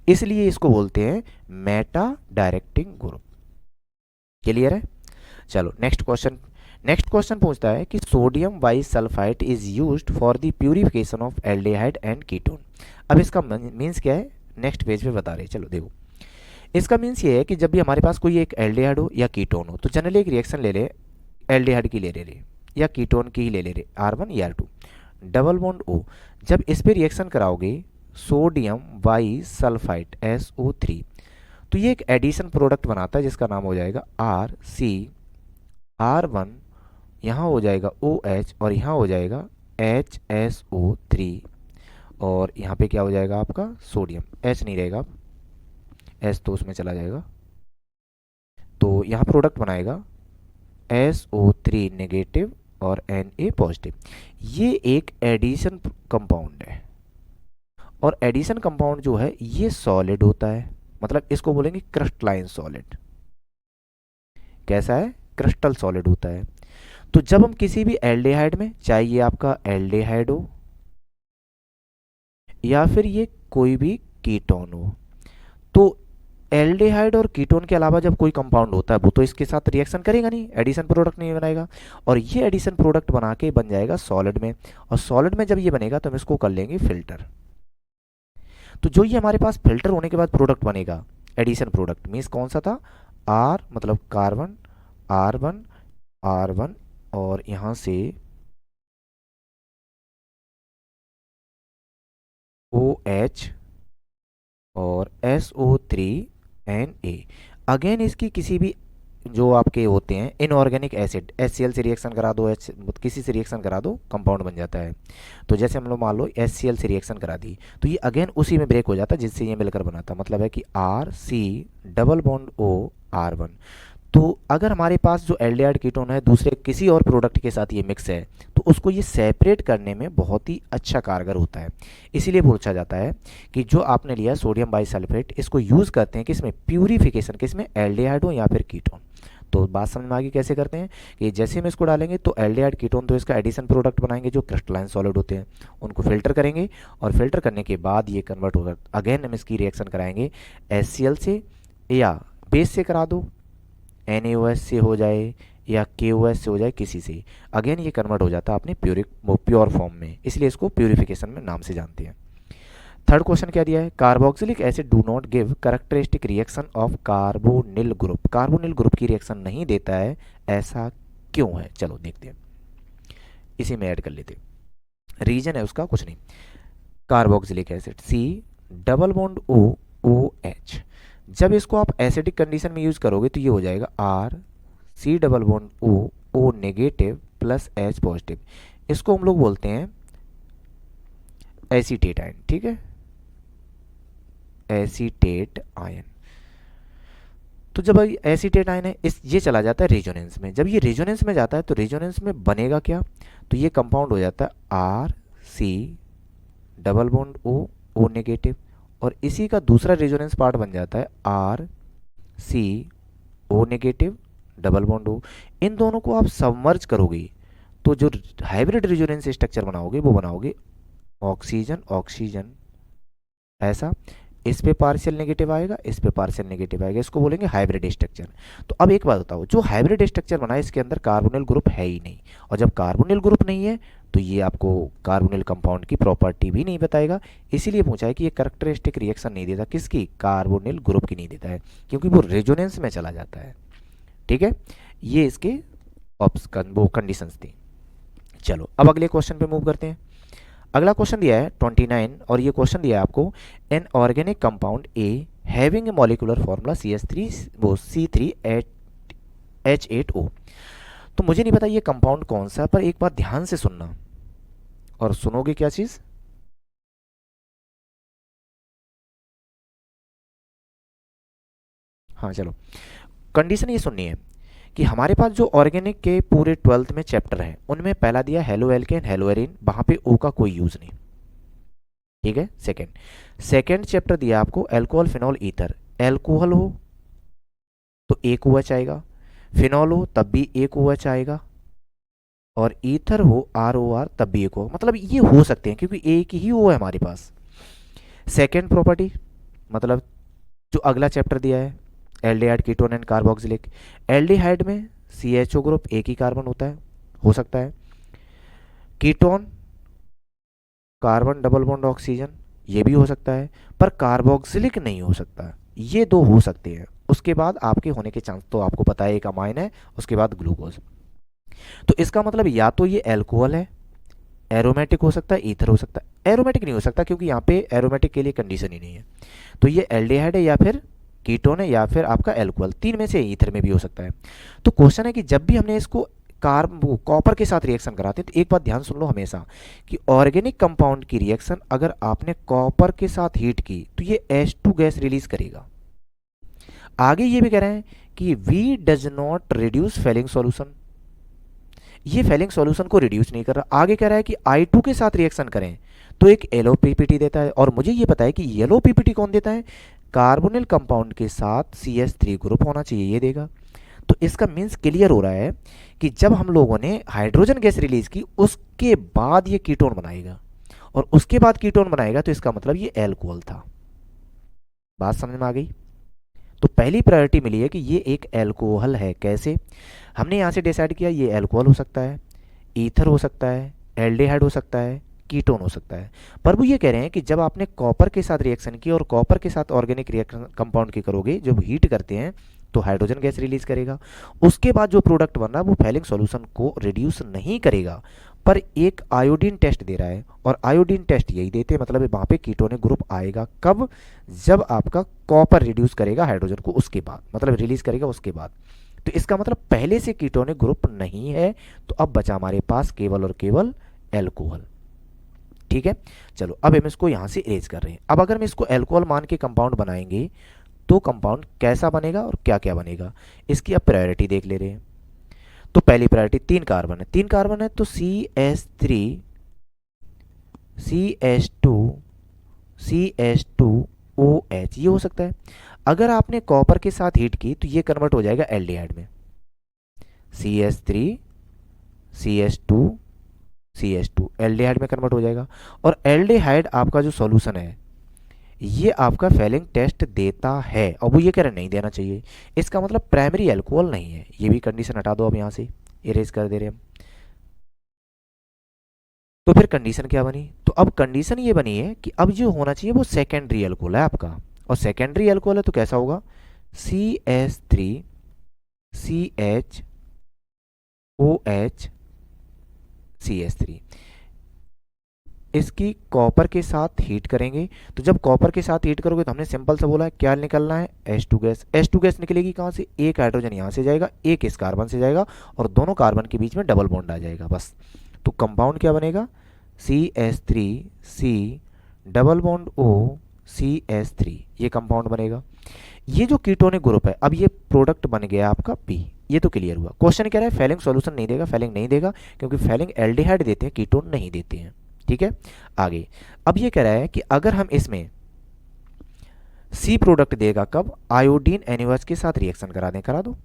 इसलिए इसको बोलते हैं मेटा डायरेक्टिंग ग्रुप। क्लियर है। चलो नेक्स्ट क्वेश्चन पूछता है कि sodium bisulphide is used for the purification of aldehyde and ketone. अब इसका मीन्स क्या है, नेक्स्ट पेज पे बता रहे। चलो देखो, इसका मीन्स ये है कि जब भी हमारे पास कोई एक एल्डिहाइड हो या कीटोन हो तो जनरली एक रिएक्शन ले ले, एल्डिहाइड की ले ले या कीटोन की ही ले ले, R1 या R2, डबल बॉन्ड O। जब इस पे रिएक्शन कराओगे सोडियम बाइसल्फाइड SO3, तो ये एक एडिशन प्रोडक्ट बनाता है जिसका नाम हो जाएगा RC R1, यहाँ हो जाएगा OH और यहाँ हो जाएगा HSO3, और यहाँ पे क्या हो जाएगा आपका सोडियम, H नहीं रहेगा, अब H तो उसमें चला जाएगा, तो यहाँ प्रोडक्ट बनाएगा SO3 नेगेटिव और Na पॉजिटिव। ये एक एडिशन कंपाउंड है, और एडिशन कंपाउंड जो है ये सॉलिड होता है, मतलब इसको बोलेंगे क्रिस्टलाइन सॉलिड। कैसा है, क्रिस्टल सॉलिड होता है। तो जब हम किसी भी एल्डिहाइड में, चाहे ये आपका एल्डिहाइड हो या फिर ये कोई भी कीटोन हो, तो एल्डिहाइड और कीटोन के अलावा जब कोई कंपाउंड होता है वो तो इसके साथ रिएक्शन करेगा नहीं, एडिशन प्रोडक्ट नहीं बनाएगा, और ये एडिशन प्रोडक्ट बना के बन जाएगा सॉलिड में, और सॉलिड में जब ये बनेगा तो हम इसको कर लेंगे फिल्टर। तो जो ये हमारे पास फिल्टर होने के बाद प्रोडक्ट बनेगा एडिशन प्रोडक्ट, मीन्स कौन सा था, R मतलब कार्बन, R1 और यहाँ से OH और SO3Na। अगेन इसकी किसी भी जो आपके होते हैं इनऑर्गेनिक एसिड, HCl से रिएक्शन करा दो, किसी से रिएक्शन करा दो, कंपाउंड बन जाता है। तो जैसे हम लोग मान लो HCl से रिएक्शन करा दी तो ये अगेन उसी में ब्रेक हो जाता है जिससे ये मिलकर बनाता, मतलब है कि RC double bond O R1। तो अगर हमारे पास जो एल्डिहाइड कीटोन है दूसरे किसी और प्रोडक्ट के साथ ये मिक्स है तो उसको ये सेपरेट करने में बहुत ही अच्छा कारगर होता है। इसीलिए पूछा जाता है कि जो आपने लिया सोडियम बाइसल्फेट, इसको यूज़ करते हैं किसमें, प्यूरिफिकेशन, किसमें, एल्डिहाइड हो या फिर कीटोन। तो बात समझ में आ गई कैसे करते हैं कि जैसे हम इसको डालेंगे तो एल्डिहाइड कीटोन तो इसका एडिशन प्रोडक्ट बनाएंगे जो क्रिस्टलाइन सॉलिड होते हैं, उनको फिल्टर करेंगे और फिल्टर करने के बाद ये कन्वर्ट होगा। अगेन हम इसकी रिएक्शन कराएंगे HCl से या बेस से करा दो, NaOH से हो जाए या KOH से हो जाए, किसी से। अगेन ये कन्वर्ट हो जाता है अपने प्योर फॉर्म में, इसलिए इसको प्योरिफिकेशन में नाम से जानते हैं। थर्ड क्वेश्चन क्या दिया है, carboxylic acid do not give characteristic reaction of carbonyl group. Carbonyl group की रिएक्शन नहीं देता है, ऐसा क्यों है? चलो देखते हैं, इसी में ऐड कर लेते हैं। रीजन है उसका कुछ नहीं, carboxylic acid C double bond OH, जब इसको आप एसिडिक कंडीशन में यूज करोगे तो ये हो जाएगा RC double bond O negative plus H positive. इसको हम लोग बोलते हैं एसीटेट आयन, ठीक है, एसीटेट आयन। तो जब एसीटेट आयन है ये चला जाता है रेजोनेंस में। जब ये रेजोनेंस में जाता है तो रेजोनेंस में बनेगा क्या, तो ये कंपाउंड हो जाता है RC double bond O negative, और इसी का दूसरा रेजोनेंस पार्ट बन जाता है RCO negative double bond O। इन दोनों को आप सबमर्ज करोगे तो जो हाइब्रिड रेजोनेंस स्ट्रक्चर बनाओगे वो बनाओगे ऑक्सीजन ऑक्सीजन, ऐसा। इस पे पार्शियल नेगेटिव आएगा, इस पे पार्शियल नेगेटिव आएगा, इसको बोलेंगे हाइब्रिड स्ट्रक्चर। तो अब एक बात बताओ, जो हाइब्रिड स्ट्रक्चर बना है इसके अंदर कार्बोनिल ग्रुप है ही नहीं, और जब कार्बोनिल ग्रुप नहीं है तो ये आपको कार्बोनिल कंपाउंड की प्रॉपर्टी भी नहीं बताएगा। इसीलिए पूछा है कि ये कैरेक्टरिस्टिक रिएक्शन नहीं देता, किसकी, कार्बोनिल ग्रुप की नहीं देता है, क्योंकि वो रेजोनेंस में चला जाता है। ठीक है, ये इसके वो कंडीशंस थी। चलो अब अगले क्वेश्चन पे मूव करते हैं। अगला क्वेश्चन दिया है 29, और ये क्वेश्चन दिया है आपको, an organic compound A having a molecular formula C3H8O। तो मुझे नहीं पता ये कंपाउंड कौन सा है, पर एक बात ध्यान से सुनना, और सुनोगे क्या चीज, हाँ चलो, कंडीशन ये सुननी है कि हमारे पास जो ऑर्गेनिक के पूरे 12th में चैप्टर हैं उनमें पहला दिया हेलो एल्केन हेलो एरिन, वहां पे ओ का कोई यूज नहीं, ठीक है। सेकंड चैप्टर दिया आपको एल्कोहल फिनॉल ईथर, एल्कोहल हो तो एक OH आएगा, फिनॉल हो तब भी एक OH आएगा, और ईथर हो ROR तब भी एक हो, मतलब ये हो सकते हैं क्योंकि एक ही O है हमारे पास। सेकेंड प्रॉपर्टी मतलब जो अगला चैप्टर दिया है aldehyde ketone and carboxylic, aldehyde में CHO ग्रुप एक ही कार्बन होता है, हो सकता है। Ketone carbon double bond oxygen, ये भी हो सकता है, पर कार्बोक्सिलिक नहीं हो सकता। ये दो हो सकते हैं, उसके बाद आपके होने के चांस तो आपको पता है एक अमाइन है, उसके बाद ग्लूकोज। तो इसका मतलब या तो ये एल्कोहल है, एरोमेटिक हो सकता है, ईथर हो सकता है। एरोमेटिक नहीं हो सकता क्योंकि यहाँ पे एरोमेटिक के लिए कंडीशन ही नहीं है, तो ये एल्डिहाइड है या फिर कीटोन है या फिर आपका एल्कोहल, तीन में से ईथर में भी हो सकता है। तो क्वेश्चन है कि जब भी हमने इसको कॉपर के साथ रिएक्शन कराते हैं तो एक बात ध्यान सुन लो हमेशा कि ऑर्गेनिक कंपाउंड की रिएक्शन अगर आपने कॉपर के साथ हीट की तो ये H2 गैस रिलीज करेगा। आगे ये भी कह रहे हैं कि we does not reduce Fehling solution, ये फेलिंग सॉल्यूशन को रिड्यूस नहीं कर रहा। आगे कह रहा है कि I2 के साथ रिएक्शन करें तो एक येलो पीपीटी देता है, और मुझे ये पता है कि येलो पीपीटी कौन देता है, कार्बोनिल कंपाउंड के साथ CH3 ग्रुप होना चाहिए, ये देगा। तो इसका मीन्स क्लियर हो रहा है कि जब हम लोगों ने हाइड्रोजन गैस रिलीज की उसके बाद ये कीटोन बनाएगा, और उसके बाद कीटोन बनाएगा तो इसका मतलब ये एल्कोहल था। बात समझ में आ गई? तो पहली प्रायोरिटी मिली है कि ये एक एल्कोहल है। कैसे? हमने यहां से डिसाइड किया ये एल्कोहल हो सकता है, ईथर हो सकता है, एल्डिहाइड हो सकता है, कीटोन हो सकता है। पर वो ये कह रहे हैं कि जब आपने कॉपर के साथ रिएक्शन की और कॉपर के साथ ऑर्गेनिक रिएक्शन कंपाउंड की करोगे, जब हीट करते हैं तो हाइड्रोजन गैस रिलीज करेगा, उसके बाद जो प्रोडक्ट बन रहा है वो फेलिंग सॉल्यूशन को रिड्यूस नहीं करेगा, पर एक आयोडीन टेस्ट दे रहा है, और आयोडीन टेस्ट यही देते हैं, मतलब वहां पे कीटोनिक ग्रुप आएगा कब, जब आपका कॉपर रिड्यूस करेगा हाइड्रोजन को, उसके बाद, मतलब रिलीज करेगा उसके बाद। तो इसका मतलब पहले से कीटोनिक ग्रुप नहीं है, तो अब बचा हमारे पास केवल और केवल एल्कोहल। ठीक है, चलो अब हम इसको यहां से इरेज कर रहे हैं। अब अगर हम इसको एल्कोहल मान के कंपाउंड बनाएंगे तो कंपाउंड कैसा बनेगा और क्या क्या बनेगा, इसकी अब प्रायोरिटी देख ले रहे हैं। तो पहली प्रायोरिटी 3 कार्बन है, 3 कार्बन है तो CH3 CH2 CH2OH ये हो सकता है। अगर आपने कॉपर के साथ हीट की तो ये कन्वर्ट हो जाएगा एल्डिहाइड में, CH3 CH2 CH2 एल्डिहाइड में कन्वर्ट हो जाएगा। और एल्डिहाइड आपका जो सॉल्यूशन है ये आपका फेलिंग टेस्ट देता है, और वो ये कह रहे नहीं देना चाहिए, इसका मतलब प्राइमरी अल्कोहल नहीं है। ये भी कंडीशन हटा दो अब यहाँ से, इरेज कर दे रहे हम। तो फिर कंडीशन क्या बनी? तो अब कंडीशन ये बनी है कि अब जो होना चाहिए वो सेकेंडरी अल्कोहल है आपका, और सेकेंडरी अल्कोहल है तो कैसा होगा? CH3 CHOH CH3। इसकी कॉपर के साथ हीट करेंगे, तो जब कॉपर के साथ हीट करोगे तो हमने सिंपल सा बोला है क्या निकलना है? H2 gas. H2 गैस निकलेगी कहाँ से? एक हाइड्रोजन यहाँ से जाएगा, एक इस कार्बन से जाएगा, और दोनों कार्बन के बीच में डबल बॉन्ड आ जाएगा बस। तो कंपाउंड क्या बनेगा? CH3C double bond O CH3, ये कंपाउंड बनेगा। ये जो कीटोनिक ग्रुप है, अब ये प्रोडक्ट बन गया आपका P। ये तो क्लियर हुआ। क्वेश्चन कह रहा है फेलिंग सॉल्यूशन नहीं देगा, फेलिंग नहीं देगा क्योंकि फेलिंग एल्डिहाइड देते हैं, कीटोन नहीं देते हैं। ठीक है, आगे अब ये कह रहा है कि अगर हम इसमें सी प्रोडक्ट देगा कब? आयोडीन NaOH के साथ रिएक्शन करा दें, करा दो।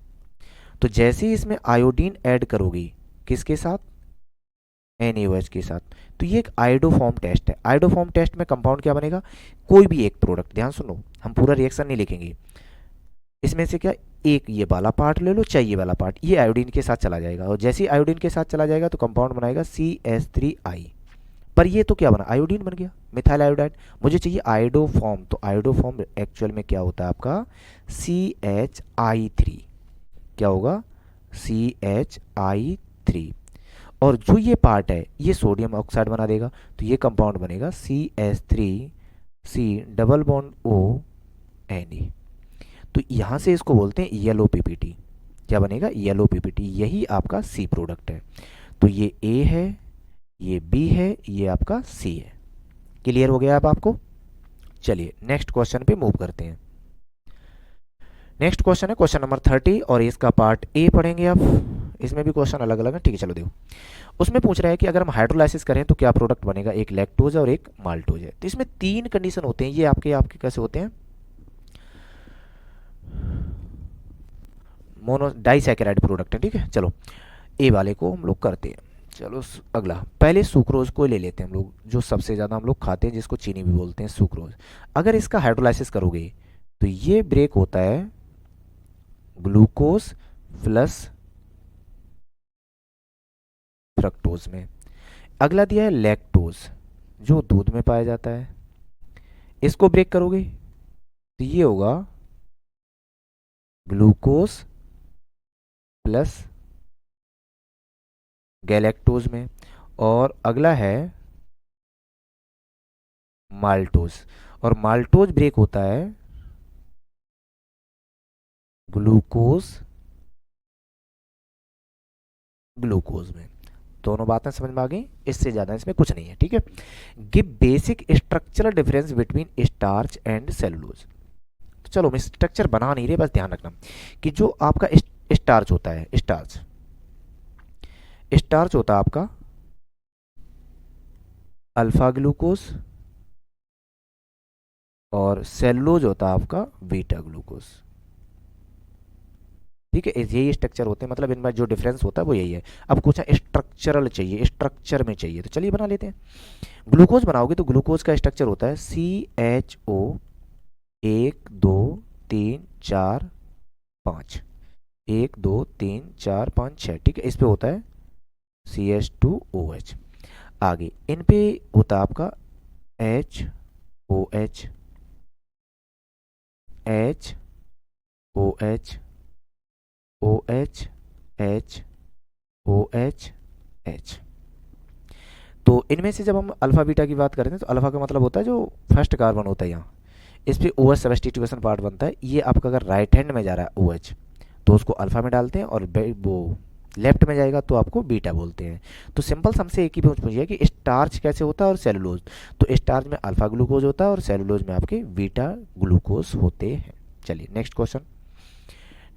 तो जैसे ही इसमें आयोडीन ऐड करोगी, किसके साथ? NaOH के साथ, तो ये एक आयोडोफॉर्म टेस्ट है। आयोडोफॉर्म टेस्ट में कंपाउंड क्या बनेगा? कोई भी एक प्रोडक्ट, ध्यान सुनो, हम पूरा रिएक्शन नहीं लिखेंगे, इसमें से क्या एक ये वाला पार्ट ले लो, चाहे ये वाला पार्ट, ये आयोडीन के साथ चला जाएगा, और जैसे ही आयोडीन के साथ चला जाएगा तो कंपाउंड बनाएगा CH3I। पर ये तो क्या बना? आयोडीन बन गया, मिथाइल आयोडाइड। मुझे चाहिए आयोडोफॉर्म, तो आयोडोफॉर्म एक्चुअल में क्या होता है आपका? CHI3। क्या होगा? CHI3। और जो ये पार्ट है ये सोडियम ऑक्साइड बना देगा, तो ये कंपाउंड बनेगा CH3C double bond O Na। तो यहाँ से इसको बोलते हैं येलो PPT। क्या बनेगा? Yellow PPT। यही आपका C प्रोडक्ट है। तो ये A है, ये B है, ये आपका C है। क्लियर हो गया अब आपको? चलिए नेक्स्ट क्वेश्चन पे मूव करते हैं। नेक्स्ट क्वेश्चन है क्वेश्चन नंबर 30, और इसका पार्ट ए पढ़ेंगे आप। इसमें भी क्वेश्चन अलग अलग है, ठीक है, चलो देखो। उसमें पूछ रहा है कि अगर हम हाइड्रोलाइसिस करें तो क्या प्रोडक्ट बनेगा? एक लैक्टोज है और एक माल्टोज है। तो इसमें तीन कंडीशन होते हैं, ये आपके आपके कैसे होते हैं? मोनो डाइसैकेराइड प्रोडक्ट है, ठीक है। चलो ए वाले को हम लोग करते हैं। चलो अगला, पहले सुक्रोज को ले लेते हैं हम लोग, जो सबसे ज़्यादा हम लोग खाते हैं, जिसको चीनी भी बोलते हैं, सुक्रोज। अगर इसका हाइड्रोलाइसिस करोगे तो ये ब्रेक होता है ग्लूकोज प्लस फ्रक्टोज में। अगला दिया है लैक्टोज, जो दूध में पाया जाता है। इसको ब्रेक करोगे तो ये होगा ग्लूकोज प्लस गैलेक्टोज में। और अगला है माल्टोज, और माल्टोज ब्रेक होता है ग्लूकोज ग्लूकोज में। दोनों बातें समझ में आ गई, इससे ज्यादा इसमें कुछ नहीं है, ठीक है। Give basic structural difference between starch and cellulose. तो चलो हम स्ट्रक्चर बना नहीं रहे, बस ध्यान रखना कि जो आपका स्टार्च होता है, स्टार्च होता है आपका अल्फा ग्लूकोज, और सेलुलोज होता है आपका बीटा ग्लूकोज। ठीक है, यही स्ट्रक्चर होते हैं, मतलब इनमें जो डिफरेंस होता है वो यही है। अब कुछ स्ट्रक्चरल चाहिए, स्ट्रक्चर में चाहिए, तो चलिए बना लेते हैं। ग्लूकोज बनाओगे तो ग्लूकोज का स्ट्रक्चर होता है CHO 1 2 3 4 5, 1 2 3 4 5 6, ठीक है। इस पे होता है CH2OH। आगे इन पे होता है आपका HOH HOH OH H OH H। तो इनमें से जब हम अल्फा बीटा की बात करते हैं तो अल्फा का मतलब होता है जो फर्स्ट कार्बन होता है यहाँ, इस पे OH सब्स्टिट्यूशन पार्ट बनता है। ये आपका अगर राइट हैंड में जा रहा है OH तो उसको अल्फा में डालते हैं, और वो लेफ्ट में जाएगा तो आपको बीटा बोलते हैं। तो सिंपल हमसे एक ही पूछिए कि स्टार्च कैसे होता है और सेलुलोज। तो स्टार्च में अल्फा ग्लूकोज होता है और सेलुलोज में आपके बीटा ग्लूकोज होते हैं। चलिए नेक्स्ट क्वेश्चन।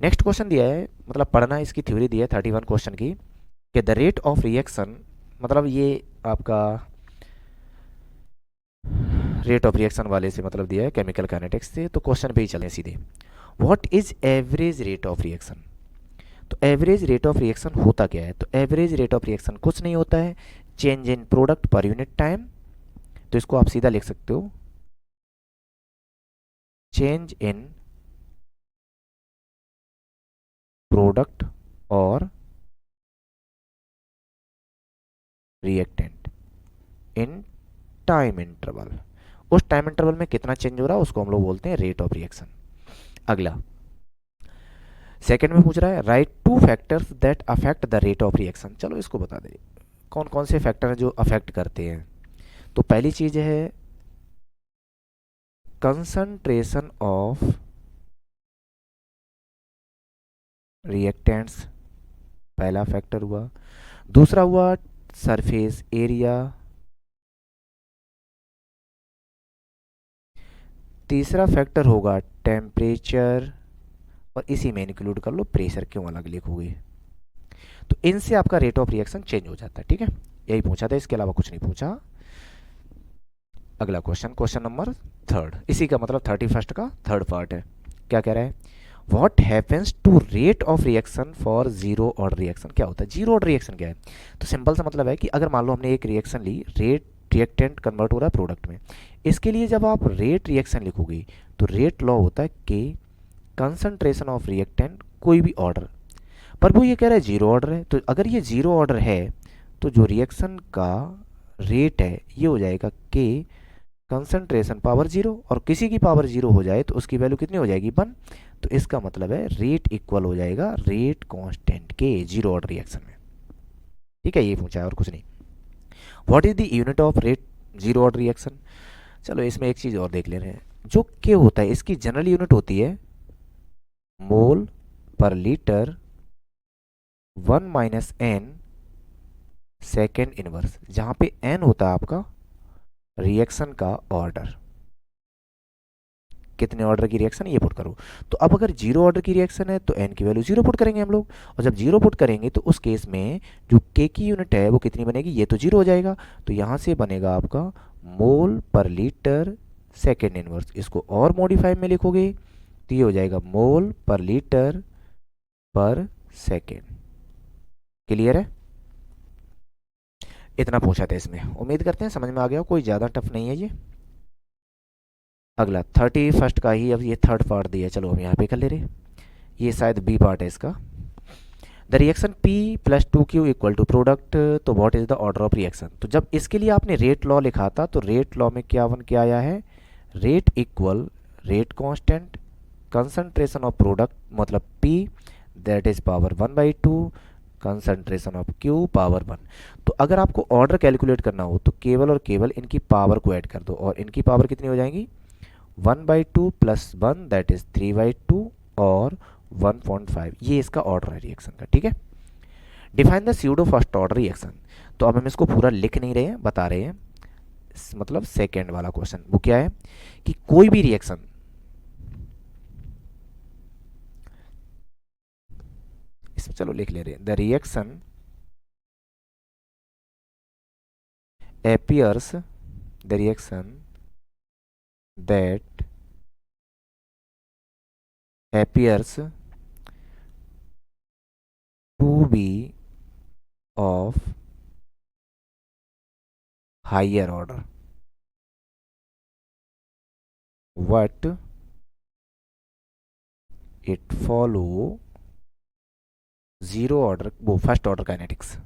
नेक्स्ट क्वेश्चन दिया है, मतलब पढ़ना इसकी थ्योरी दी है 31 क्वेश्चन की, कि द रेट ऑफ रिएक्शन, मतलब ये आपका रेट ऑफ रिएक्शन वाले से मतलब दिया है केमिकल काइनेटिक्स से। तो क्वेश्चन पे ही चलें सीधे। What is average rate of reaction? तो एवरेज रेट ऑफ रिएक्शन होता क्या है? तो एवरेज रेट ऑफ रिएक्शन कुछ नहीं होता है, change in product per unit time. तो इसको आप सीधा लिख सकते हो, चेंज इन प्रोडक्ट और रिएक्टेंट इन टाइम इंटरवल। उस टाइम इंटरवल में कितना चेंज हो रहा है उसको हम लोग बोलते हैं रेट ऑफ रिएक्शन। अगला सेकंड में पूछ रहा है right two factors that affect the rate of reaction. चलो इसको बता दे कौन कौन से फैक्टर हैं जो अफेक्ट करते हैं। तो पहली चीज है कंसंट्रेशन ऑफ रिएक्टेंट्स, पहला फैक्टर हुआ। दूसरा हुआ सरफेस एरिया। तीसरा फैक्टर होगा टेम्परेचर, और इसी में इंक्लूड कर लो प्रेशर, क्यों अलग लिखोगे। तो इनसे आपका रेट ऑफ रिएक्शन चेंज हो जाता है, ठीक है। यही पूछा था, इसके अलावा कुछ नहीं पूछा। अगला क्वेश्चन, क्वेश्चन नंबर थर्ड, इसी का मतलब 31 का थर्ड पार्ट है। क्या कह रहा है? What happens to rate of reaction for zero order reaction. क्या होता है जीरो ऑर्डर रिएक्शन? क्या है? तो सिंपल सा मतलब है कि अगर मान लो हमने एक रिएक्शन ली, रेट रिएक्टेंट कन्वर्ट हो रहा है प्रोडक्ट में, इसके लिए जब आप रेट रिएक्शन लिखोगे तो रेट लॉ होता है के कंसंट्रेशन ऑफ रिएक्टेंट कोई भी ऑर्डर, पर वो ये कह रहा है जीरो ऑर्डर है। तो अगर ये जीरो ऑर्डर है तो जो रिएक्शन का रेट है ये हो जाएगा के कंसंट्रेशन पावर जीरो, और किसी की पावर जीरो हो जाए तो उसकी वैल्यू कितनी हो जाएगी? 1। तो इसका मतलब है रेट इक्वल हो जाएगा रेट कांस्टेंट के जीरो ऑर्डर रिएक्शन में, ठीक है। ये पूछा है और कुछ नहीं। What is the unit of rate zero order reaction? चलो इसमें एक चीज और देख ले रहे हैं। जो के होता है इसकी जनरल यूनिट होती है मोल पर litre 1 minus n second inverse, जहां पे एन होता है आपका रिएक्शन का ऑर्डर, कितने ऑर्डर की रिएक्शन ये पुट करो। तो अब अगर जीरो ऑर्डर की रिएक्शन है तो एन की वैल्यू जीरो पुट करेंगे हम लोग, और जब जीरो पुट करेंगे तो उस केस में जो के की यूनिट है वो कितनी बनेगी? ये तो जीरो हो जाएगा, तो यहां से बनेगा आपका मोल पर लीटर सेकेंड इनवर्स। इसको और मॉडिफाई में लिखोगे तो ये हो जाएगा मोल पर लीटर पर सेकेंड। क्लियर है? इतना पूछा था इसमें, उम्मीद करते हैं समझ में आ गया, कोई ज़्यादा टफ नहीं है ये। अगला 31 का ही, अब ये थर्ड पार्ट दिया, चलो हम यहाँ पे कर ले रहे। ये शायद बी पार्ट है इसका। The reaction P plus 2Q equal to product, तो what is the order of reaction. तो जब इसके लिए आपने रेट लॉ लिखा था तो रेट लॉ में क्या क्या आया है? Rate equal rate constant concentration of product मतलब P that is power 1/2 concentration of Q power 1। तो अगर आपको ऑर्डर कैलकुलेट करना हो तो केवल और केवल इनकी पावर को ऐड कर दो, और इनकी पावर कितनी हो जाएगी? 1/2 प्लस 1 दैट इज 3/2 और 1.5। ये इसका ऑर्डर है रिएक्शन का, ठीक है। Define the pseudo first order reaction. तो अब हम इसको पूरा लिख नहीं रहे हैं, बता रहे हैं। मतलब सेकेंड वाला क्वेश्चन वो क्या है कि कोई भी रिएक्शन इसमें, चलो लिख ले रहे हैं, the reaction appears, the reaction that appears to be of higher order what it follow zero order, वो first order kinetics,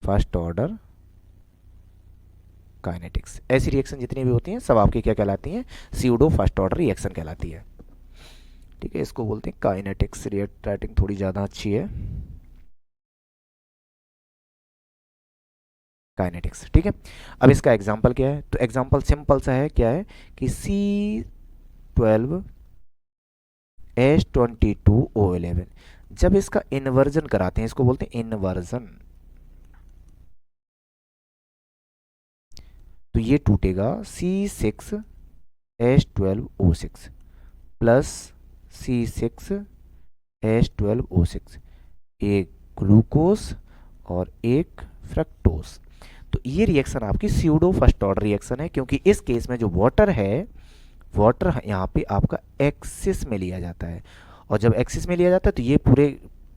first order kinetics. ऐसी रिएक्शन जितनी भी होती हैं सब आपकी क्या कहलाती हैं? स्यूडो फर्स्ट ऑर्डर रिएक्शन कहलाती है, ठीक है। इसको बोलते हैं काइनेटिक्स। राइटिंग थोड़ी ज़्यादा अच्छी है, काइनेटिक्स, ठीक है। अब इसका एग्जांपल क्या है? तो एग्जांपल सिंपल सा है, क्या है कि C12H22O11 जब इसका इन्वर्जन कराते हैं, इसको बोलते हैं इन्वर्जन, तो ये टूटेगा C6H12O6 प्लस C6H12O6, एक ग्लूकोज और एक फ्रक्टोज। तो ये रिएक्शन आपकी स्यूडो फर्स्ट ऑर्डर रिएक्शन है, क्योंकि इस केस में जो वाटर है वाटर यहाँ पे आपका एक्सिस में लिया जाता है, और जब एक्सिस में लिया जाता है तो ये पूरे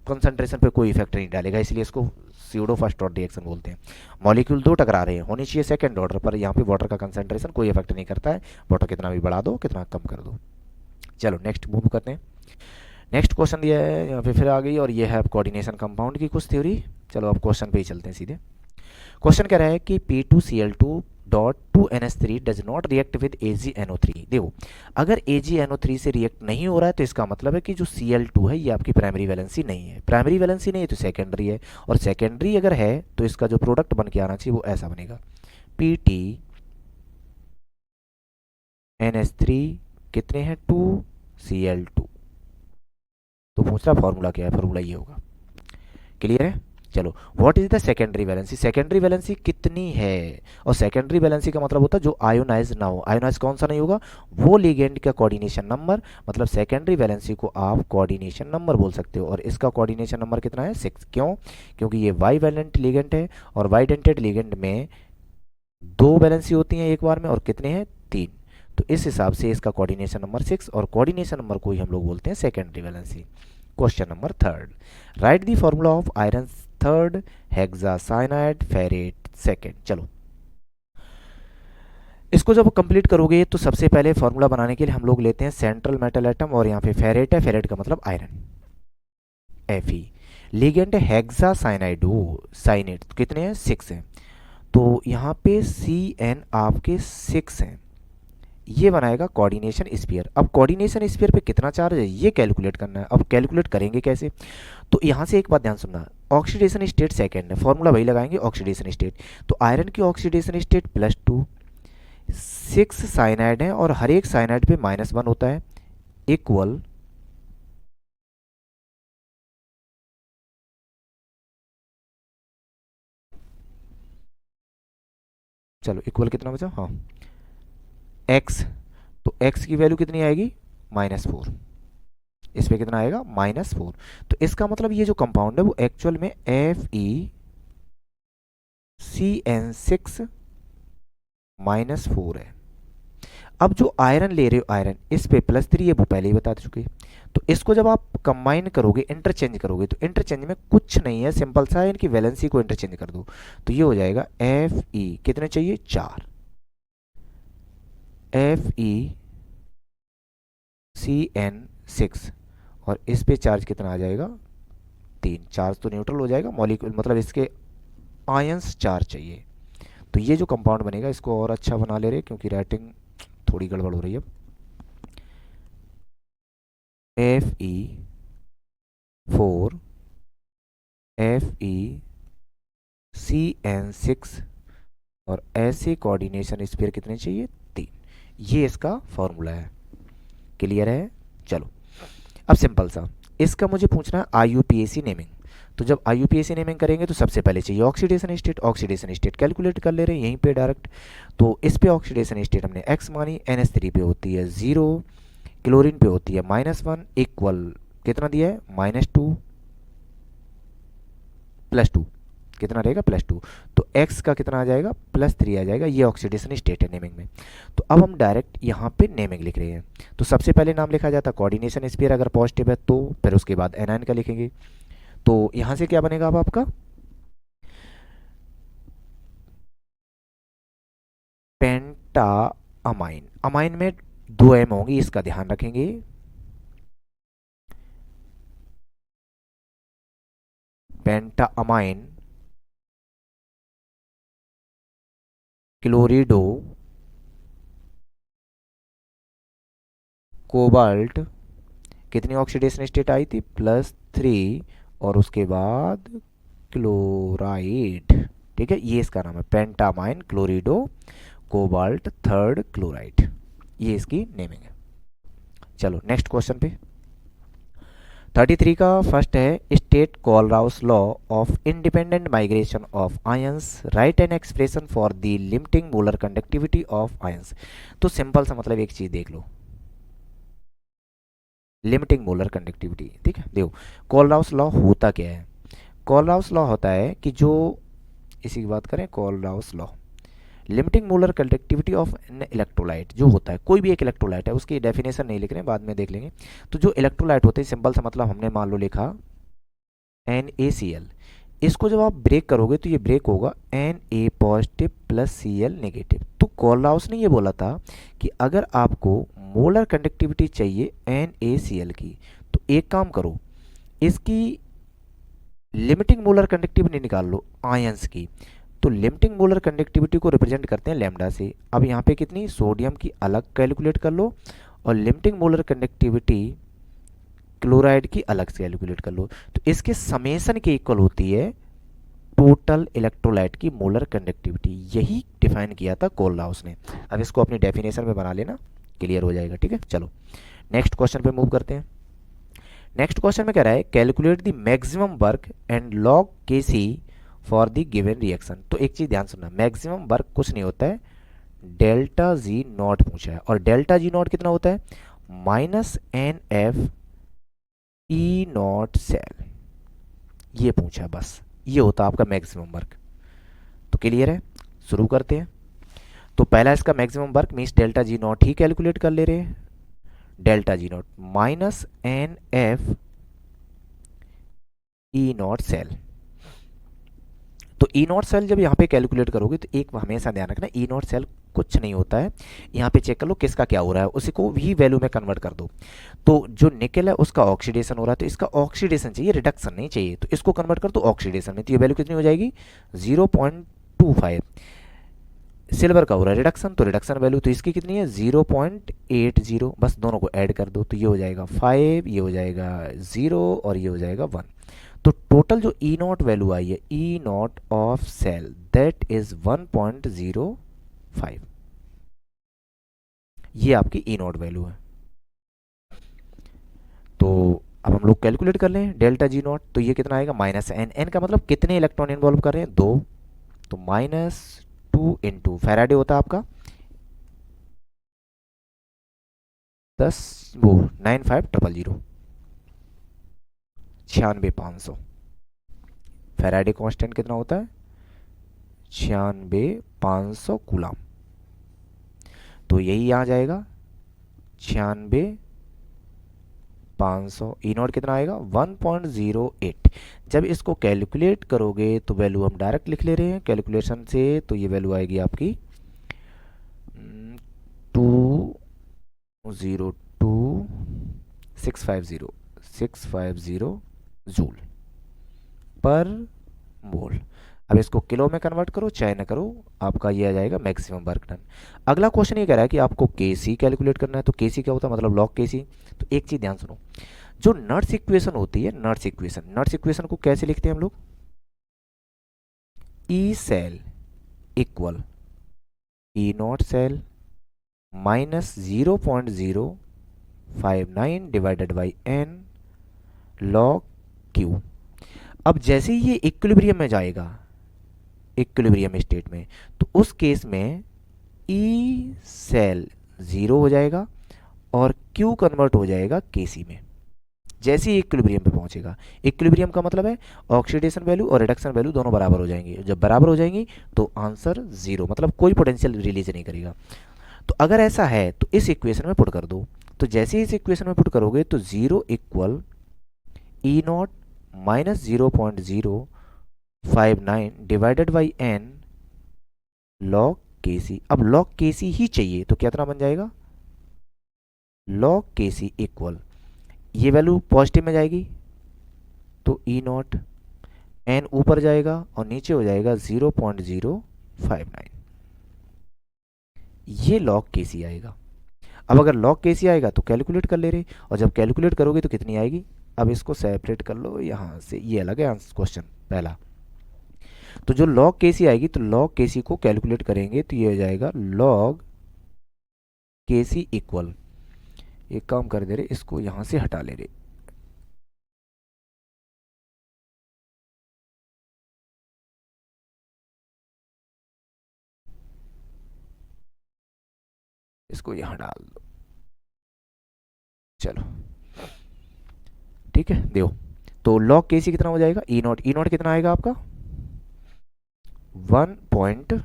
कंसंट्रेशन पे कोई इफेक्ट नहीं डालेगा, इसलिए इसको स्यूडो फर्स्ट ऑर्डर रिएक्शन बोलते हैं। मॉलिक्यूल दो टकरा रहे हैं, होनी चाहिए सेकंड ऑर्डर पर, यहाँ पे वाटर का कंसंट्रेशन कोई इफेक्ट नहीं करता है, वाटर कितना भी बढ़ा दो कितना कम कर दो। चलो नेक्स्ट मूव करते हैं। नेक्स्ट क्वेश्चन दिया है यहाँ पे फिर आ गई, और ये है कोऑर्डिनेशन कंपाउंड की कुछ थ्योरी। चलो अब क्वेश्चन पे ही चलते हैं सीधे। क्वेश्चन कह रहा है कि P2Cl2 dot 2NH3 does not react with AgNO3। देखो, अगर AgNO3 से रिएक्ट नहीं हो रहा है तो इसका मतलब है कि जो Cl2 है ये आपकी प्राइमरी वैलेंसी नहीं है, प्राइमरी वैलेंसी नहीं है तो सेकेंडरी है, और सेकेंडरी अगर है तो इसका जो प्रोडक्ट बन के आना चाहिए वो ऐसा बनेगा, PTNH3 कितने हैं 2Cl2। तो पूछ रहा फॉर्मूला क्या है, फॉर्मूला ये होगा। क्लियर है। चलो, what is the secondary valency, secondary valency कितनी है, और सेकेंडरी वैलेंसी का मतलब होता है जो आयोनाइज ना हो। आयोनाइज कौन सा नहीं होगा, वो लिगेंड का कोऑर्डिनेशन नंबर, मतलब सेकेंडरी वैलेंसी को आप कोऑर्डिनेशन नंबर बोल सकते हो, और इसका कोऑर्डिनेशन नंबर कितना है 6। क्यों, क्योंकि ये वाई वैलेंट लिगेंड है, और वाई डेंटेड लिगेंड में दो वैलेंसी होती हैं एक बार में, और कितने हैं 3। तो इस हिसाब से इसका कोऑर्डिनेशन नंबर 6, और कोऑर्डिनेशन नंबर को ही हम लोग बोलते हैं secondary valency. Question number 3, write the formula of iron third hexacyanide ferrate second. चलो, इसको जब कंप्लीट करोगे तो सबसे पहले फॉर्मूला बनाने के लिए हम लोग लेते हैं सेंट्रल मेटल एटम, और यहाँ पे फेरेट है, फेरेट का मतलब आयरन, Fe। लिगेंड है हेक्सासाइनाइडो साइनेट, कितने हैं 6 हैं, तो यहाँ पे Cn आपके 6 हैं, ये बनाएगा कोऑर्डिनेशन स्फीयर। अब कोऑर्डिनेशन स्फीयर पे कितना चार्ज है ये कैलकुलेट करना है। अब कैलकुलेट करेंगे कैसे, तो यहाँ से एक बात ध्यान सुनना, ऑक्सीडेशन स्टेट सेकंड है, फॉर्मूला वही लगाएंगे ऑक्सीडेशन स्टेट। तो आयरन की ऑक्सीडेशन स्टेट +2, 6 साइनाइड है, और हर एक साइनाइड पे -1 होता है, इक्वल चलो इक्वल कितना बचा, हाँ x, तो x की वैल्यू कितनी आएगी -4, इस पे कितना आएगा -4। तो इसका मतलब ये जो कंपाउंड है वो एक्चुअल में FeCN6 -4 है। अब जो आयरन ले रहे हो आयरन, इस पे +3, ये वो पहले ही बता चुके। तो इसको जब आप कंबाइन करोगे, इंटरचेंज करोगे, तो इंटरचेंज में कुछ नहीं है, सिंपल सा है, इनकी वैलेंसी को इंटरचेंज कर दो, तो ये हो जाएगा Fe कितने चाहिए 4, FeCN6, और इस पे चार्ज कितना आ जाएगा 3, चार्ज तो न्यूट्रल हो जाएगा, मॉलिक्यूल मतलब इसके आयंस 4 चाहिए। तो ये जो कंपाउंड बनेगा, इसको और अच्छा बना ले रहे क्योंकि राइटिंग थोड़ी गड़बड़ हो रही है। Fe4 FeCN6, और ऐसे कोऑर्डिनेशन स्फीयर कितने चाहिए 3, ये इसका फॉर्मूला है। क्लियर है। चलो, अब सिंपल सा इसका मुझे पूछना है IUPAC नेमिंग। तो जब IUPAC नेमिंग करेंगे तो सबसे पहले चाहिए oxidation state, oxidation state calculate कर ले रहे हैं यहीं पे डायरेक्ट। तो इस पे ऑक्सीडेशन स्टेट हमने x मानी, NH3 पे होती है 0, क्लोरीन पे होती है -1, इक्वल कितना दिया है -2 +2, कितना रहेगा +2, तो x का कितना आ जाएगा +3 आ जाएगा, ये ऑक्सीडेशन स्टेट है नेमिंग में। तो अब हम डायरेक्ट यहाँ पे नेमिंग लिख रहे हैं। तो सबसे पहले नाम लिखा जाता है कोऑर्डिनेशन स्फीयर, अगर पॉजिटिव है तो, फिर उसके बाद एनायन का लिखेंगे। तो यहाँ से क्या बनेगा अब आपका पेंटा अमाइन, अमाइन में 2 M होंगी, इसका ध्यान रखेंगे। पेंटा अमाइन क्लोरिडो कोबाल्ट, कितनी ऑक्सीडेशन स्टेट आई थी +3, और उसके बाद क्लोराइड। ठीक है, ये इसका नाम है पेंटामाइन क्लोरिडो कोबाल्ट थर्ड क्लोराइड, ये इसकी नेमिंग है। चलो नेक्स्ट क्वेश्चन पे 33 का फर्स्ट है, state Kohlrausch law of independent migration of ions, right an expression for the limiting molar conductivity of ions. तो सिंपल सा मतलब एक चीज देख लो, लिमिटिंग मोलर कंडक्टिविटी। ठीक है, देखो कोलराउस लॉ होता क्या है, कोलराउस लॉ होता है कि जो, इसी की बात करें Kohlrausch law, limiting molar conductivity of an electrolyte जो होता है, कोई भी एक इलेक्ट्रोलाइट है, उसकी डेफिनेशन नहीं लिख रहे हैं, बाद में देख लेंगे। तो जो इलेक्ट्रोलाइट होते हैं, सिंपल सा मतलब हमने मान लो लिखा NaCl, इसको जब आप ब्रेक करोगे तो ये ब्रेक होगा Na positive plus Cl negative. तो कोलराउस ने ये बोला था कि अगर आपको मोलर कंडक्टिविटी चाहिए NaCl की, तो एक काम करो, इसकी लिमिटिंग मोलर कंडक्टिविटी निकाल लो आयंस की। तो लिमिटिंग मोलर कंडक्टिविटी को रिप्रेजेंट करते हैं लैम्डा से। अब यहाँ पे कितनी, सोडियम की अलग कैलकुलेट कर लो और लिमिटिंग मोलर कंडक्टिविटी क्लोराइड की अलग से कैलकुलेट कर लो। तो इसके समेसन के इक्वल होती है टोटल इलेक्ट्रोलाइट की मोलर कंडक्टिविटी। यही डिफाइन किया था कोलराउस ने। अब इसको अपनी डेफिनेशन में बना लेना, क्लियर हो जाएगा। ठीक है, चलो नेक्स्ट क्वेश्चन पे मूव करते हैं। नेक्स्ट क्वेश्चन में कह रहा है calculate the maximum work and log Kc for the given reaction. तो एक चीज ध्यान सुनना, मैक्सिमम वर्क कुछ नहीं होता है, डेल्टा जी नॉट पूछा है, और डेल्टा जी नॉट कितना होता है, -NF E नॉट सेल, ये पूछा है बस, ये होता है आपका मैक्सिमम वर्क। तो क्लियर है, शुरू करते हैं। तो पहला इसका maximum work means delta G naught ही कैलकुलेट कर ले रहे हैं, delta G naught -NF E naught cell. तो ई नॉट सेल जब यहाँ पे कैलकुलेट करोगे तो एक हमेशा ध्यान रखना, ई नॉट सेल कुछ नहीं होता है, यहाँ पे चेक कर लो किसका क्या हो रहा है, उसी को भी वैल्यू में कन्वर्ट कर दो। तो जो निकल है उसका ऑक्सीडेशन हो रहा है, तो इसका ऑक्सीडेशन चाहिए, रिडक्शन नहीं चाहिए, तो इसको कन्वर्ट कर दो ऑक्सीडेशन में, तो ये वैल्यू कितनी हो जाएगी 0.25। सिल्वर का हो रहा है रिडक्शन, तो रिडक्शन वैल्यू तो इसकी कितनी है 0.80, बस दोनों को ऐड कर दो, तो ये हो जाएगा 5, ये हो जाएगा 0 और ये हो जाएगा 1। तो टोटल जो ई नॉट वैल्यू आई है, E naught of cell, that is 1.05, ये आपकी ई नॉट वैल्यू है। तो अब हम लोग कैलकुलेट कर लें डेल्टा जी नॉट, तो ये कितना आएगा -N, N का मतलब कितने इलेक्ट्रॉन इन्वॉल्व कर रहे हैं, 2, तो -2 इंटू फैराडे होता है आपका 10 वो 95000 96,500। फैराडे कांस्टेंट कितना होता है 96,500 कूलम, तो यही आ जाएगा 96,500। ई नॉट कितना आएगा 1.08। जब इसको कैलकुलेट करोगे तो वैल्यू हम डायरेक्ट लिख ले रहे हैं कैलकुलेशन से, तो ये वैल्यू आएगी आपकी 202,650 जूल पर मोल। अब इसको किलो में कन्वर्ट करो चाहे ना करो, आपका ये आ जाएगा मैक्सिमम वर्क डन। अगला क्वेश्चन ये कह रहा है कि आपको Kc कैलकुलेट करना है, तो Kc क्या होता है, मतलब लॉग Kc। तो एक चीज ध्यान सुनो, जो नर्स इक्वेशन होती है, नर्स इक्वेशन को कैसे लिखते हैं हम लोग, E cell equal E naught cell -0.059 divided by n log Q। अब जैसे ही ये इक्विलिब्रियम में जाएगा, इक्विलिब्रियम स्टेट में, तो उस केस में ई सेल 0 हो जाएगा और Q कन्वर्ट हो जाएगा Kc में, जैसे ही इक्विलिब्रियम पे पहुंचेगा। इक्विलिब्रियम का मतलब है ऑक्सीडेशन वैल्यू और रिडक्शन वैल्यू दोनों बराबर हो जाएंगे, जब बराबर हो जाएंगी तो आंसर 0, मतलब कोई पोटेंशियल रिलीज नहीं करेगा। तो अगर ऐसा है तो इस इक्वेशन में पुट कर दो, तो जैसे ही इस इक्वेशन में पुट करोगे तो 0 equal E not -0.059 divided by n log Kc। अब log Kc ही चाहिए तो कितना बन जाएगा, log Kc इक्वल, ये वैल्यू पॉजिटिव में जाएगी तो ई नॉट, n ऊपर जाएगा और नीचे हो जाएगा 0.059, ये log Kc आएगा। अब अगर log Kc आएगा तो कैलकुलेट कर ले रहे, और जब कैलकुलेट करोगे तो कितनी आएगी, अब इसको सेपरेट कर लो यहाँ से, ये अलग है आंसर क्वेश्चन पहला। तो जो log Kc आएगी तो log Kc को कैलकुलेट करेंगे तो ये हो जाएगा log Kc इक्वल, एक काम कर दे रहे, इसको यहाँ से हटा ले रहे, इसको यहाँ डाल दो, चलो ठीक है देखो। तो log Kc कितना हो जाएगा, ई नॉट कितना आएगा आपका 1.05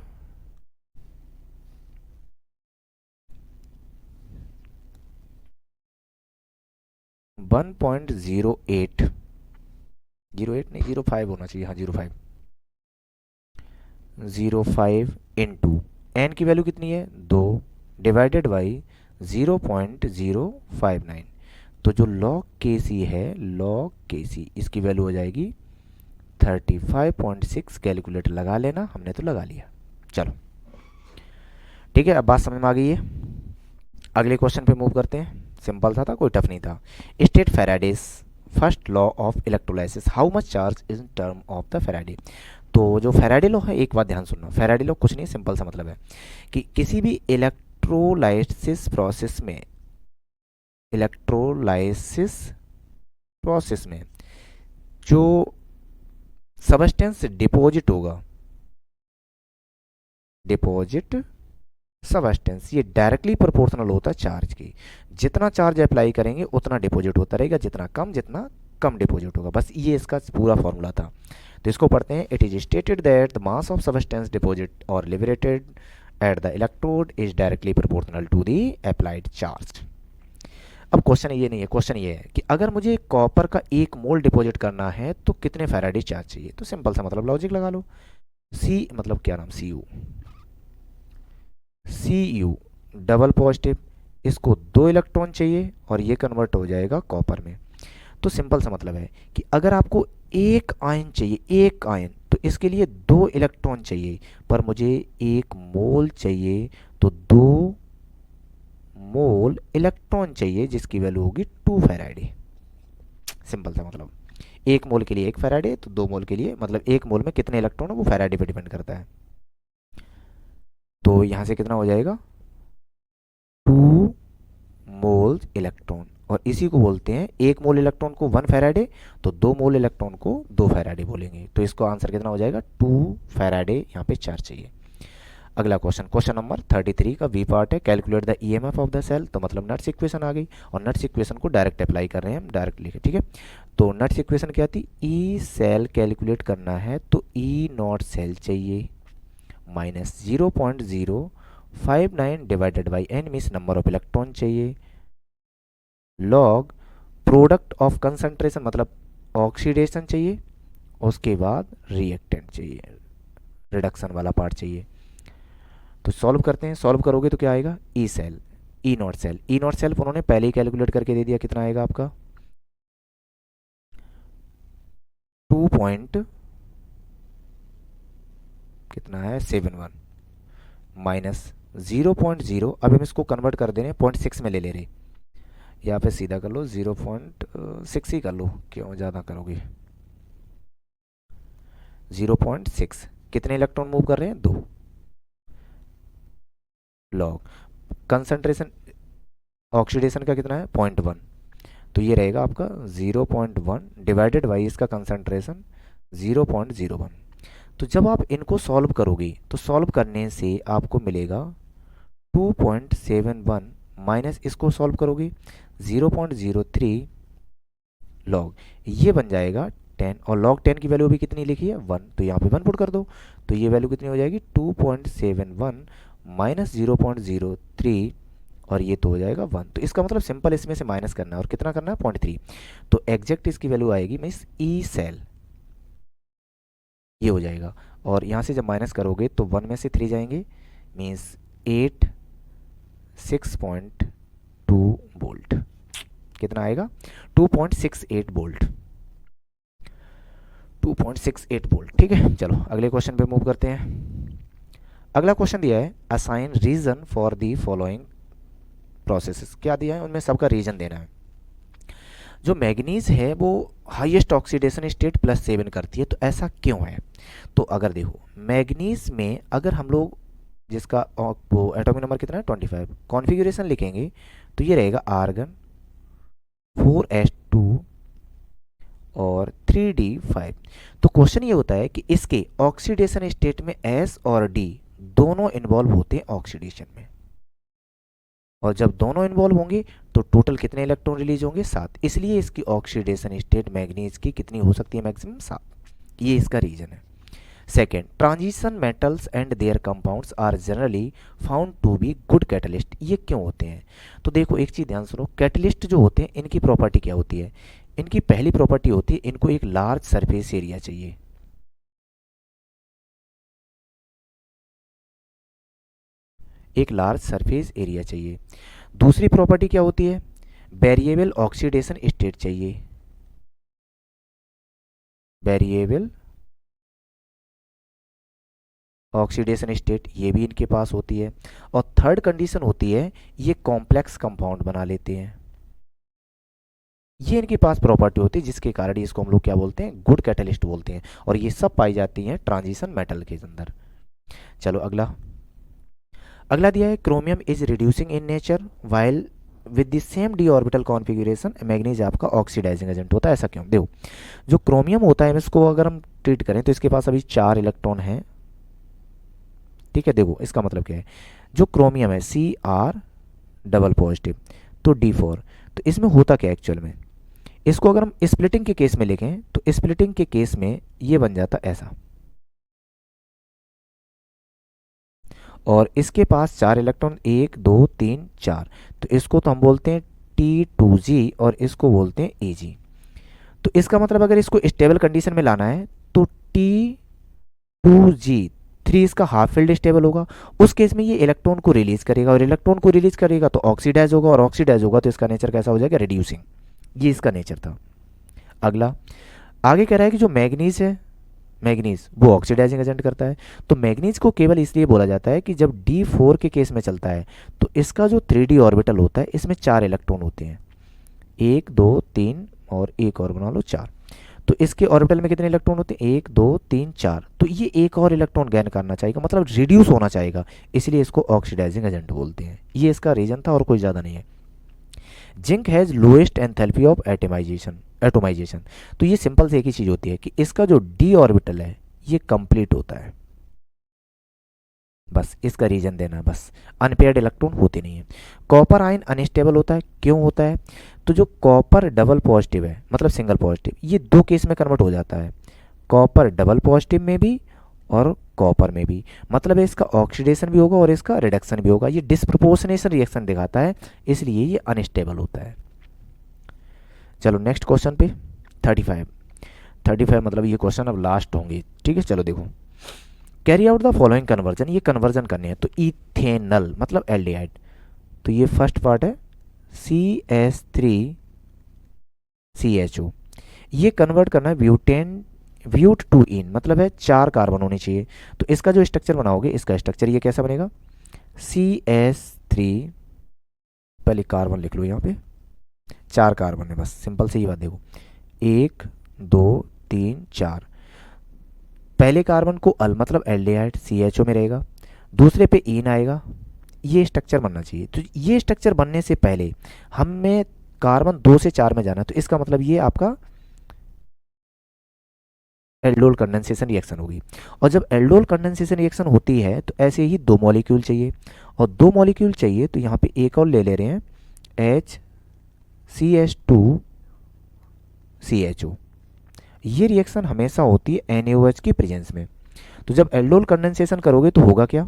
1.08, 08 नहीं 05 होना चाहिए, हाँ 05, 05 इंटू एन की वैल्यू कितनी है 2 डिवाइडेड बाई 0.059। तो जो log Kc है, log Kc इसकी वैल्यू हो जाएगी 35.6। कैलकुलेटर लगा लेना, हमने तो लगा लिया। चलो ठीक है, अब बात समझ में आ गई है। अगले क्वेश्चन पे मूव करते हैं। सिंपल था कोई टफ नहीं था। State Faraday's first law of electrolysis, how much charge in term of the Faraday. तो जो फैराडे लॉ है, एक बात ध्यान सुनना, फैराडे लॉ कुछ नहीं, सिंपल सा मतलब है कि किसी भी इलेक्ट्रोलाइसिस प्रोसेस में, इलेक्ट्रोलाइसिस प्रोसेस में जो सबस्टेंस डिपॉजिट होगा, डिपॉजिट सबस्टेंस, ये डायरेक्टली प्रोपोर्शनल होता है चार्ज की। जितना चार्ज अप्लाई करेंगे उतना डिपॉजिट होता रहेगा, जितना कम डिपॉजिट होगा। बस ये इसका पूरा फॉर्मूला था। तो इसको पढ़ते हैं। It is stated that the mass of substance deposit or liberated at the electrode is directly proportional to the applied charge. अब क्वेश्चन ये नहीं है, क्वेश्चन ये है कि अगर मुझे कॉपर का 1 मोल डिपॉजिट करना है तो कितने फैराडे चार्ज चाहिए। तो सिंपल सा मतलब लॉजिक लगा लो। सी मतलब क्या नाम, Cu डबल पॉजिटिव, इसको 2 इलेक्ट्रॉन चाहिए और ये कन्वर्ट हो जाएगा कॉपर में। तो सिंपल सा मतलब है कि अगर आपको एक आयन चाहिए, एक आयन, तो इसके लिए 2 इलेक्ट्रॉन चाहिए, पर मुझे 1 मोल चाहिए तो 2 मोल इलेक्ट्रॉन चाहिए, जिसकी वैल्यू होगी 2 फैराडे। सिंपल सा मतलब 1 मोल के लिए 1 फैराडे, तो 2 मोल के लिए मतलब 1 मोल में कितने इलेक्ट्रॉन है वो फैराडे पे डिपेंड करता है। तो यहां से कितना हो जाएगा 2 मोल्स इलेक्ट्रॉन, और इसी को बोलते हैं 1 मोल इलेक्ट्रॉन को 1 फैराडे, तो 2 मोल इलेक्ट्रॉन को 2 फैराडे बोलेंगे। तो इसको आंसर कितना हो जाएगा 2 फैराडे यहाँ पे चार्ज चाहिए। अगला क्वेश्चन, क्वेश्चन नंबर 33 का बी पार्ट है। Calculate the EMF of the cell. तो मतलब नट्स इक्वेशन आ गई, और नट्स इक्वेशन को डायरेक्ट अप्लाई कर रहे हैं हम, डायरेक्ट लिखे, ठीक है। तो नट्स इक्वेशन क्या थी, ई सेल कैलकुलेट करना है तो ई नॉट सेल चाहिए minus 0.059 divided by n means number of electron चाहिए, लॉग प्रोडक्ट ऑफ कंसंट्रेशन मतलब ऑक्सीडेशन चाहिए, उसके बाद रिएक्टेंट चाहिए, रिडक्शन वाला पार्ट चाहिए। तो सॉल्व करते हैं। सॉल्व करोगे तो क्या आएगा, E cell, E naught cell, E naught cell उन्होंने पहले ही कैलकुलेट करके दे दिया, कितना आएगा आपका 2 पॉइंट कितना है 71 माइनस 0.0, अब हम इसको कन्वर्ट कर दे रहे हैं 0.6 में ले रहे, या फिर सीधा कर लो 0.6 ही कर लो, क्यों ज़्यादा करोगे। 0.6 कितने इलेक्ट्रॉन मूव कर रहे हैं 2, लॉग कंसंट्रेशन ऑक्सीडेशन का कितना है 0.1, तो ये रहेगा आपका 0.1 डिवाइडेड बाई इसका कंसंट्रेशन 0.01। तो जब आप इनको सॉल्व करोगे तो सॉल्व करने से आपको मिलेगा 2.71 माइनस इसको सॉल्व करोगे 0.03 लॉग, ये बन जाएगा 10, और लॉग 10 की वैल्यू भी कितनी लिखी है 1, तो यहाँ पे 1 पुट कर दो, तो ये वैल्यू कितनी हो जाएगी 2.71 माइनस 0.03, और ये तो हो जाएगा 1। तो इसका मतलब सिंपल इसमें से माइनस करना है, और कितना करना है 0.3, तो एग्जैक्ट इसकी वैल्यू आएगी मीन्स ई सेल, ये हो जाएगा। और यहाँ से जब माइनस करोगे तो 1 में से 3 जाएंगे मीन्स 8 6.2 वोल्ट, कितना आएगा 2.68 वोल्ट, 2.68 वोल्ट, ठीक है। चलो अगले क्वेश्चन पे मूव करते हैं। अगला क्वेश्चन दिया है assign reason for the following processes, क्या दिया है उनमें सबका रीजन देना है। जो मैग्नीज है वो हाईएस्ट ऑक्सीडेशन स्टेट +7 करती है, तो ऐसा क्यों है। तो अगर देखो मैग्नीज में अगर हम लोग जिसका वो एटॉमिक नंबर कितना है 25 कॉन्फ़िगरेशन लिखेंगे तो ये रहेगा आर्गन 4s2 और 3d5। तो क्वेश्चन ये होता है कि इसके ऑक्सीडेशन स्टेट में s और d दोनों इन्वॉल्व होते हैं ऑक्सीडेशन में, और जब दोनों इन्वॉल्व होंगे तो टोटल कितने इलेक्ट्रॉन रिलीज होंगे 7, इसलिए इसकी ऑक्सीडेशन स्टेट मैग्नीज की कितनी हो सकती है मैक्सिमम 7, ये इसका रीजन है। Second, transition metals and their compounds are generally found to be good catalyst. ये क्यों होते हैं? तो देखो एक चीज़ ध्यान सुनो, कैटलिस्ट जो होते हैं इनकी प्रॉपर्टी क्या होती है? इनकी पहली प्रॉपर्टी होती है इनको एक लार्ज सरफेस एरिया चाहिए। एक लार्ज सरफेस एरिया चाहिए। दूसरी प्रॉपर्टी क्या होती है? वेरिएबल ऑक्सीडेशन स्टेट चाहिए। वेरिएबल ऑक्सीडेशन स्टेट ये भी इनके पास होती है। और थर्ड कंडीशन होती है ये कॉम्प्लेक्स कंपाउंड बना लेते हैं। ये इनके पास प्रॉपर्टी होती है जिसके कारण इसको हम लोग क्या बोलते हैं? गुड कैटलिस्ट बोलते हैं। और ये सब पाई जाती हैं ट्रांजिशन मेटल के अंदर। चलो अगला, अगला दिया है chromium is reducing in nature while with the same D orbital configuration manganese आपका ऑक्सीडाइजिंग एजेंट होता है। ऐसा क्यों? देखो जो क्रोमियम होता है इसको अगर हम ट्रीट करें तो इसके पास अभी 4 इलेक्ट्रॉन हैं। ठीक है, देखो इसका मतलब क्या है, जो क्रोमियम है Cr डबल पॉजिटिव तो D4, तो इसमें होता क्या एक्चुअल में, इसको अगर हम स्प्लिटिंग के केस में लिखें तो स्प्लिटिंग के केस में ये बन जाता ऐसा, और इसके पास 4 इलेक्ट्रॉन 1 2 3 4, तो इसको तो हम बोलते हैं T2G और इसको बोलते हैं Ag। तो इसका मतलब अगर इसको स्टेबल कंडीशन में लाना है तो T2G3 इसका हाफ फील्ड स्टेबल होगा। उस केस में ये इलेक्ट्रॉन को रिलीज करेगा, और इलेक्ट्रॉन को रिलीज करेगा तो ऑक्सीडाइज होगा, और ऑक्सीडाइज होगा तो इसका नेचर कैसा हो जाएगा? रिड्यूसिंग। ये इसका नेचर था। अगला आगे कह रहा है कि जो मैग्नीज है, मैग्नीज वो ऑक्सीडाइजिंग एजेंट करता है। तो मैग्नीज को केवल इसलिए बोला जाता है कि जब D4 के केस में चलता है तो इसका जो 3D ऑर्बिटल होता है इसमें 4 इलेक्ट्रॉन होते हैं, 1 2 3 और एक और बना लो 4। तो इसके ऑर्बिटल में कितने इलेक्ट्रॉन होते हैं? 1 2 3 4। तो ये एक और इलेक्ट्रॉन गैन करना चाहेगा, मतलब रिड्यूस होना चाहेगा, इसलिए इसको ऑक्सीडाइजिंग एजेंट बोलते हैं। ये इसका रीजन था और कोई ज़्यादा नहीं है। Zinc has lowest enthalpy of atomization. तो ये सिंपल से एक ही चीज़ होती है कि इसका जो डी ऑर्बिटल है ये कंप्लीट होता है, बस इसका रीजन देना है, बस अनपेयर्ड इलेक्ट्रॉन होते नहीं है। कॉपर आयन अनस्टेबल होता है, क्यों होता है? तो जो कॉपर डबल पॉजिटिव है मतलब सिंगल पॉजिटिव, ये 2 केस में कन्वर्ट हो जाता है, कॉपर डबल पॉजिटिव में भी और कॉपर में भी। मतलब है इसका ऑक्सीडेशन भी होगा और इसका रिडक्शन भी होगा। ये डिस्प्रपोर्शनेशन रिएक्शन दिखाता है, इसलिए ये अनस्टेबल होता है। चलो नेक्स्ट क्वेश्चन पे 35 मतलब ये क्वेश्चन अब लास्ट होंगे। ठीक है, चलो देखो, carry out the following conversion, ये कन्वर्जन करने हैं। तो इथेनल मतलब एल्डिहाइड, तो ये फर्स्ट पार्ट है CH3CHO, ये कन्वर्ट करना है ब्यूट टू इन, मतलब है 4 कार्बन होने चाहिए। तो इसका जो स्ट्रक्चर बनाओगे, इसका स्ट्रक्चर ये कैसा बनेगा? CH3, पहले कार्बन लिख लो, यहाँ पे 4 कार्बन है, बस सिंपल सी ही बात। देखो 1 2 3 4, पहले कार्बन को अल मतलब एल्डिहाइड CHO में रहेगा, दूसरे पे इन आएगा, ये स्ट्रक्चर बनना चाहिए। तो ये स्ट्रक्चर बनने से पहले हमें कार्बन 2 से 4 में जाना है, तो इसका मतलब ये आपका एल्डोल कंडेंसेशन रिएक्शन होगी। और जब एल्डोल कंडेंसेशन रिएक्शन होती है तो ऐसे ही 2 मॉलिक्यूल चाहिए, और 2 मॉलिक्यूल चाहिए तो यहाँ पे एक और ले रहे हैं HCH2CHO। ये रिएक्शन हमेशा होती है NaOH की प्रेजेंस में। तो जब एल्डोल कंडेंसेशन करोगे तो होगा क्या,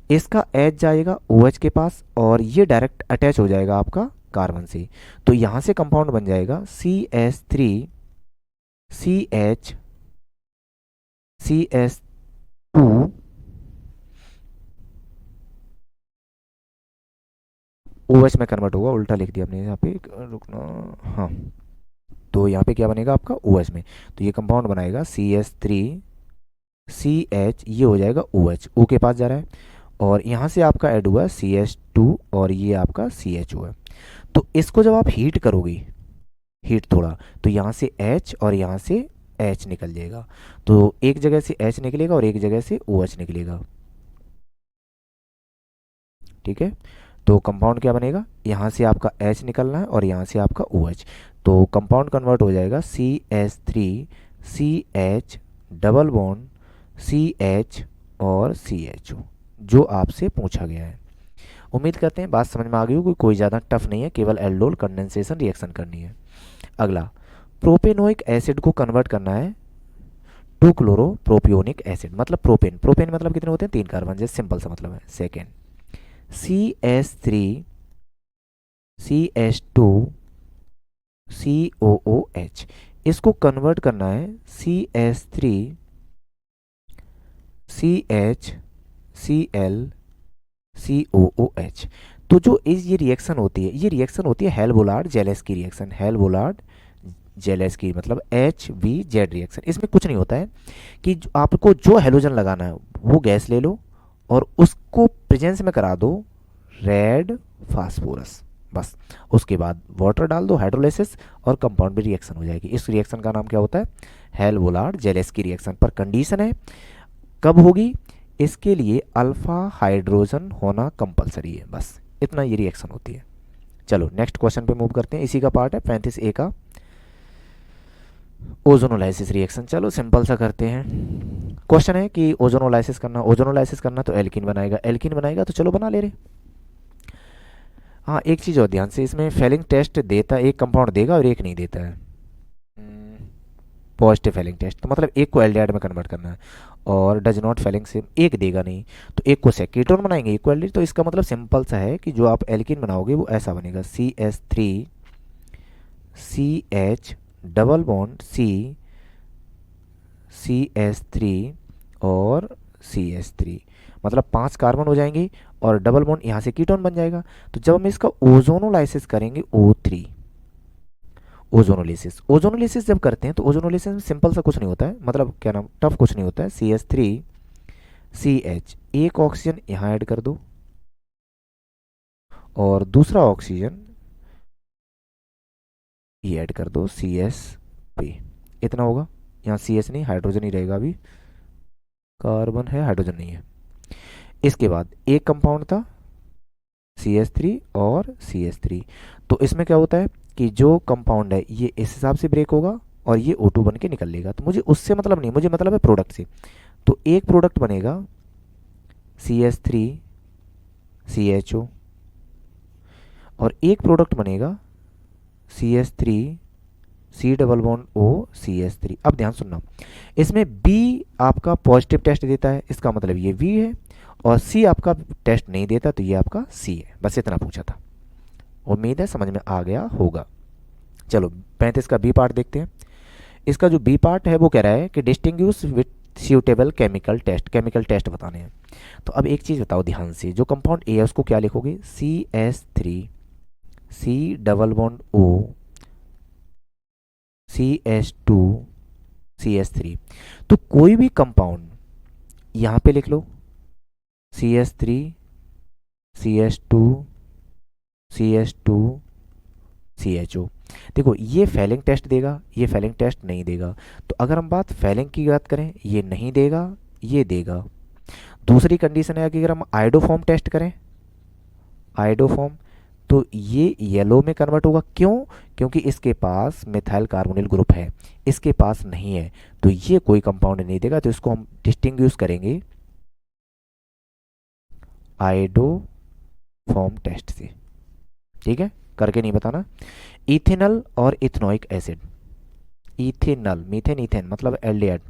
इसका H जाएगा OH के पास और ये डायरेक्ट अटैच हो जाएगा आपका कार्बन से। तो यहाँ से कंपाउंड बन जाएगा CH3CH2 OH में कन्वर्ट होगा, उल्टा लिख दिया आपने यहाँ पे, रुकना, हाँ। तो यहाँ पे क्या बनेगा आपका OH में, तो ये कंपाउंड बनाएगा CH3CH, ये हो जाएगा OH, O के पास जा रहा है, और यहाँ से आपका ऐड हुआ CH2 और ये आपका CHO है। तो इसको जब आप हीट करोगे, हीट थोड़ा, तो यहाँ से H और यहाँ से H निकल जाएगा। तो एक जगह से H निकलेगा और एक जगह से OH निकलेगा। ठीक है, तो कंपाउंड क्या बनेगा, यहाँ से आपका H निकलना है और यहाँ से आपका OH, तो कंपाउंड कन्वर्ट हो जाएगा CH3CH डबल बॉन्ड CH और CHO, जो आपसे पूछा गया है। उम्मीद करते हैं बात समझ में आ गई होगी, कोई ज़्यादा टफ नहीं है, केवल एल्डोल कंडेंसेशन रिएक्शन करनी है। अगला, प्रोपेनोइक एसिड को कन्वर्ट करना है 2 क्लोरो प्रोपियोनिक एसिड, मतलब प्रोपेन, प्रोपेन मतलब कितने होते हैं 3 कार्बन, जैसे सिंपल सा मतलब है। सेकेंड CH3 CH2 COOH, इसको कन्वर्ट करना है CH3 CH Cl COOH। तो जो इस ये रिएक्शन होती है, ये रिएक्शन होती है hello-Volhard Zelensky reaction, hello-Volhard Zelensky मतलब HBZ रिएक्शन। इसमें कुछ नहीं होता है कि आपको जो हेलोजन लगाना है वो गैस ले लो और उसको प्रेजेंस में करा दो रेड फास्फोरस, बस। उसके बाद वाटर डाल दो, हाइड्रोलाइसिस, और कंपाउंड भी रिएक्शन हो जाएगी। इस रिएक्शन का नाम क्या होता है? Hello-Volhard Zelensky reaction. पर कंडीशन है कब होगी? इसके लिए अल्फा हाइड्रोजन होना कंपलसरी है, बस इतना ये रिएक्शन होती है। चलो नेक्स्ट क्वेश्चन पे मूव करते हैं, इसी का पार्ट है 35A का, ओजोनोलाइसिस रिएक्शन। चलो सिंपल सा करते हैं। क्वेश्चन है कि ओजोनोलाइसिस करना तो एल्कीन बनाएगा, एल्कीन बनाएगा तो चलो बना ले रहे। हाँ एक चीज़ और ध्यान से, इसमें फेलिंग टेस्ट देता, एक कंपाउंड देगा और एक नहीं देता है, पॉजिटिव फेलिंग टेस्ट, तो मतलब एक को एल्डिहाइड में कन्वर्ट करना है, और डज नॉट फेलिंग से एक देगा नहीं, तो एक को से कीटोन बनाएंगे, एक को एल्डिहाइड। तो इसका मतलब सिंपल सा है कि जो आप एल्कीन बनाओगे वो ऐसा बनेगा, CH3 CH double bond CH3 और CH3, मतलब 5 कार्बन हो जाएंगे और डबल बॉन्ड यहाँ से कीटोन बन जाएगा। तो जब हम इसका ओजोनोलाइसिस करेंगे O3, ओजोनोलिसिस जब करते हैं तो ओजोनोलिसिस में सिंपल सा कुछ नहीं होता है, मतलब क्या नाम, टफ कुछ नहीं होता है। CH3 CH, एक ऑक्सीजन यहाँ ऐड कर दो और दूसरा ऑक्सीजन ये ऐड कर दो CSP, इतना होगा। यहाँ CH नहीं, हाइड्रोजन ही रहेगा, अभी कार्बन है हाइड्रोजन नहीं है। इसके बाद एक कंपाउंड था CH3 और CH3, तो इसमें क्या होता है कि जो कंपाउंड है ये इस हिसाब से ब्रेक होगा और ये O2 बन के निकल लेगा। तो मुझे उससे मतलब नहीं, मुझे मतलब है प्रोडक्ट से। तो एक प्रोडक्ट बनेगा CH3 CHO और एक प्रोडक्ट बनेगा CH3 C double bond O CH3। अब ध्यान सुनना, इसमें B आपका पॉजिटिव टेस्ट देता है, इसका मतलब ये V है, और C आपका टेस्ट नहीं देता तो ये आपका C है। बस इतना पूछा था, उम्मीद है समझ में आ गया होगा। चलो 35 का बी पार्ट देखते हैं। इसका जो बी पार्ट है वो कह रहा है कि distinguish with suitable chemical test, chemical test बताने हैं। तो अब एक चीज़ बताओ ध्यान से, जो कंपाउंड ए है उसको क्या लिखोगे? CH3 C double bond O CH2 CH3। तो कोई भी कंपाउंड यहाँ पे लिख लो CH3 CH2 CH2 CHO। देखो ये फेलिंग टेस्ट देगा, ये फेलिंग टेस्ट नहीं देगा। तो अगर हम बात फेलिंग की बात करें, ये नहीं देगा, ये देगा। दूसरी कंडीशन है कि अगर हम आइडोफॉर्म टेस्ट करें, आइडोफॉर्म, तो ये येलो में कन्वर्ट होगा। क्यों? क्योंकि इसके पास मिथाइल कार्बोनिल ग्रुप है, इसके पास नहीं है, तो ये कोई कंपाउंड नहीं देगा। तो इसको हम डिस्टिंग्विश करेंगे आइडोफॉर्म टेस्ट से, ठीक है, करके नहीं बताना। इथेनल और ethanoic acid, ethanal methane ethane मतलब एल्डिहाइड,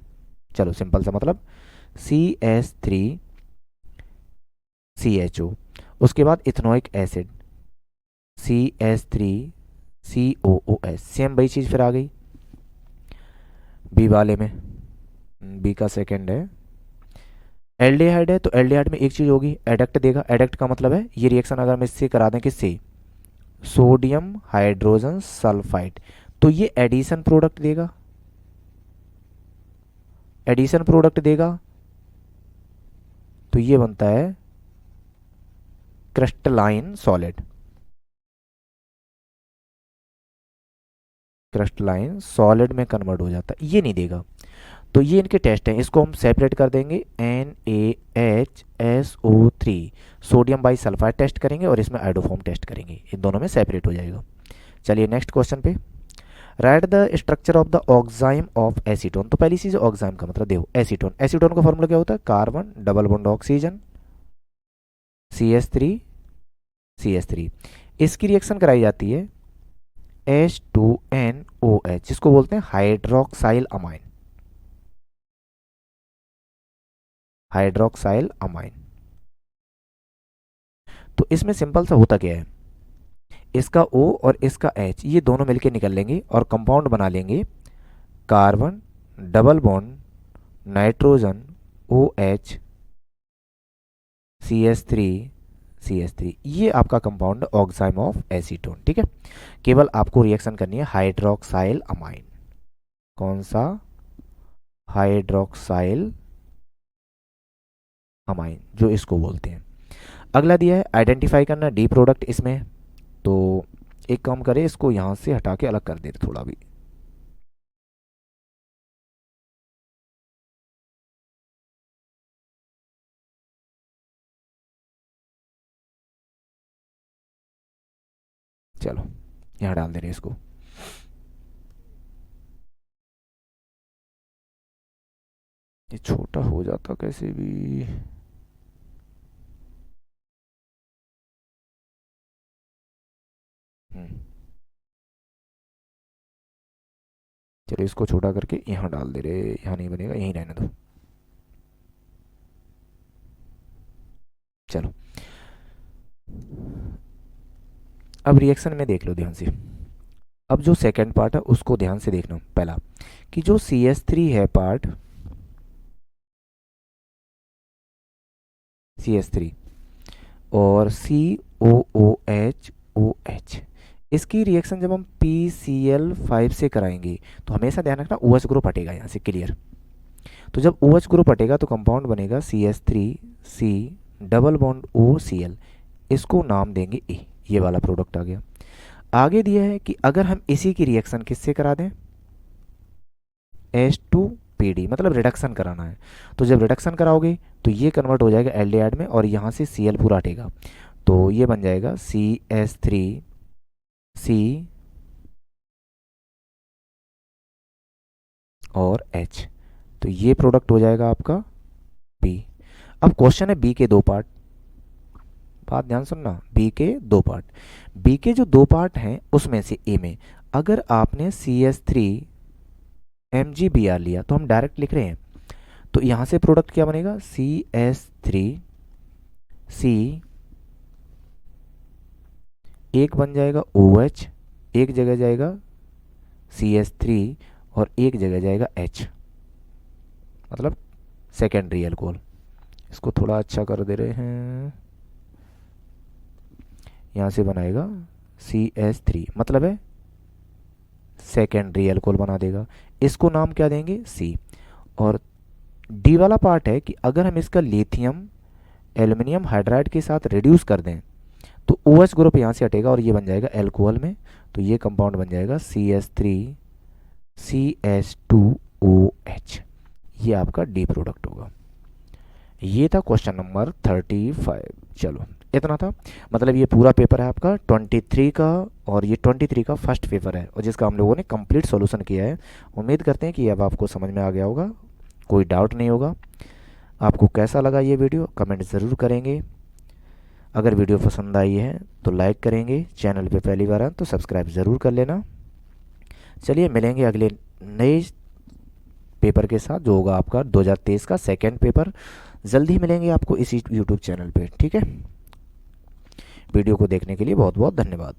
चलो सिंपल सा मतलब CH3 CHO। उसके बाद ethanoic acid CH3 COOH, same वही चीज़ फिर आ गई बी वाले में, बी का सेकंड है एल्डिहाइड है, तो एल्डिहाइड में एक चीज़ होगी एडक्ट देगा। एडक्ट का मतलब है ये रिएक्शन अगर हम इससे करा दें, किससे? सोडियम हाइड्रोजन सल्फाइड, तो ये एडिशन प्रोडक्ट देगा, एडिशन प्रोडक्ट देगा, तो ये बनता है क्रिस्टलाइन सॉलिड, क्रिस्टलाइन सॉलिड में कन्वर्ट हो जाता है, ये नहीं देगा। तो ये इनके टेस्ट हैं, इसको हम सेपरेट कर देंगे NaHSO3, sodium by sulphide test करेंगे और इसमें आइडोफॉर्म टेस्ट करेंगे, इन दोनों में सेपरेट हो जाएगा। चलिए नेक्स्ट क्वेश्चन पे, right the structure of the oxime of acetone. तो पहली चीज ऑक्साइम का मतलब देखो, एसीटोन, एसीटोन का फॉर्मूला क्या होता है? Carbon double bond oxygen CH3 CH3। इसकी रिएक्शन कराई जाती है H2NOH, जिसको बोलते हैं हाइड्रोक्साइल अमाइन, हाइड्रोक्साइल अमाइन। तो इसमें सिंपल सा होता क्या है, इसका O और इसका H ये दोनों मिलके निकल लेंगे और कंपाउंड बना लेंगे carbon double bond nitrogen OH CH3 ये आपका कंपाउंड ऑक्साइम ऑफ एसीटोन। ठीक है, केवल आपको रिएक्शन करनी है हाइड्रोक्साइल अमाइन। कौन सा? हाइड्रोक्साइल अमाइन, जो इसको बोलते हैं। अगला दिया है आइडेंटिफाई करना डी प्रोडक्ट इसमें। तो एक काम करें, इसको यहाँ से हटा के अलग कर देते थोड़ा भी। चलो यहाँ डाल दे रहे हैं इसको। ये छोटा हो जाता कैसे भी। चलो इसको छोटा करके यहाँ डाल दे रहे, यहाँ नहीं बनेगा, यहीं रहने दो। चलो अब रिएक्शन में देख लो ध्यान से। अब जो सेकंड पार्ट है उसको ध्यान से देखना। पहला कि जो CH3 है पार्ट, CH3 और COOH इसकी रिएक्शन जब हम PCl5 से कराएंगे तो हमेशा ध्यान रखना OH ग्रुप हटेगा यहाँ से, क्लियर। तो जब OH ग्रुप हटेगा तो कंपाउंड बनेगा CH3C डबल बॉन्ड OCl, इसको नाम देंगे A। ये वाला प्रोडक्ट आ गया। आगे दिया है कि अगर हम इसी की रिएक्शन किससे करा दें, H2PD, मतलब रिडक्शन कराना है। तो जब रिडक्शन कराओगे तो ये कन्वर्ट हो जाएगा एल्डिहाइड में और यहाँ से Cl पूरा हटेगा, तो ये बन जाएगा CH3C और H। तो ये प्रोडक्ट हो जाएगा आपका B। अब क्वेश्चन है B के दो पार्ट, बात ध्यान सुनना, B के दो पार्ट। B के जो दो पार्ट हैं उसमें से A में अगर आपने CH3MgBr लिया तो हम डायरेक्ट लिख रहे हैं, तो यहाँ से प्रोडक्ट क्या बनेगा, CH3C एक बन जाएगा OH, एक जगह जाएगा CH3 और एक जगह जाएगा H, मतलब सेकेंडरी अल्कोहल। इसको थोड़ा अच्छा कर दे रहे हैं, यहाँ से बनाएगा CH3, मतलब है सेकेंडरी अल्कोहल बना देगा। इसको नाम क्या देंगे, C। और डी वाला पार्ट है कि अगर हम इसका लिथियम एल्युमिनियम हाइड्राइड के साथ रिड्यूस कर दें तो OH ग्रुप यहाँ से हटेगा और ये बन जाएगा एल्कोहल में, तो ये कंपाउंड बन जाएगा CH3CH2OH। ये आपका डी प्रोडक्ट होगा। ये था क्वेश्चन नंबर 35। चलो इतना था, मतलब ये पूरा पेपर है आपका 23 का, और ये 23 का फर्स्ट पेपर है और जिसका हम लोगों ने कंप्लीट सॉल्यूशन किया है। उम्मीद करते हैं कि अब आपको समझ में आ गया होगा, कोई डाउट नहीं होगा। आपको कैसा लगा ये वीडियो कमेंट ज़रूर करेंगे। अगर वीडियो पसंद आई है तो लाइक करेंगे, चैनल पे पहली बार आए तो सब्सक्राइब ज़रूर कर लेना। चलिए मिलेंगे अगले नए पेपर के साथ, जो होगा आपका 2023 का सेकेंड पेपर। जल्दी मिलेंगे आपको इसी यूट्यूब चैनल पे, ठीक है। वीडियो को देखने के लिए बहुत बहुत धन्यवाद।